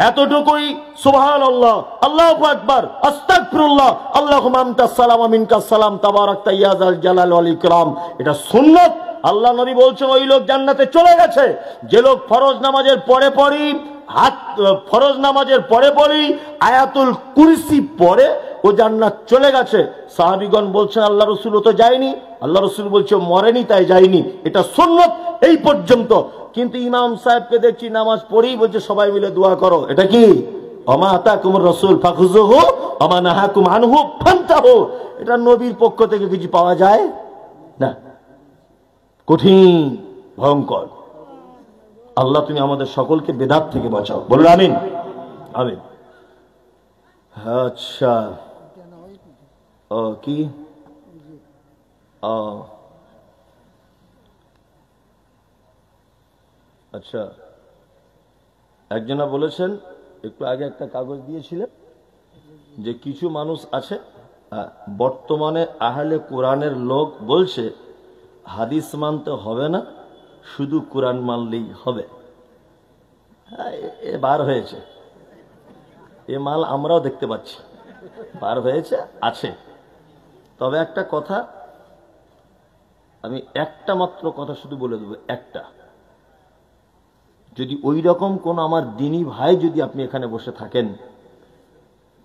এতটুকুই সুবহানাল্লাহ, আল্লাহু আকবার, আস্তাগফিরুল্লাহ, আল্লাহুম্মা আনতাস সালাম ওয়া মিনকাস সালাম তাবারাকতা ইয়া যাল জালাল ওয়াল ইকরাম। এটা সুন্নাত। আল্লাহ নবী বলছেন ওই লোক জান্নাতে চলে গেছে যে লোক ফরজ নামাজের পরে পরেই আয়াতুল কুরসি পড়ে, ও জান্নাত চলে গেছে। সাহাবীগণ বলছেন আল্লাহ রাসূলও তো যায়নি। আল্লাহ রাসূল বলছে মরেনি তাই যায়নি। এটা সুন্নাত এই পর্যন্ত। কিন্তু ইমাম সাহেবকে দেখছি নামাজ পড়েই বলছে সবাই মিলে দোয়া করো। এটা কি? ওমা আতাকুমুর রাসূল ফাখুযুহু ওমা নাহাকুম আনহু ফান্তাহু। এটা নবীর পক্ষ থেকে কিছু পাওয়া যায় না। কঠিন, ভয়ঙ্কর। আল্লাহ তুমি আমাদের সকলকে বেদাত থেকে বাঁচাও, বলুন আমিন। আমিন। আচ্ছা, ও কি আচ্ছা, একজনা বলেছেন একটু আগে একটা কাগজ দিয়েছিলেন যে কিছু মানুষ আছে বর্তমানে আহলে কোরআনের লোক বলছে হাদিস মানতে হবে না, শুধু কোরআন মানলেই হবে। এ বার হয়েছে, এ মাল আমরাও দেখতে পাচ্ছি, বার হয়েছে, আছে। তবে একটা কথা, আমি একটা মাত্র কথা শুধু বলে দেবো, একটা, যদি ওই রকম কোন আমার দিনী ভাই যদি আপনি এখানে বসে থাকেন,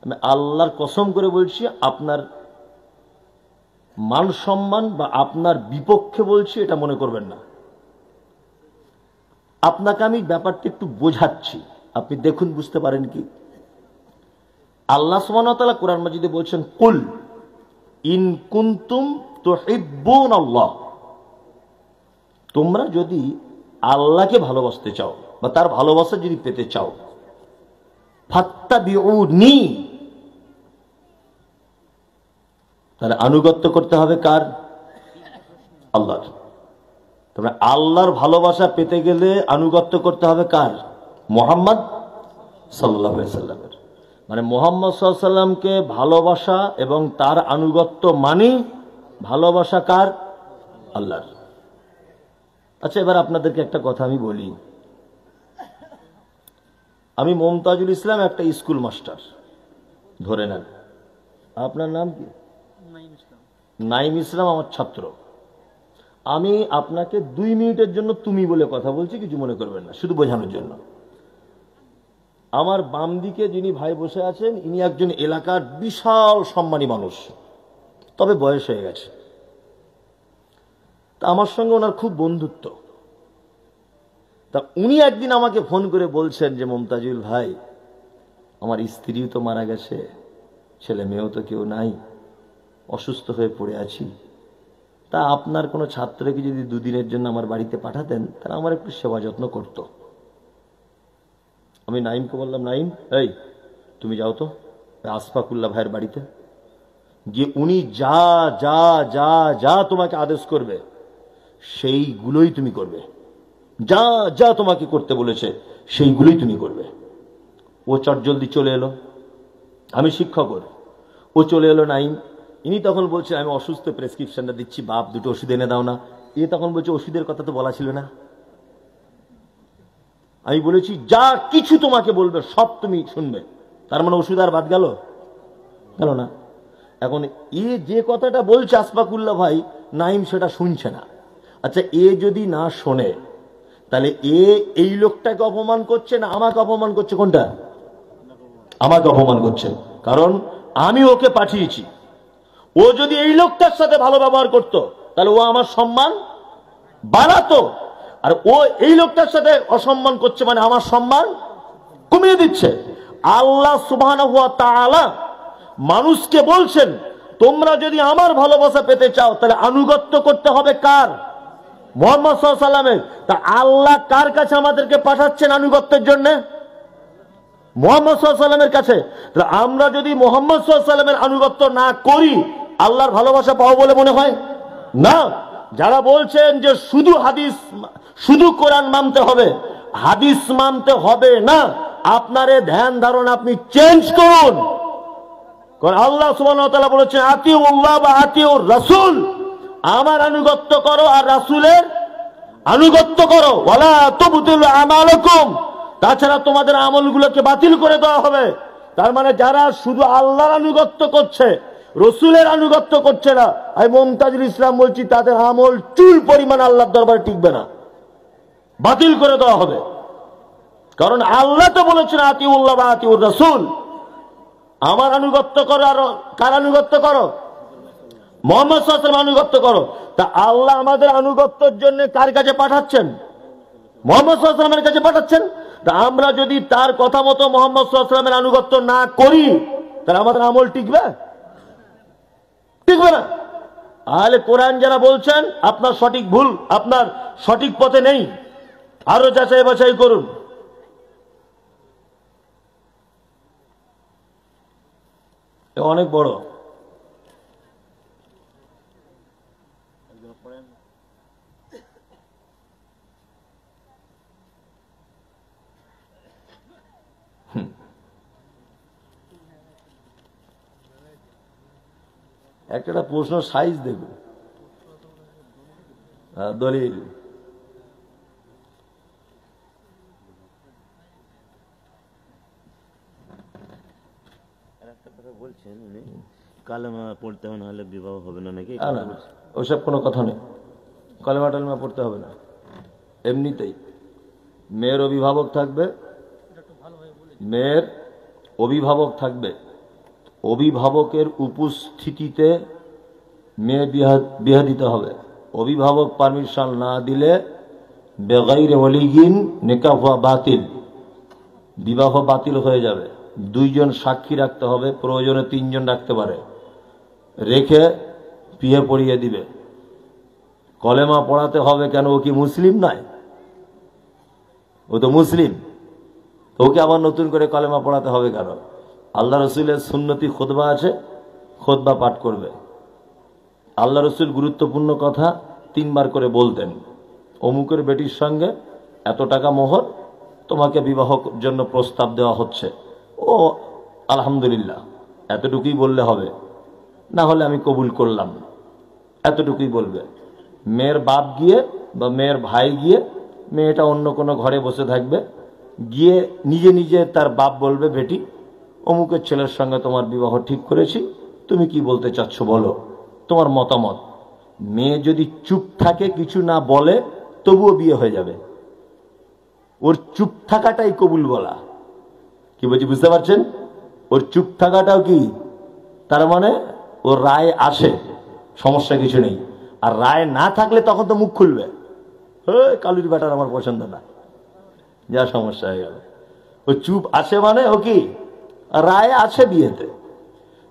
আমি আল্লাহর কসম করে বলছি আপনার মান সম্মান বা আপনার বিপক্ষে বলছি এটা মনে করবেন না। আপনাকে আমি ব্যাপারটা একটু বোঝাচ্ছি, আপনি দেখুন বুঝতে পারেন কি। আল্লাহ সুবহানাহু ওয়া তাআলা কোরআন মাজিদে বলছেন কুল ইন কুনতুম তুহিব্বুনাল্লাহ, তোমরা যদি আল্লাহকে ভালোবাসতে চাও বা তার ভালোবাসা যদি পেতে চাও, ফাত্তাবিউনি, তাহলে আনুগত্য করতে হবে কার? আল্লাহর। তোমরা আল্লাহর ভালোবাসা পেতে গেলে আনুগত্য করতে হবে কার? মুহাম্মদ সাল্লাল্লাহু আলাইহি ওয়াসাল্লামের। মানে মুহাম্মদ সাল্লাল্লাহু আলাইহি ওয়াসাল্লামকে ভালোবাসা এবং তার আনুগত্য মানে ভালোবাসা কার? আল্লাহর। আচ্ছা, এবার আপনাদেরকে একটা কথা আমি বলি। আমি মমতাজুল ইসলাম, একটা স্কুল মাস্টার ধরে নেন। আপনার নাম কি? নাইম ইসলাম আমার ছাত্র। আমি আপনাকে 2 মিনিটের জন্য তুমি বলে কথা বলছি, কিছু মনে করবেন না, শুধু বোঝানোর জন্য। আমার বাম দিকে যিনি ভাই বসে আছেন, ইনি একজন এলাকার বিশাল সম্মানী মানুষ, তবে বয়স হয়ে গেছে। তা আমার সঙ্গে ওনার খুব বন্ধুত্ব। তা উনি একদিন আমাকে ফোন করে বলছেন যে মমতাজুল ভাই, আমার স্ত্রীও তো মারা গেছে, ছেলে মেয়েও তো কেউ নাই, অসুস্থ হয়ে পড়ে আছি। তা আপনার কোনো ছাত্রকে যদি 2 দিনের জন্য আমার বাড়িতে পাঠাতেন, তাহলে আমার একটু সেবা যত্ন করত। আমি নাইমকে বললাম, নাইম এই তুমি যাও তো আশফাকুল্লাহ ভাইয়ের বাড়িতে গিয়ে উনি যা যা যা যা তোমাকে আদেশ করবে সেইগুলোই তুমি করবে, যা যা তোমাকে করতে বলেছে সেইগুলোই তুমি করবে। ও চটজলদি চলে এলো, আমি শিক্ষক ওর। ও চলে এলো নাইম। ইনি তখন বলছে আমি অসুস্থ, প্রেসক্রিপশনটা দিচ্ছি, বাপ 2টো ওষুধ এনে দাও না। এ তখন বলছে ওষুধের কথা তো বলা ছিল না। আমি বলেছি যা কিছু তোমাকে বলবে সব তুমি শুনবে। তার মানে ওষুধ আর বাদ গেল? গেল না। এখন এ যে কথাটা বলছে আশফাকুল্লাহ ভাই, নাইম সেটা শুনছে না। আচ্ছা, এ যদি না শোনে তাহলে এই লোকটাকে অপমান করছে না আমাকে অপমান করছে? কোনটা? আমাকে অপমান করছে, কারণ আমি ওকে পাঠিয়েছি। ও যদি এই লোকটার সাথে ভালো ব্যবহার করত তাহলে ও আমার সম্মান বাড়াতো, আর ও এই লোকটার সাথে অসম্মান করছে মানে আমার সম্মান কমিয়ে দিচ্ছে। আল্লাহ সুবহানাহু ওয়া তাআলা মানুষকে বলছেন তোমরা যদি আমার ভালোবাসা পেতে চাও তাহলে আনুগত্য করতে হবে কার? মুহাম্মদ সাল্লাল্লাহু আলাইহি ওয়াসাল্লামের। তা আল্লাহ কার কাছে আমাদেরকে পাঠাচ্ছেন আনুগত্যের জন্য? মুহাম্মদ সাল্লাল্লাহু আলাইহি ওয়াসাল্লামের কাছে। আমরা যদি মুহাম্মদ সাল্লাল্লাহু আলাইহি ওয়াসাল্লামের আনুগত্য না করি, আল্লাহর ভালোবাসা পাবো বলে মনে হয় না। যারা বলছেন যে শুধু হাদিস, শুধু কোরআন মানতে হবে, হাদিস মানতে হবে না, আপনারে ধ্যান ধারণা আপনি চেঞ্জ করুন। কারণ আল্লাহ সুবহানাহু ওয়া তাআলা বলেছেন আতিউল্লাহ ওয়া আতিউর রাসূল, আমার আনুগত্য করো আর রাসূলের আনুগত্য করো। ওয়ালা তুবতিলু আমালাকুম, তাছাড়া তোমাদের আমলগুলোকে বাতিল করে দেওয়া হবে। তার মানে যারা শুধু আল্লাহর আনুগত্য করছে, রসুলের আনুগত্য করছে না, আমি মুমতাজুল ইসলাম বলছি তাদের আমল চুল পরিমাণ আল্লাহর দরবারে টিকবে না, বাতিল করে দেওয়া হবে। কারণ আল্লাহ তো বলেছেন আতিউল্লাহ ওয়া আতিউর রাসূল, আমার আনুগত্য করো। আর কার আনুগত্য করো? মুহাম্মদ সাল্লাল্লাহু আলাইহি ওয়াসাল্লাম আনুগত্য করো। তা আল্লাহ আমাদের আনুগত্যের জন্য কার কাছে পাঠাচ্ছেন? মুহাম্মদ সাল্লাল্লাহু আলাইহি ওয়াসাল্লামের কাছে পাঠাচ্ছেন। তা আমরা যদি তার কথা মতো মুহাম্মদ সাল্লাল্লাহু আলাইহি ওয়াসাল্লামের আনুগত্য না করি, তাহলে আমাদের আমল টিকবে? টিকবে না। আহলে কোরআন যারা বলছেন আপনার সঠিক ভুল, আপনার সঠিক পথে নেই, আরো যাচাই বাছাই করুন। অনেক বড় একটা প্রশ্ন সাইজ দেব। দলিল বলছেন উনি কালেমা পড়তে হবে, নাহলে বিবাহ হবে না নাকি? ওইসব কোনো কথা নেই, কালেমা টালেমা পড়তে হবে না। এমনিতেই মেয়ের অভিভাবক থাকবে, মেয়ের অভিভাবক থাকবে, অভিভাবকের উপস্থিতিতে মেয়ে বিয়া দিতে হবে। অভিভাবক পারমিশন না দিলে বেগাইরে ওয়ালিগিন নিকাহ বাতিল, বিবাহ বাতিল হয়ে যাবে। দুইজন সাক্ষী রাখতে হবে, প্রয়োজনে তিনজন রাখতে পারে, রেখে বিয়ে পড়িয়ে দিবে। কলেমা পড়াতে হবে কেন? ও কি মুসলিম নয়? ও তো মুসলিম, ওকে আবার নতুন করে কলেমা পড়াতে হবে কেন? আল্লাহ রসুলের সুন্নতি খুতবা আছে, খুতবা পাঠ করবে। আল্লাহ রসুল গুরুত্বপূর্ণ কথা 3 বার করে বলতেন, অমুকের বেটির সঙ্গে এত টাকা মোহর, তোমাকে বিবাহ জন্য প্রস্তাব দেওয়া হচ্ছে। ও আলহামদুলিল্লাহ, এতটুকুই বললে হবে, না হলে আমি কবুল করলাম, এতটুকুই বলবে। মেয়ের বাপ গিয়ে বা মেয়ের ভাই গিয়ে, মেয়েটা অন্য কোনো ঘরে বসে থাকবে, গিয়ে নিজে নিজে তার বাপ বলবে, বেটি অমুকের ছেলের সঙ্গে তোমার বিবাহ ঠিক করেছি, তুমি কি বলতে চাচ্ছ বলো, তোমার মতামত। মেয়ে যদি চুপ থাকে, কিছু না বলে, তবুও বিয়ে হয়ে যাবে। ওর চুপ থাকাটাই কবুল বলা। কি বলছি বুঝতে পারছেন? ওর চুপ থাকাটাও কি, তার মানে ওর রায় আসে, সমস্যা কিছু নেই। আর রায় না থাকলে তখন তো মুখ খুলবে, কালুর ব্যাটার আমার পছন্দ না, যা সমস্যা হয়ে গেল। ও চুপ আছে মানে ও কি রায় আছে বিয়েতে।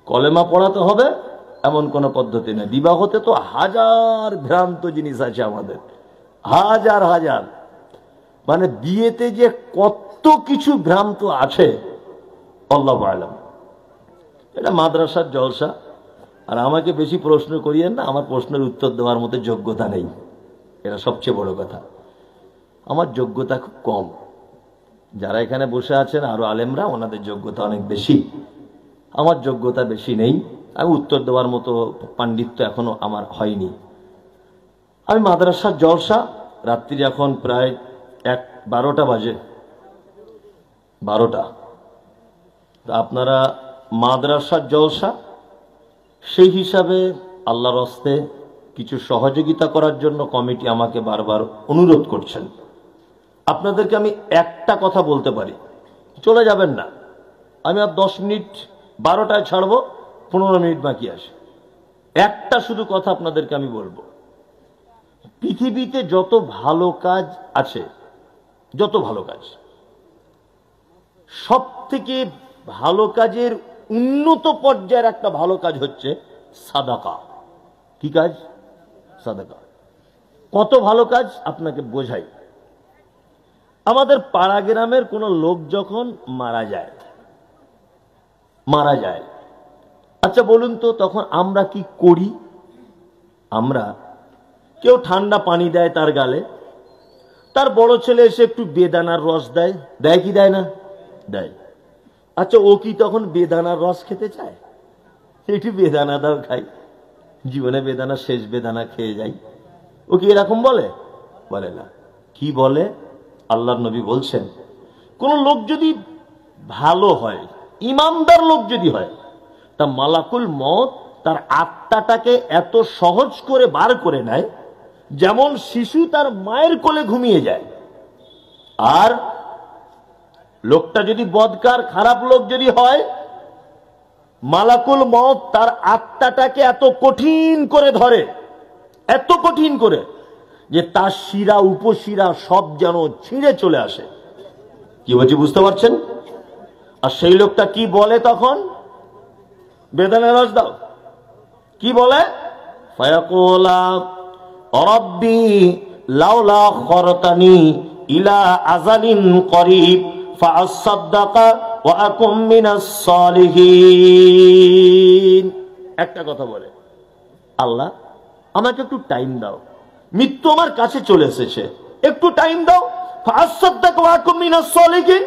কলেমা পড়াতে হবে এমন কোন পদ্ধতি নেই। বিবাহতে তো হাজার ভ্রান্ত জিনিস আছে আমাদের, হাজার হাজার। মানে বিয়েতে যে কত কিছু ভ্রান্ত আছে আল্লাহু আ'লাম। এটা মাদ্রাসার জলসা। আর আমাকে বেশি প্রশ্ন করিয়েন না, আমার প্রশ্নের উত্তর দেওয়ার মতো যোগ্যতা নেই, এটা সবচেয়ে বড় কথা। আমার যোগ্যতা খুব কম। যারা এখানে বসে আছেন আরো আলেমরা, ওনাদের যোগ্যতা অনেক বেশি, আমার যোগ্যতা বেশি নেই। আমি উত্তর দেওয়ার মতো পাণ্ডিত্য এখনো আমার হয়নি। আমি মাদ্রাসার জলসা, রাত্রি এখন প্রায় 12টা বাজে, 12টা। আপনারা মাদ্রাসার জলসা, সেই হিসাবে আল্লাহর হস্তে কিছু সহযোগিতা করার জন্য কমিটি আমাকে বারবার অনুরোধ করছেন। আপনাদেরকে আমি একটা কথা বলতে পারি, চলে যাবেন না। আমি আর 10 মিনিট, 12টায় ছাড়বো, 15 মিনিট বাকি আছে। একটা শুধু কথা আপনাদেরকে আমি বলবো, পৃথিবীতে যত ভালো কাজ আছে, যত ভালো কাজ, সব থেকে ভালো কাজের উন্নত পর্যায়ের একটা ভালো কাজ হচ্ছে সাদাকা। কি কাজ? সাদাকা। কত ভালো কাজ আপনাকে বোঝাই। আমাদের পাড়া গ্রামের কোন লোক যখন মারা যায়, আচ্ছা বলুন তো তখন আমরা কি করি? আমরা কেউ ঠান্ডা পানি দেয় তার গালে, তার বড় ছেলে এসে একটু বেদানার রস দেয়, দেয় কি দেয় না? দেয়। আচ্ছা ও কি তখন বেদানার রস খেতে চায়? একটু বেদানা দাও খাই, জীবনে বেদানা শেষ বেদানা খেয়ে যাই, ও কি এরকম বলে? বলে না। কি বলে? আল্লাহর নবী বলছেন, কোন লোক যদি ভালো হয়, ইমানদার লোক যদি হয়, তা মালাকুল মউত তার আত্মাটাকে এত সহজ করে বার করে নেয় যেমন শিশু তার মায়ের কোলে ঘুমিয়ে যায়। আর লোকটা যদি বদকার খারাপ লোক যদি হয়, মালাকুল মউত তার আত্মাটাকে এত কঠিন করে ধরে, এত কঠিন করে যে তার শিরা উপশিরা সব যেন ছিঁড়ে চলে আসে। কি বলছি বুঝতে পারছেন? আর সেই লোকটা কি বলে তখন? বেদানা রস দাও। কি বলে? ফায়াকুলা রব্বি লাউলা খরতানি ইলা আজালিন করিব ফাআসাদদাকা ওয়া আকুম মিনাস সালিহিন। একটা কথা বলে, আল্লাহ আমাকে একটু টাইম দাও, মৃত্যু আমার কাছে চলে এসেছে, একটু টাইম দাও। ফাআসাদদাকা ওয়া আকুম মিনাস সালিহিন।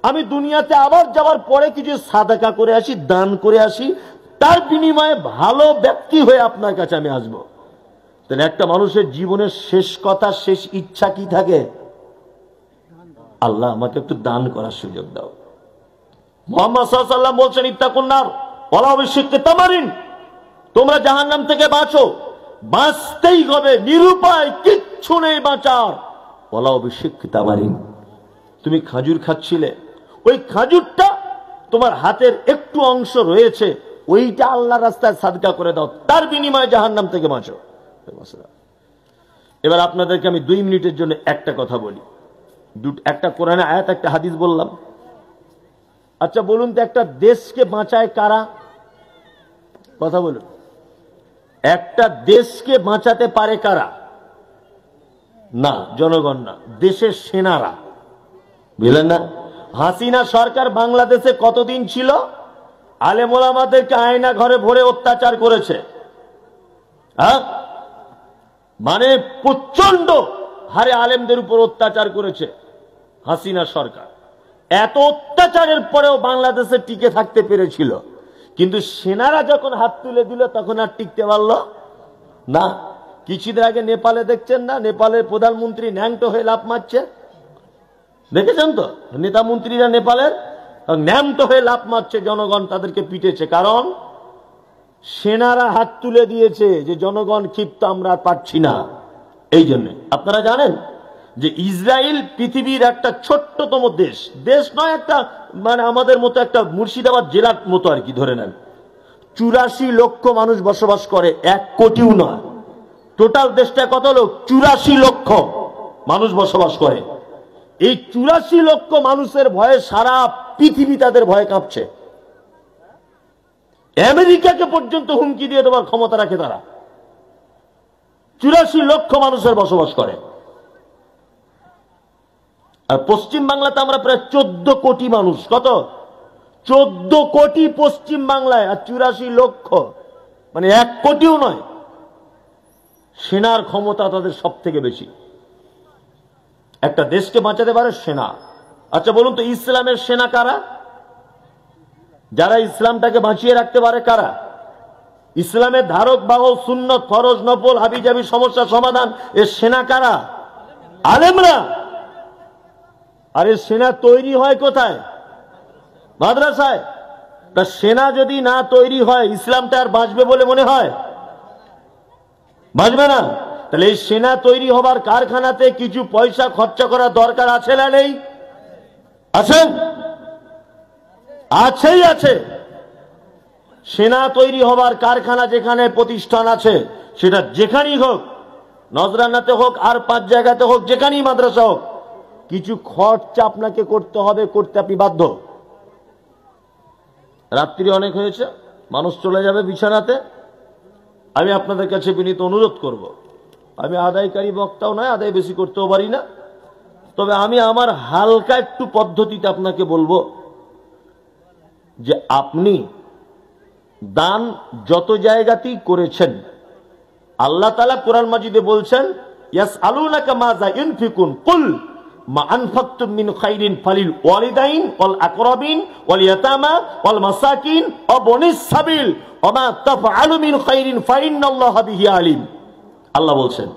আমি দুনিয়াতে আবার যাওয়ার পরে কিছু সাদাকা করে আসি, দান করে আসি, তার বিনিময়ে ভালো ব্যক্তি হয়ে আপনার কাছে আমি আসবো। তাহলে একটা মানুষের জীবনের শেষ কথা, শেষ ইচ্ছা কি থাকে? আল্লাহ আমাকে একটু দান করার সুযোগ দাও। মুহাম্মদ সাল্লাল্লাহু আলাইহি ওয়াসাল্লাম বলছেন, ইত্তাকুন-নার ওয়ালা বিশিক্কি তামারিন। তোমরা জাহান্নাম থেকে বাঁচো, বাঁচতেই হবে, নিরুপায়, কিচ্ছু নেই বাঁচার। ওয়ালা বিশিক্কি তামারিন। তুমি খাজুর খাচ্ছিলে, ওই খাজুরটা তোমার হাতের একটু অংশ রয়েছে, ওইটা আল্লাহর রাস্তায় সাদকা করে দাও, তার বিনিময়ে জাহান্নাম থেকে বাঁচো। এবার আপনাদেরকে আমি 2 মিনিটের জন্য একটা কথা বলি। একটা কোরআনে আয়াত, একটা হাদিস বললাম। আচ্ছা বলুন তো, একটা দেশকে বাঁচায় কারা? কথা বলুন। একটা দেশকে বাঁচাতে পারে কারা? না, জনগণ না, দেশের সেনারা। বুঝলেন না? হাসিনা সরকার বাংলাদেশে কতদিন ছিল? আলেম ওলামাদেরকে আয়না ঘরে ভরে অত্যাচার করেছে। হ্যাঁ, মানে প্রচন্ড হারে আলেমদের উপর অত্যাচার করেছে হাসিনা সরকার। এত অত্যাচারের পরেও বাংলাদেশে টিকে থাকতে পেরেছিল, কিন্তু সেনারা যখন হাত তুলে দিল তখন আর টিকতে পারল না। কিছুদিন আগে নেপালে দেখছেন না, নেপালের প্রধানমন্ত্রী ন্যাংটো হয়ে লাফ মারছে, দেখেছেন তো? নেতা মন্ত্রীরা নেপালের ন্যাংটো হয়ে লাফ মারছে, জনগণ তাদেরকে পিটেছে। কারণ সেনারা হাত তুলে দিয়েছে যে জনগণ ক্ষিপ্ত, আমরা আর পারছি না। এই জন্য আপনারা জানেন যে ইসরায়েল পৃথিবীর একটা ছোট্টতম দেশ, দেশ নয়, একটা মানে আমাদের মতো একটা মুর্শিদাবাদ জেলার মতো আর কি ধরে নেন। 84 লক্ষ মানুষ বসবাস করে, 1 কোটিও নয়। টোটাল দেশটা কত লোক? 84 লক্ষ মানুষ বসবাস করে। এই 84 লক্ষ মানুষের ভয়ে সারা পৃথিবী তাদের ভয়ে কাঁপছে। আমেরিকাকে পর্যন্ত হুমকি দিয়ে দেওয়ার ক্ষমতা রাখে তারা। 84 লক্ষ মানুষের বসবাস করে। আর পশ্চিম বাংলাতে আমরা প্রায় 14 কোটি মানুষ। কত? 14 কোটি পশ্চিম বাংলায়, আর 84 লক্ষ, মানে 1 কোটিও নয়। সেনার ক্ষমতা তাদের সব থেকে বেশি। একটা দেশকে বাঁচাতে পারে সেনা। আচ্ছা বলুন তো, ইসলামের সেনা কারা? যারা ইসলামটাকে বাঁচিয়ে রাখতে পারে কারা? ইসলামের ধারক বাহক, সুন্নত, ফরজ, নফল, হাবিজাবি, সমস্যা সমাধান, এর সেনা কারা? আলেমরা। আরে সেনা তৈরি হয় কোথায়? মাদ্রাসায়। তা সেনা যদি না তৈরি হয়, ইসলামটা আর বাঁচবে বলে মনে হয়? বাঁচবে না। তাহলে এই সেনা তৈরি হবার কারখানাতে কিছু পয়সা খরচা করা দরকার আছে না নেই? আছে, আছেই আছে। সেনা তৈরি হবার কারখানা যেখানে প্রতিষ্ঠান আছে, সেটা যেখানেই হোক, নজরানাতে হোক আর 5 জায়গাতে হোক, যেখানেই মাদ্রাসা হোক, কিছু খরচা আপনাকে করতে হবে, করতে আপনি বাধ্য। রাত্রি অনেক হয়েছে, মানুষ চলে যাবে বিছানাতে। আমি আপনাদের কাছে বিনীত অনুরোধ করব, আমি আদায়কারী বক্তাও নয়, আদায় বেশি করতেও পারি না, তবে আমি আমার হালকা একটু পদ্ধতিতে আপনাকে বলবো যে আপনি দান যত জায়গাতেই করেছেন, আল্লাহ তাআলা কোরআন মাজিদে বলছেন, ইয়াসআলুনাকা মাযা ইউনফিকুন কুল মা আনফাকতুম মিন খাইরিন ফালিল ওয়ালিদাইন ওয়াল আকরাবিন ওয়াল ইয়াতামা ওয়াল মাসাকিন ওয়া বনিস সাবিল ওয়া মা তাফআলু মিন খাইরিন ফাইন্নাল্লাহা বিহি আলিম। আল্লাহ বলছেন,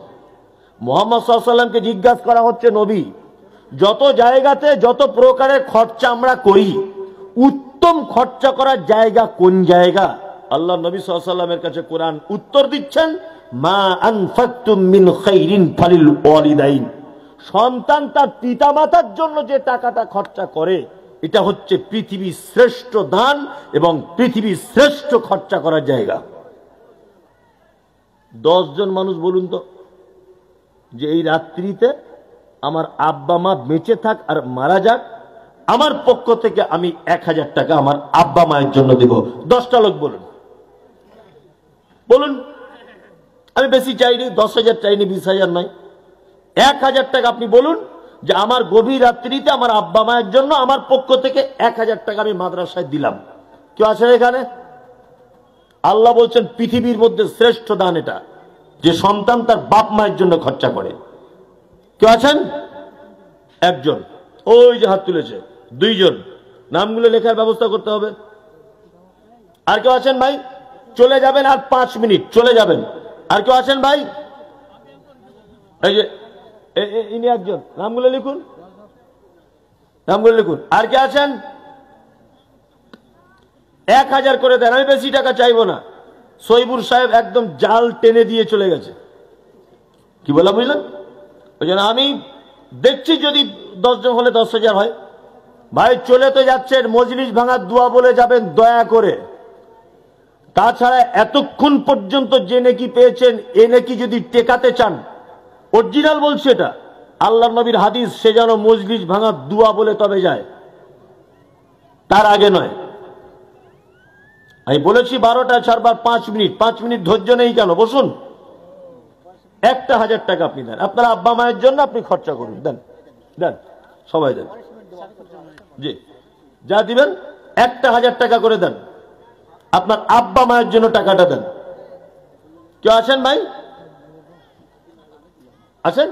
মুহাম্মদ সাল্লাল্লাহু আলাইহি ওয়াসাল্লামকে জিজ্ঞাসা করা হচ্ছে, নবী, যত জায়গাতে যত প্রকারের খরচা আমরা করি, উত্তম খরচা করার জায়গা কোন জায়গা? আল্লাহ নবী সাল্লাল্লাহু আলাইহি ওয়াসাল্লামের কাছে কোরআন উত্তর দিচ্ছেন, মা আনফাকতুম মিন খাইরিন ফালিল ওয়ালিদাইন। সন্তান তার পিতামাতার জন্য যে টাকাটা খরচা করে, এটা হচ্ছে পৃথিবীর শ্রেষ্ঠ দান এবং পৃথিবীর শ্রেষ্ঠ খরচা করার জায়গা। 10 জন মানুষ বলুন তো যে এই রাত্রিতে আমার আব্বা মা বেঁচে থাক আর মারা যাক, আমার পক্ষ থেকে আমি 1000 টাকা আমার আব্বা মায়ের জন্য দেব। 10টা লোক বলুন, বলুন। আমি বেশি চাইনি, 10,000 চাইনি, 20,000 নাই, 1000 টাকা আপনি বলুন যে আমার গভীর রাত্রিতে আমার আব্বা মায়ের জন্য আমার পক্ষ থেকে 1000 টাকা আমি মাদ্রাসায় দিলাম। কেউ আছেন এখানে? আল্লাহ বলছেন পৃথিবীর মধ্যে শ্রেষ্ঠ দান এটা, যে সন্তান তার বাপ মায়ের জন্য খরচা করে। কেউ আছেন? একজন, ওই যে হাত তুলেছে। 2 জন, নামগুলো লেখার ব্যবস্থা করতে হবে। আর কেউ আছেন ভাই? চলে যাবেন, আর 5 মিনিট চলে যাবেন। আর কেউ আছেন ভাই? এই যে ইনি একজন, নামগুলো লিখুন, নামগুলো লিখুন। আর কে আছেন? 1000 করে দেন, আমি বেশি টাকা চাইবো না। সইবুর সাহেব একদম জাল টেনে দিয়ে চলে গেছে। কি বলা বুঝলেন? ওই জন্য আমি দেখছি যদি 10 জন হলে 10,000 হয়। ভাই চলে তো যাচ্ছেন, মজলিস ভাঙার দোয়া বলে যাবেন দয়া করে। তাছাড়া এতক্ষণ পর্যন্ত যে নেকি পেয়েছেন, এ নেকি যদি টেকাতে চান, অরিজিনাল বলছে এটা, আল্লাহর নবীর হাদিস, সে যেন মজলিস ভাঙার দোয়া বলে তবে যায়, তার আগে নয়। আমি বলেছি 12টা ছাড়বার 5 মিনিট, 5 মিনিট ধৈর্য নেই কেন? বসুন। 1000 টাকা আপনি দেন, আপনার আব্বা মায়ের জন্য আপনি খরচা করুন। দেন, দেন, সবাই দেন। জি, যা দিবেন 1000 টাকা করে দেন, আপনার আব্বা মায়ের জন্য টাকাটা দেন। কেউ আছেন ভাই? আছেন?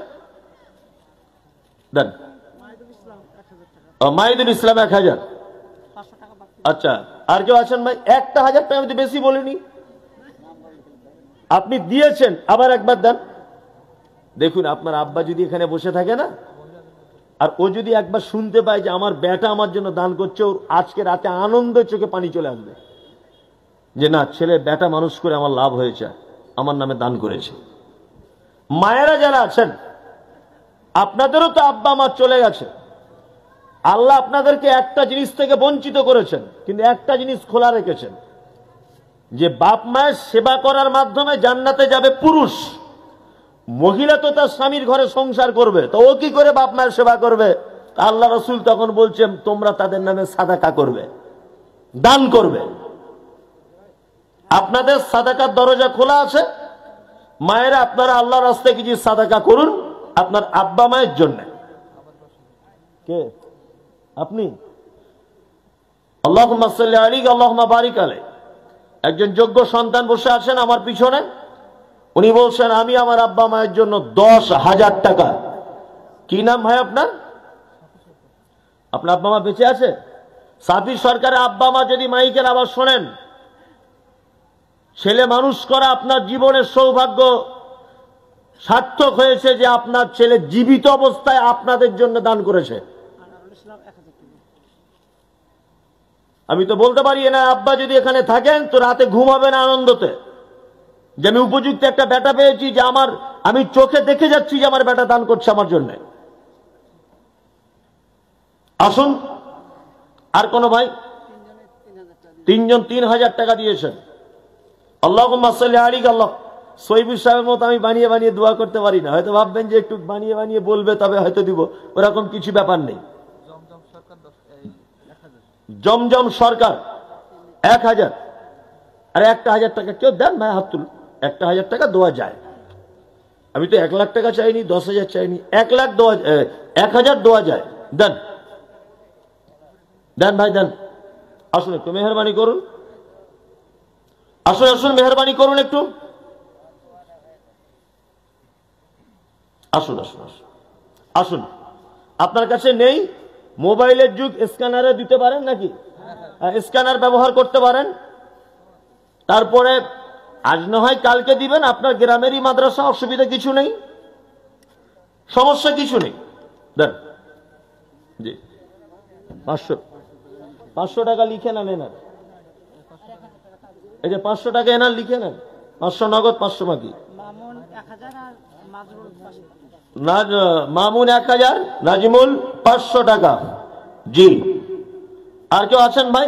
দেন। মাহিদুল ইসলাম 1000। আচ্ছা, আর কেউ আছেন ভাই? 1000 টাকা, আমি তো বেশি বলিনি। আপনি দিয়েছেন, আবার একবার দেন। দেখুন, আপনার আব্বা যদি এখানে বসে থাকে না, আর ও যদি একবার শুনতে পায় যে আমার বেটা আমার জন্য দান করছে, ওর আজকে রাতে আনন্দের চোখে পানি চলে আসবে, যে না, ছেলে বেটা মানুষ করে আমার লাভ হয়েছে, আমার নামে দান করেছে। মায়েরা যারা আছেন, আপনাদেরও তো আব্বা মা চলে গেছে। আল্লাহ আপনাদেরকে একটা জিনিস থেকে বঞ্চিত করেছেন, কিন্তু একটা জিনিস খোলা রেখেছেন, যে বাপ মায়ের সেবা করার মাধ্যমে জান্নাতে যাবে পুরুষ। মহিলা তো তার স্বামীর ঘরে সংসার করবে, তো ও কি করে বাপ মায়ের সেবা করবে? আল্লাহ রসুল তখন বলছেন, তোমরা তাদের নামে সাদাকা করবে, দান করবে। আপনাদের সাদাকার দরজা খোলা আছে। মায়েরা, আপনারা আল্লাহর রাস্তায় কিছু সাদাকা করুন আপনার আব্বা মায়ের জন্য। কে আপনি? আল্লাহুম্মা সাল্লি আলাইহি আল্লাহুম্মা বারিক আলাইহি। একজন যোগ্য সন্তান বসে আছেন আমার পিছনে, উনি বলছেন, আমি আমার আব্বা মায়ের জন্য 10,000 টাকা। কি নাম ভাই আপনার? আপনার আব্বা মা বেঁচে আছে? সাফি সরকারের আব্বা মা যদি মাইকের আওয়াজ শোনেন, ছেলে মানুষ করা আপনার জীবনের সৌভাগ্য সার্থক হয়েছে যে আপনার ছেলে জীবিত অবস্থায় আপনাদের জন্য দান করেছে। আমি তো বলতে পারি না, আব্বা যদি এখানে থাকেন তো রাতে ঘুমাবে না আনন্দতে, যে আমি উপযুক্ত একটা বেটা পেয়েছি, যে আমি চোখে দেখে যাচ্ছি যে আমার বেটা দান করছে আমার জন্য। আসুন। আর কোন ভাই? 3 জন 3000 টাকা দিয়েছেন। আল্লাহুম্মা সাল্লি আলাইহি আল্লাহ। সৈবুর সাহেবের মতো আমি বানিয়ে বানিয়ে দোয়া করতে পারি না। হয়তো ভাববেন যে একটু বানিয়ে বানিয়ে বলবে তবে হয়তো দিব, ওরকম কিছু ব্যাপার নেই। জমজম সরকার 1000। আরে 1000 টাকা কেউ দেন ভাই, হাত তুলুন। 1000 টাকা দেওয়া যায়। আমি তো 1 লাখ টাকা চাইনি, 10,000 চাইনি, 1 লাখ দেওয়া, 1,000 দেওয়া যায়। দেন দেন ভাই দেন, আসুন একটু মেহরবানি করুন, আসুন আসুন মেহরবানি করুন একটু, আসুন আসুন আসুন আসুন। আপনার কাছে নেই মোবাইলের যুগ, স্ক্যানারে দিতে পারেন নাকি? স্ক্যানার ব্যবহার করতে পারেন। তারপরে আজ না হয় কালকে দিবেন, আপনার গ্রামেরই মাদ্রাসা, অসুবিধা কিছু নেই, সমস্যা কিছু নেই। দেন জি, 500 টাকা লিখে নেন এনার, এই যে 500 টাকা এনার লিখে নেন, 500 নগদ, 500 বাকি। মামুন 1000, নাজিমুল 500 টাকা। জি, আর কেউ আছেন ভাই?